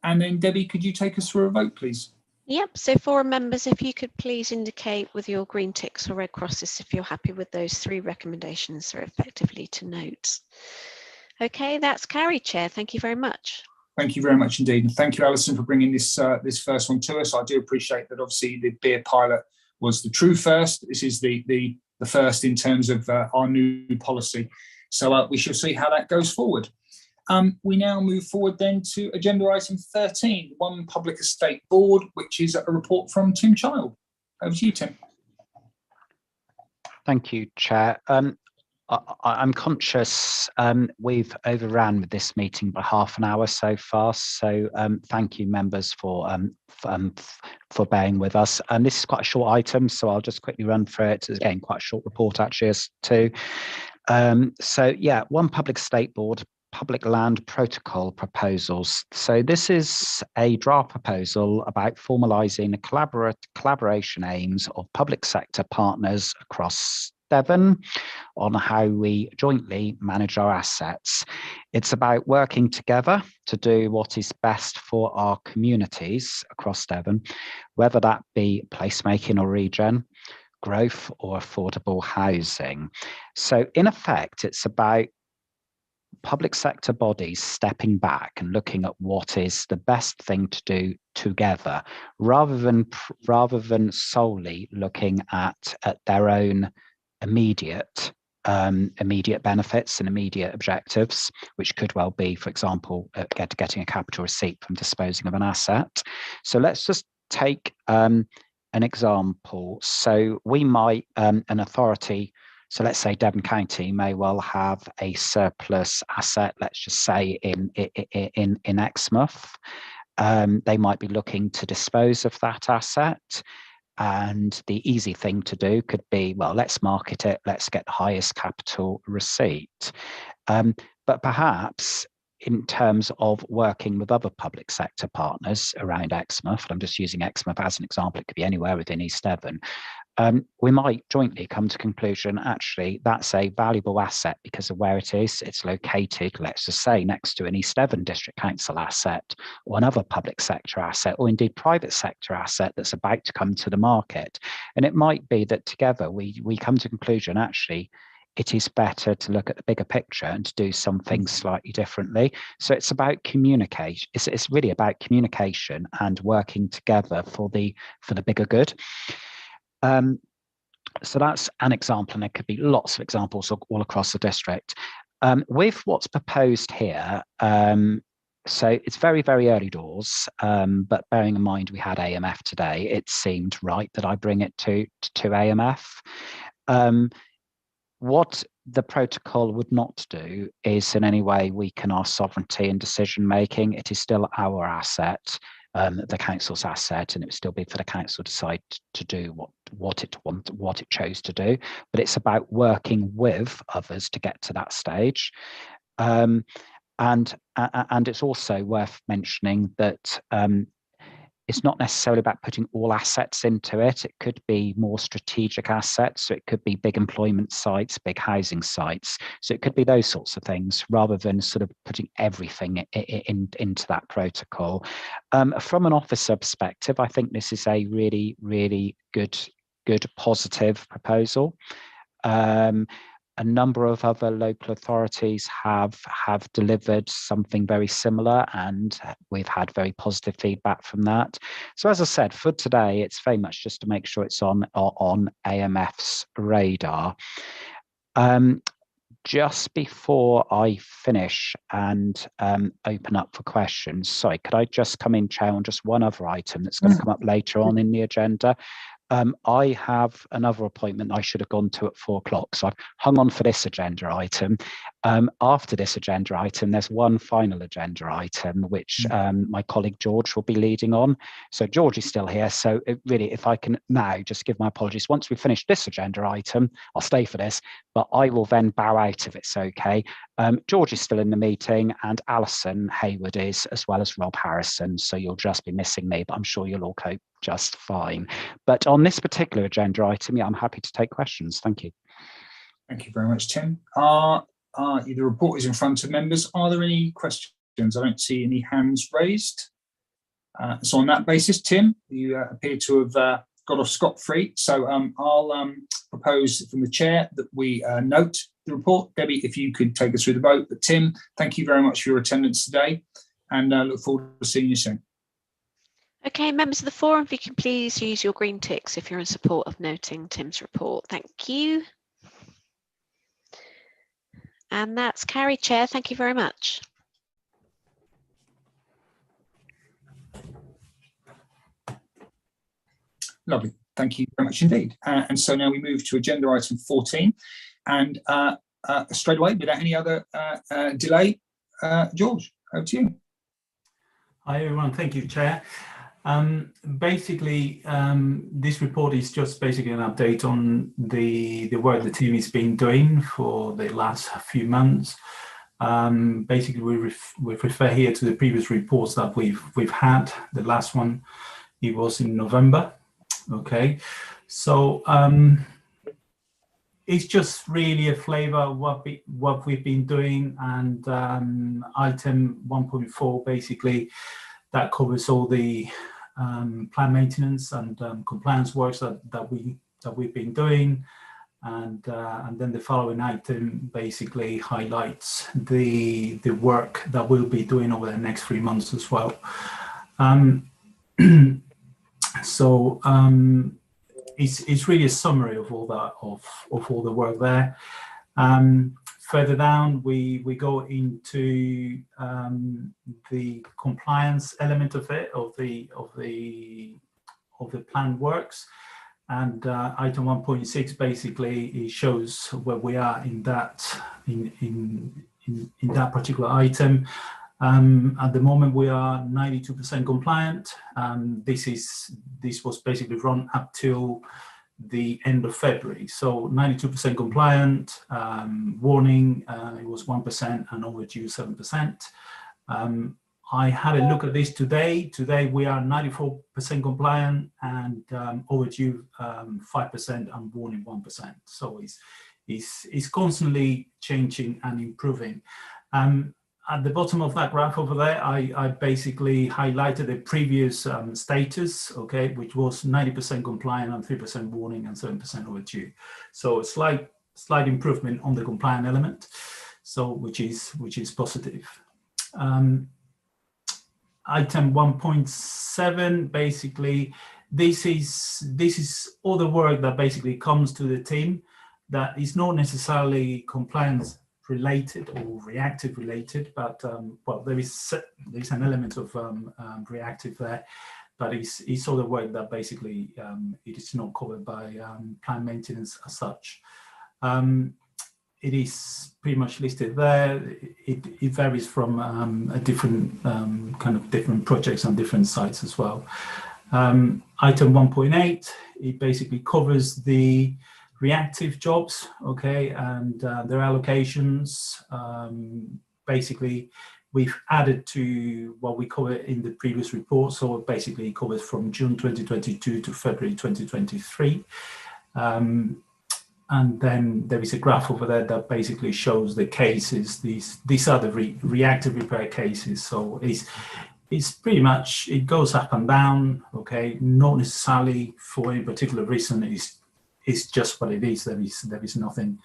Speaker 2: And then Debbie, could you take us through a vote, please?
Speaker 1: Yep, so forum members, if you could please indicate with your green ticks or red crosses if you're happy with those three recommendations, or effectively to notes. Okay, that's carried, Chair. Thank you very much.
Speaker 2: Thank you very much indeed. And thank you, Alison, for bringing this this first one to us. I do appreciate that obviously the beer pilot was the true first. This is the first in terms of our new policy. So we shall see how that goes forward. We now move forward then to agenda item 13, One Public Estate Board, which is a report from Tim Child. Over to you, Tim.
Speaker 11: Thank you, Chair. I'm conscious we've overran with this meeting by half an hour so far, so thank you, members, for bearing with us. And this is quite a short item, so I'll just quickly run through it. It's again quite a short report actually as too. So yeah, One Public Estate Board, Public Land Protocol proposals. So this is a draft proposal about formalising the collaboration aims of public sector partners across Devon on how we jointly manage our assets. It's about working together to do what is best for our communities across Devon, whether that be placemaking or regen, growth or affordable housing. So in effect, it's about public sector bodies stepping back and looking at what is the best thing to do together, rather than solely looking at their own immediate benefits and immediate objectives, which could well be, for example, getting a capital receipt from disposing of an asset. So let's just take an example. So we might, an authority, so let's say Devon County may well have a surplus asset, let's just say in Exmouth. They might be looking to dispose of that asset. And the easy thing to do could be, well, let's market it, let's get the highest capital receipt. But perhaps in terms of working with other public sector partners around Exmouth, I'm just using Exmouth as an example, it could be anywhere within East Devon, we might jointly come to conclusion, actually, that's a valuable asset because of where it is. It's located, let's just say, next to an East Devon District Council asset or another public sector asset, or indeed private sector asset that's about to come to the market. And it might be that together we come to conclusion, actually, it is better to look at the bigger picture and to do some things slightly differently. So it's about communication. It's really about communication and working together for the bigger good. So that's an example, and there could be lots of examples all across the district. With what's proposed here, so it's very, very early doors, but bearing in mind we had AMF today, it seemed right that I bring it to AMF. What the protocol would not do is in any way weaken our sovereignty and decision making. It is still our asset, the council's asset, and it would still be for the council to decide to do what it chose to do. But it's about working with others to get to that stage. And it's also worth mentioning that it's not necessarily about putting all assets into it. It could be more strategic assets. So it could be big employment sites, big housing sites. So it could be those sorts of things rather than sort of putting everything into that protocol. From an officer perspective, I think this is a really, really good positive proposal. A number of other local authorities have delivered something very similar, and we've had very positive feedback from that. So as I said, for today, it's very much just to make sure it's on AMF's radar. Just before I finish and open up for questions, sorry, could I just come in, Chair, on just one other item that's going to come up later on in the agenda? I have another appointment I should have gone to at 4 o'clock, so I've hung on for this agenda item. After this agenda item, there's one final agenda item, which my colleague George will be leading on. So George is still here, so really, if I can now just give my apologies. Once we finish this agenda item, I'll stay for this, but I will then bow out if it's okay. George is still in the meeting, and Alison Hayward is, as well as Rob Harrison, so you'll just be missing me, but I'm sure you'll all cope just fine. But on this particular agenda item, yeah, I'm happy to take questions. Thank you.
Speaker 2: Thank you very much, Tim. The report is in front of members. Are there any questions? I don't see any hands raised. So on that basis, Tim, you appear to have got off scot-free. So I'll propose from the chair that we note the report. Debbie, if you could take us through the vote. But Tim, thank you very much for your attendance today, and look forward to seeing you soon.
Speaker 1: Okay, members of the forum, if you can please use your green ticks if you're in support of noting Tim's report. Thank you. And that's carried, Chair. Thank you very much.
Speaker 2: Lovely. Thank you very much indeed. And so now we move to agenda item 14. And straight away, without any other delay, George, over to you.
Speaker 17: Hi, everyone. Thank you, Chair. Basically, this report is just basically an update on the work the team has been doing for the last few months. Basically, we refer here to the previous reports that we've had. The last one, it was in November. Okay, so it's just really a flavour of what we've been doing, and item 1.4 basically that covers all the plan maintenance and compliance works that we've been doing, and then the following item basically highlights the work that we'll be doing over the next 3 months as well. So it's really a summary of all that of all the work there. Further down, we go into the compliance element of it, of the planned works, and item 1.6 basically it shows where we are in that that particular item. At the moment, we are 92% compliant. This was basically run up till the end of February. So 92% compliant, warning, it was 1% and overdue 7%. I had a look at this today. Today we are 94% compliant and overdue 5% and warning 1%. So it's constantly changing and improving. At the bottom of that graph over there, I basically highlighted the previous status, okay, which was 90% compliant and 3% warning and 7% overdue. So a slight improvement on the compliant element, so which is positive. Item 1.7, basically, this is all the work that basically comes to the team that is not necessarily compliance related or reactive related, but well, there's an element of reactive there, but it's all the work that basically it is not covered by plan maintenance as such. It is pretty much listed there. It varies from a different kind of different projects on different sites as well. Item 1.8, it basically covers the reactive jobs, okay, and their allocations. Basically, we've added to what we covered in the previous report. So basically it covers from June 2022 to February 2023. And then there is a graph over there that basically shows the cases. These are the reactive repair cases. So it's pretty much, it goes up and down, okay, not necessarily for any particular reason. It's just what it is. There is nothing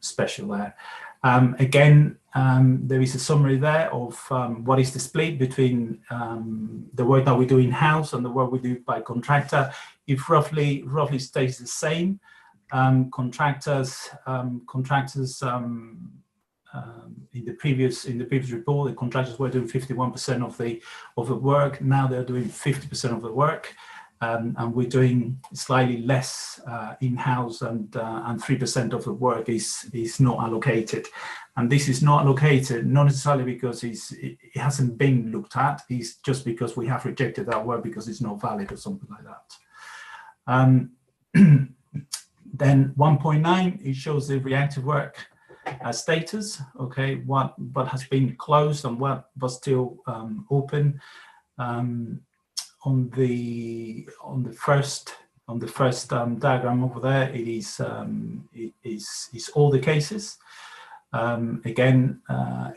Speaker 17: special there. Again, there is a summary there of what is the split between the work that we do in-house and the work we do by contractor. It roughly stays the same. Contractors in the previous report, the contractors were doing 51% of the work. Now they're doing 50% of the work, and we're doing slightly less in-house, and 3% of the work is not allocated. And this is not allocated not necessarily because it hasn't been looked at. It's just because we have rejected that work because it's not valid or something like that. Then 1.9, it shows the reactive work status, okay, what has been closed and what was still open. On the first diagram over there, it is all the cases. Again,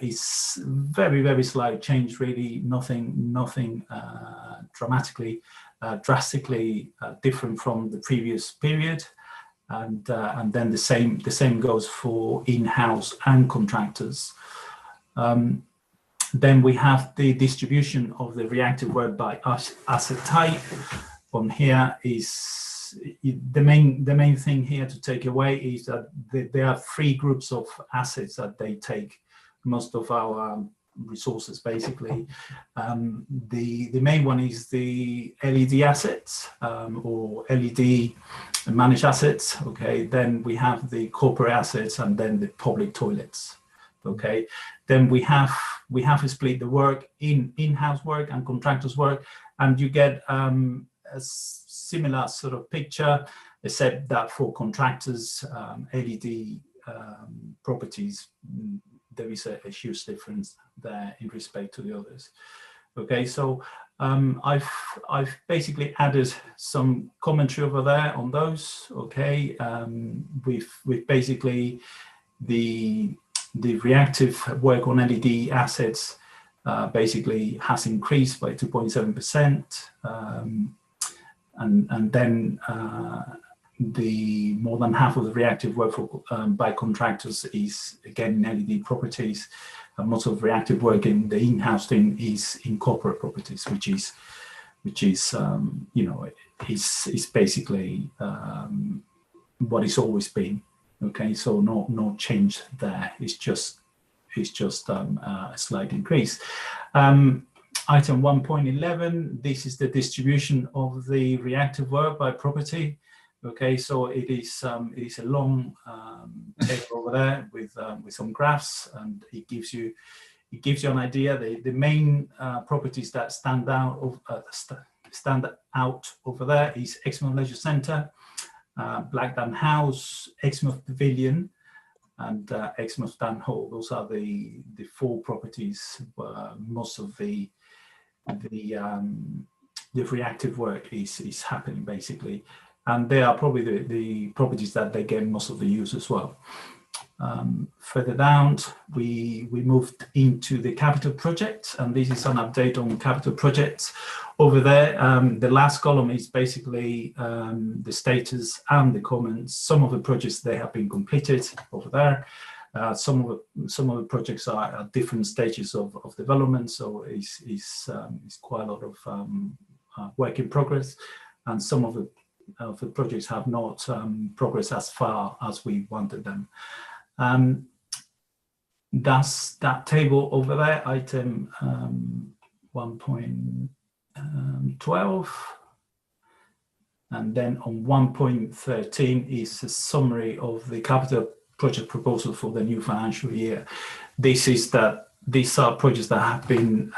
Speaker 17: it's very slight change, really, nothing drastically different from the previous period. And then the same goes for in-house and contractors. Then we have the distribution of the reactive work by asset type. On here is the main thing here to take away is that there are 3 groups of assets that they take most of our resources, basically. The main one is the LED assets or LED managed assets. Okay, then we have the corporate assets, and then the public toilets. Okay, then we have split the work in-house work and contractors work, and you get a similar sort of picture, except that for contractors, LED properties, there is a huge difference there in respect to the others. Okay, so I've basically added some commentary over there on those. Okay, with basically the reactive work on LED assets basically has increased by 2.7%, and then the more than half of the reactive work by contractors is again in LED properties, and most of the reactive work in the in-house thing is in corporate properties, which is you know, is basically what it's always been. Okay, so no change there. It's just a slight increase. Item 1.11, this is the distribution of the reactive work by property. Okay, so it is a long table over there with some graphs, and it gives you an idea. The main properties that stand out over there is Exmouth Leisure Centre, Blackdown House, Exmouth Pavilion, and Exmouth Town Hall. Those are the 4 properties where most of the reactive work is happening, basically. And they are probably the properties that they get most of the use as well. Further down, we moved into the capital projects, and this is an update on capital projects. Over there, the last column is basically the status and the comments. Some of the projects, they have been completed over there. Some of the projects are at different stages of development, so it's quite a lot of work in progress, and some of the projects have not progressed as far as we wanted them. That's that table over there, item 1.12. And then on 1.13 is a summary of the capital project proposal for the new financial year. These are projects that have been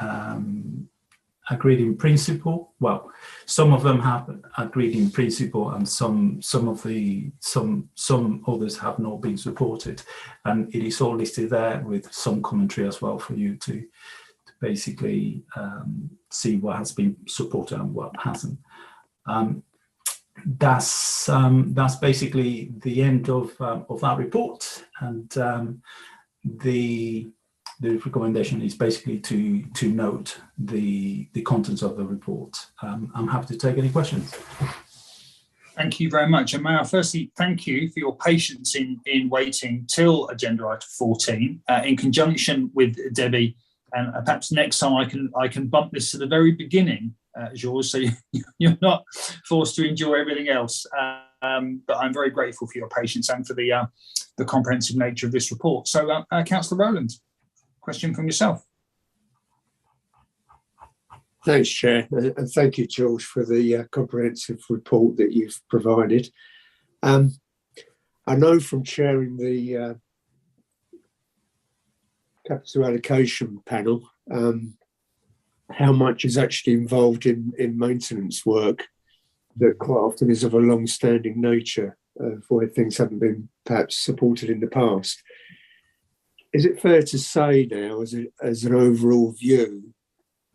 Speaker 17: agreed in principle. Well, some of them have agreed in principle, and some others have not been supported. And it is all listed there with some commentary as well for you to basically see what has been supported and what hasn't. That's basically the end of that report, and the recommendation is basically to note the contents of the report. I'm happy to take any questions.
Speaker 2: Thank you very much. And may I firstly thank you for your patience in waiting till agenda item 14 in conjunction with Debbie. And perhaps next time I can bump this to the very beginning, George, so you're not forced to endure everything else. But I'm very grateful for your patience and for the comprehensive nature of this report. So, Councillor Rowland, question from yourself.
Speaker 4: Thanks, Chair, and thank you, George, for the comprehensive report that you've provided. I know from chairing the capital allocation panel how much is actually involved in maintenance work that quite often is of a long-standing nature where things haven't been perhaps supported in the past. Is it fair to say now, as an overall view,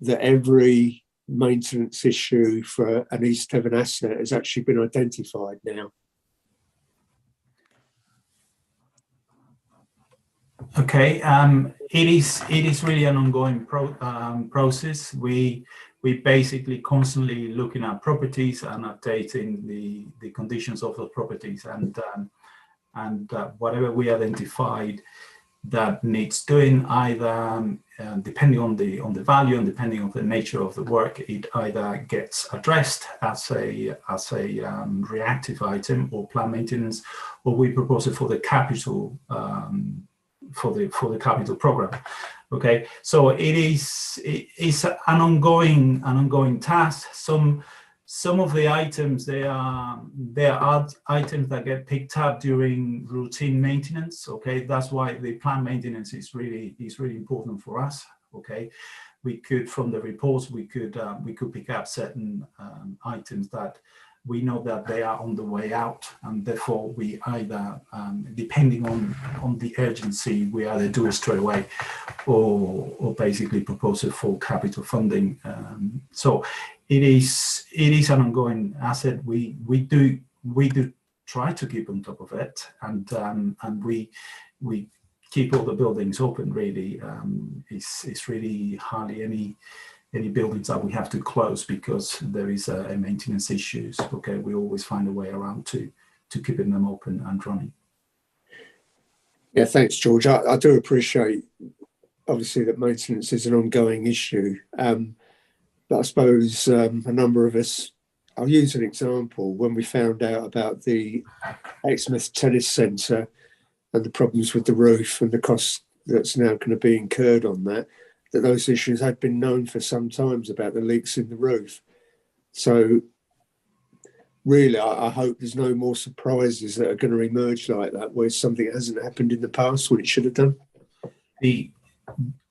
Speaker 4: that every maintenance issue for an East Devon asset has actually been identified now?
Speaker 17: Okay, it is really an ongoing process. We basically constantly looking at properties and updating the conditions of the properties, and whatever we identified that needs doing, either depending on the value and depending on the nature of the work, it either gets addressed as a reactive item or planned maintenance, or we propose it for the capital for the capital program. Okay, so it's an ongoing task. Some of the items, they are items that get picked up during routine maintenance. Okay, that's why the planned maintenance is really important for us. Okay, we could, from the reports, we could pick up certain items that we know that they are on the way out, and therefore we either, depending on the urgency, we either do it straight away, or basically propose a full capital funding. So it is an ongoing asset. We do try to keep on top of it, and we keep all the buildings open. Really, it's really hardly any buildings that we have to close because there is a maintenance issues. Okay, we always find a way around to keeping them open and running.
Speaker 4: Yeah, thanks, George. I do appreciate, obviously, that maintenance is an ongoing issue. But I suppose a number of us, I'll use an example, when we found out about the Exmouth Tennis Centre and the problems with the roof and the cost that's now going to be incurred on that those issues had been known for some time about the leaks in the roof. So really, I hope there's no more surprises that are going to emerge like that, where something hasn't happened in the past when it should have done.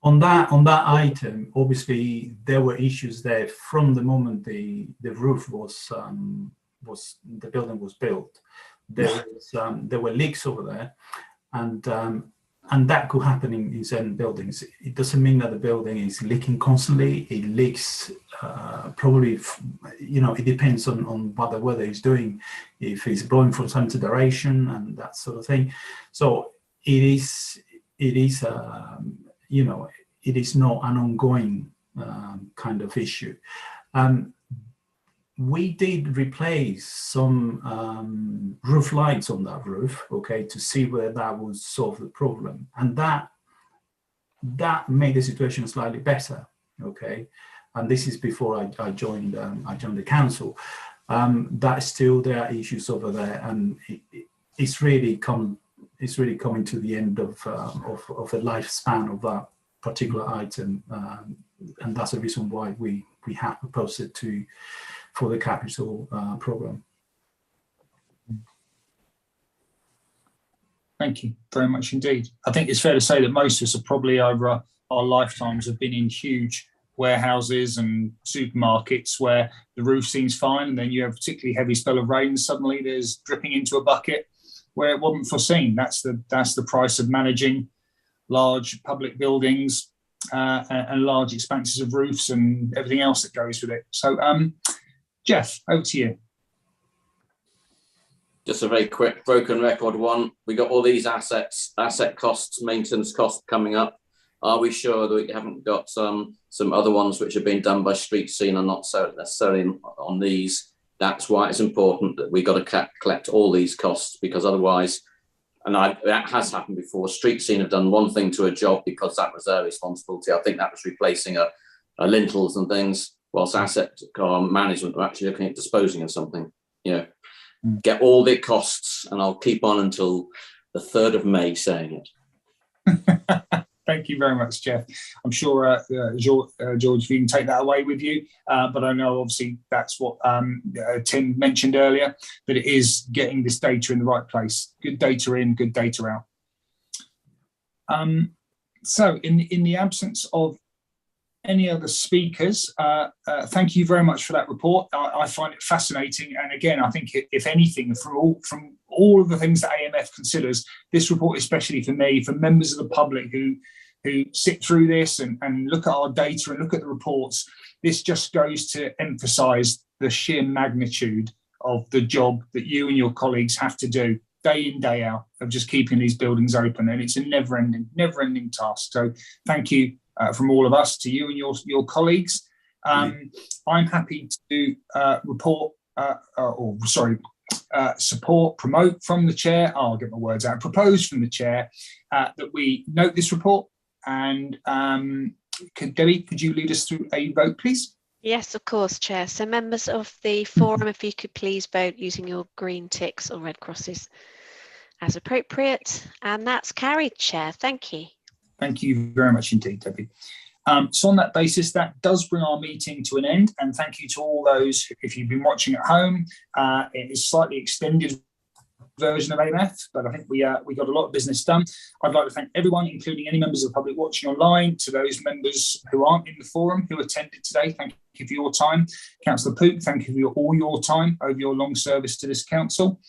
Speaker 17: On that item, obviously there were issues there from the moment the roof was the building was built. There were leaks over there, and that could happen in certain buildings. It doesn't mean that the building is leaking constantly. It leaks probably, it depends on what the weather is doing, if it's blowing for some duration and that sort of thing. So it is not an ongoing kind of issue. We did replace some roof lights on that roof, okay, to see whether that would solve the problem, and that made the situation slightly better, okay. And this is before I joined the council. That still there are issues over there, and it's really coming to the end of the lifespan of that particular item, and that's the reason why we have proposed it for the capital program.
Speaker 2: Thank you very much indeed. I think it's fair to say that most of us are probably over our lifetimes have been in huge warehouses and supermarkets where the roof seems fine, and then you have a particularly heavy spell of rain, suddenly there's dripping into a bucket where it wasn't foreseen. That's the price of managing large public buildings and large expanses of roofs and everything else that goes with it. So, Jeff, over to you.
Speaker 7: Just a very quick broken record one. We got all these asset costs, maintenance costs coming up. Are we sure that we haven't got some other ones which have been done by Street Scene and not so necessarily on these? That's why it's important that we got to collect all these costs, because otherwise, and that has happened before, Street Scene have done one thing to a job because that was their responsibility. I think that was replacing a lintels and things, whilst asset management are actually looking at disposing of something. Get all the costs, and I'll keep on until the 3rd of May saying it.
Speaker 2: Thank you very much, Jeff. I'm sure, George, if you can take that away with you. But I know, obviously, that's what Tim mentioned earlier, that it is getting this data in the right place. Good data in, good data out. So in the absence of any other speakers, thank you very much for that report. I find it fascinating. And again, I think if anything, from all of the things that AMF considers, this report, especially for me, for members of the public who sit through this and look at our data and look at the reports, this just goes to emphasize the sheer magnitude of the job that you and your colleagues have to do day in, day out, of just keeping these buildings open. And it's a never-ending task. So thank you from all of us to you and your colleagues. I'm happy to support, promote from the chair. I'll get my words out. Propose from the chair that we note this report. And Debbie, could you lead us through a vote, please?
Speaker 1: Yes, of course, Chair. So members of the forum, if you could please vote using your green ticks or red crosses as appropriate. And that's carried, Chair. Thank you.
Speaker 2: Thank you very much indeed, Debbie. So on that basis, that does bring our meeting to an end. And thank you to all those, if you've been watching at home. It is slightly extended version of AMF, but I think we got a lot of business done. I'd like to thank everyone, including any members of the public watching online, to those members who aren't in the forum who attended today. Thank you for your time. Councillor Pook, thank you for all your time over your long service to this council.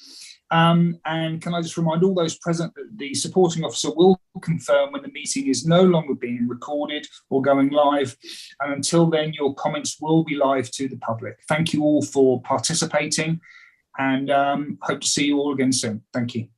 Speaker 2: And can I just remind all those present that the supporting officer will confirm when the meeting is no longer being recorded or going live, and until then your comments will be live to the public. Thank you all for participating, and hope to see you all again soon. Thank you.